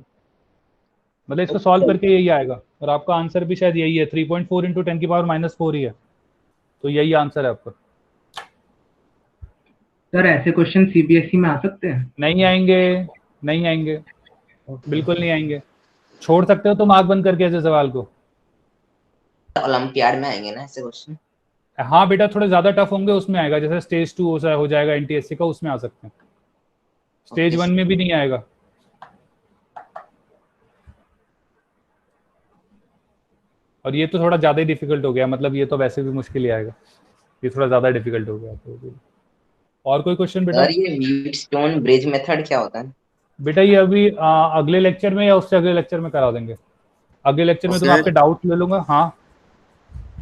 मतलब इसको सॉल्व करके यही आएगा, और आपका आंसर भी शायद यही है, 3.4 इंटू 10 की पावर -4 ही है, तो यही आंसर है आपका। सर ऐसे क्वेश्चन सीबीएसई में आ सकते हैं? नहीं आएंगे, नहीं आएंगे, बिल्कुल नहीं आएंगे। छोड़ सकते हो तो मार्क बंद करके ऐसे सवाल को। ओलंपियाड में आएंगे ना ऐसे क्वेश्चन? हाँ बेटा, थोड़े ज्यादा टफ होंगे, उसमें आएगा, जैसे स्टेज 2 हो जाएगा एनटीएससी का, उसमें आ सकते हैं। स्टेज 1 में भी नहीं आएगा। और ये तो थोड़ा ज्यादा ही डिफिकल्ट हो गया, मतलब ये तो वैसे भी मुश्किल ही आएगा, ये थोड़ा ज्यादा डिफिकल्ट हो गया तो। और कोई क्वेश्चन बेटा? सर ये व्हीटस्टोन ब्रिज मेथड क्या होता है? बेटा ये अभी अगले लेक्चर में या उससे अगले लेक्चर में करा देंगे। अगले लेक्चर में तो मैं आपके डाउट ले लूंगा। हाँ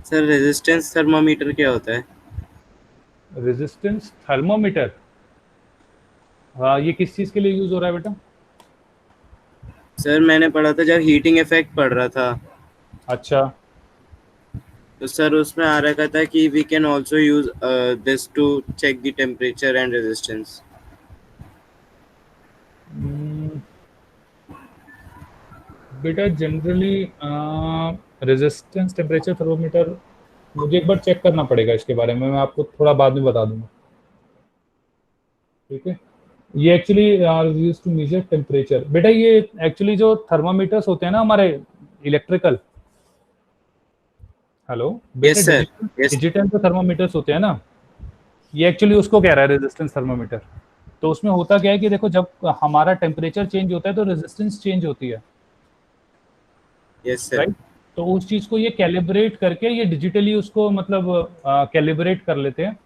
सर, रेजिस्टेंस थर्मोमीटर क्या होता है? रेजिस्टेंस थर्मोमीटर, ये किस चीज के लिए यूज हो रहा है बेटा? सर मैंने पढ़ा था जब हीटिंग इफेक्ट पढ़ रहा था। अच्छा, तो सर उसमें आ रखा था कि we can also use this to check the temperature and resistance. बेटा जनरली रेजिस्टेंस टेम्परेचर थर्मोमीटर मुझे एक बार चेक करना पड़ेगा इसके बारे में, मैं आपको थोड़ा बाद में बता दूंगा, ठीक है। ये actually used to measure temperature. बेटा ये एक्चुअली जो थर्मोमीटर्स होते हैं ना हमारे electrical, hello yes sir, digital जो थर्मोमीटर्स होते हैं ना, ये एक्चुअली उसको कह रहा है रेजिस्टेंस थर्मोमीटर। तो उसमें होता क्या है कि देखो, जब हमारा टेम्परेचर चेंज होता है तो रेजिस्टेंस चेंज होती है। Yes sir. राइट, तो उस चीज को ये कैलिब्रेट करके ये डिजिटली उसको मतलब कैलिब्रेट कर लेते हैं,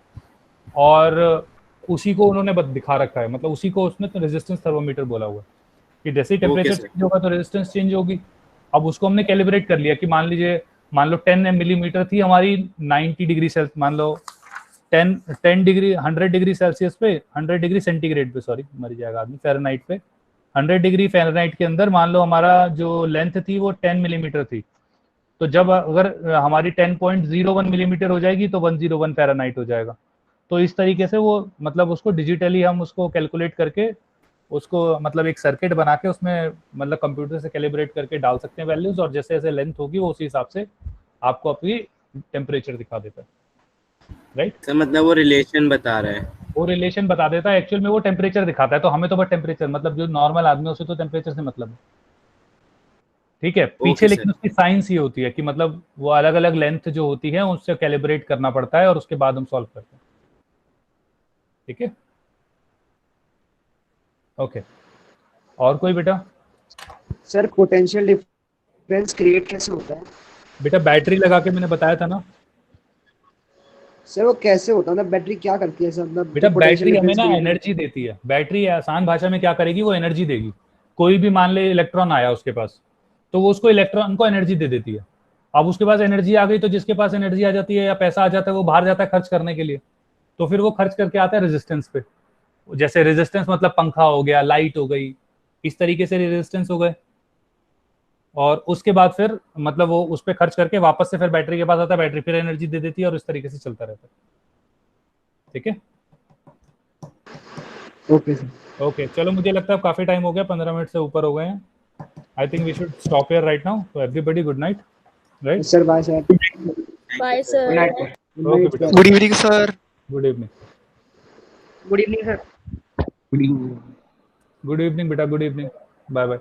और उसी को उन्होंने दिखा रखा है, मतलब उसी को उसने तो रेजिस्टेंस थर्मोमीटर बोला हुआ है कि जैसे ही टेम्परेचर चेंज होगा तो रेजिस्टेंस चेंज होगी। अब उसको हमने कैलिब्रेट कर लिया कि मान लो 10 मिलीमीटर थी हमारी 90 डिग्री सेल्सियस, मान लो 10 डिग्री 100 डिग्री सेल्सियस पे, 100 डिग्री सेंटीग्रेड पे, सॉरी मर जाएगा आदमी, फ़ारेनहाइट पे 100 डिग्री फ़ारेनहाइट के अंदर मान लो हमारा जो लेंथ थी वो 10 मिलीमीटर थी। तो जब अगर हमारी 10.01 मिलीमीटर हो जाएगी तो 101 फ़ारेनहाइट हो जाएगा। तो इस तरीके से वो मतलब उसको डिजिटली हम उसको कैलकुलेट करके उसको मतलब एक सर्किट बना के उसमें मतलब कंप्यूटर से कैलिब्रेट करके डाल सकते हैं वैल्यूज, और जैसे जैसे लेंथ होगी वो उसी हिसाब से आपको आपकी टेम्परेचर दिखा देता है, राइट? तो मतलब वो रिलेशन बता रहा है, वो रिलेशन बता देता है, एक्चुअल में वो टेम्परेचर दिखाता है। तो हमें तो बस टेम्परेचर, मतलब जो नॉर्मल आदमी है उसे तो टेम्परेचर से मतलब है, ठीक है? पीछे लेकिन उसकी साइंस ये होती है कि मतलब वो अलग अलग लेंथ जो होती है उससे कैलिब्रेट करना पड़ता है और उसके बाद हम सॉल्व करते हैं, ठीक है? ओके, और कोई बेटा? सर पोटेंशियल डिफरेंस क्रिएट कैसे होता है? बेटा बैटरी लगा के मैंने बताया था ना। सर वो कैसे होता है, मतलब बैटरी क्या करती है सर? मतलब बेटा जो potential बैटरी हमें difference ना create एनर्जी देती है। बैटरी आसान भाषा में क्या करेगी, वो एनर्जी देगी। कोई भी मान ले इलेक्ट्रॉन आया उसके पास, तो वो उसको इलेक्ट्रॉन को एनर्जी दे देती है। अब उसके पास एनर्जी आ गई तो जिसके पास एनर्जी आ जाती है या पैसा आ जाता है वो बाहर जाता है खर्च करने के लिए, तो फिर वो खर्च करके आता है रेजिस्टेंस पे। जैसे रेजिस्टेंस मतलब पंखा हो गया, लाइट हो गई, इस तरीके से रेजिस्टेंस हो गए, और उसके बाद फिर मतलब वो उस पर खर्च करके वापस से फिर बैटरी के पास आता है, बैटरी फिर एनर्जी दे देती है और इस तरीके से चलता रहता है, ठीक है? Okay sir. ओके चलो, मुझे लगता है काफी टाइम हो गया, 15 मिनट से ऊपर हो गए हैं। I think we should stop here right now. तो everybody good night, right? Sir bye sir. Bye sir. Okay बेटा, good evening sir. Good evening. Good evening sir. Good evening बेटा, गुड इवनिंग, बाय बाय।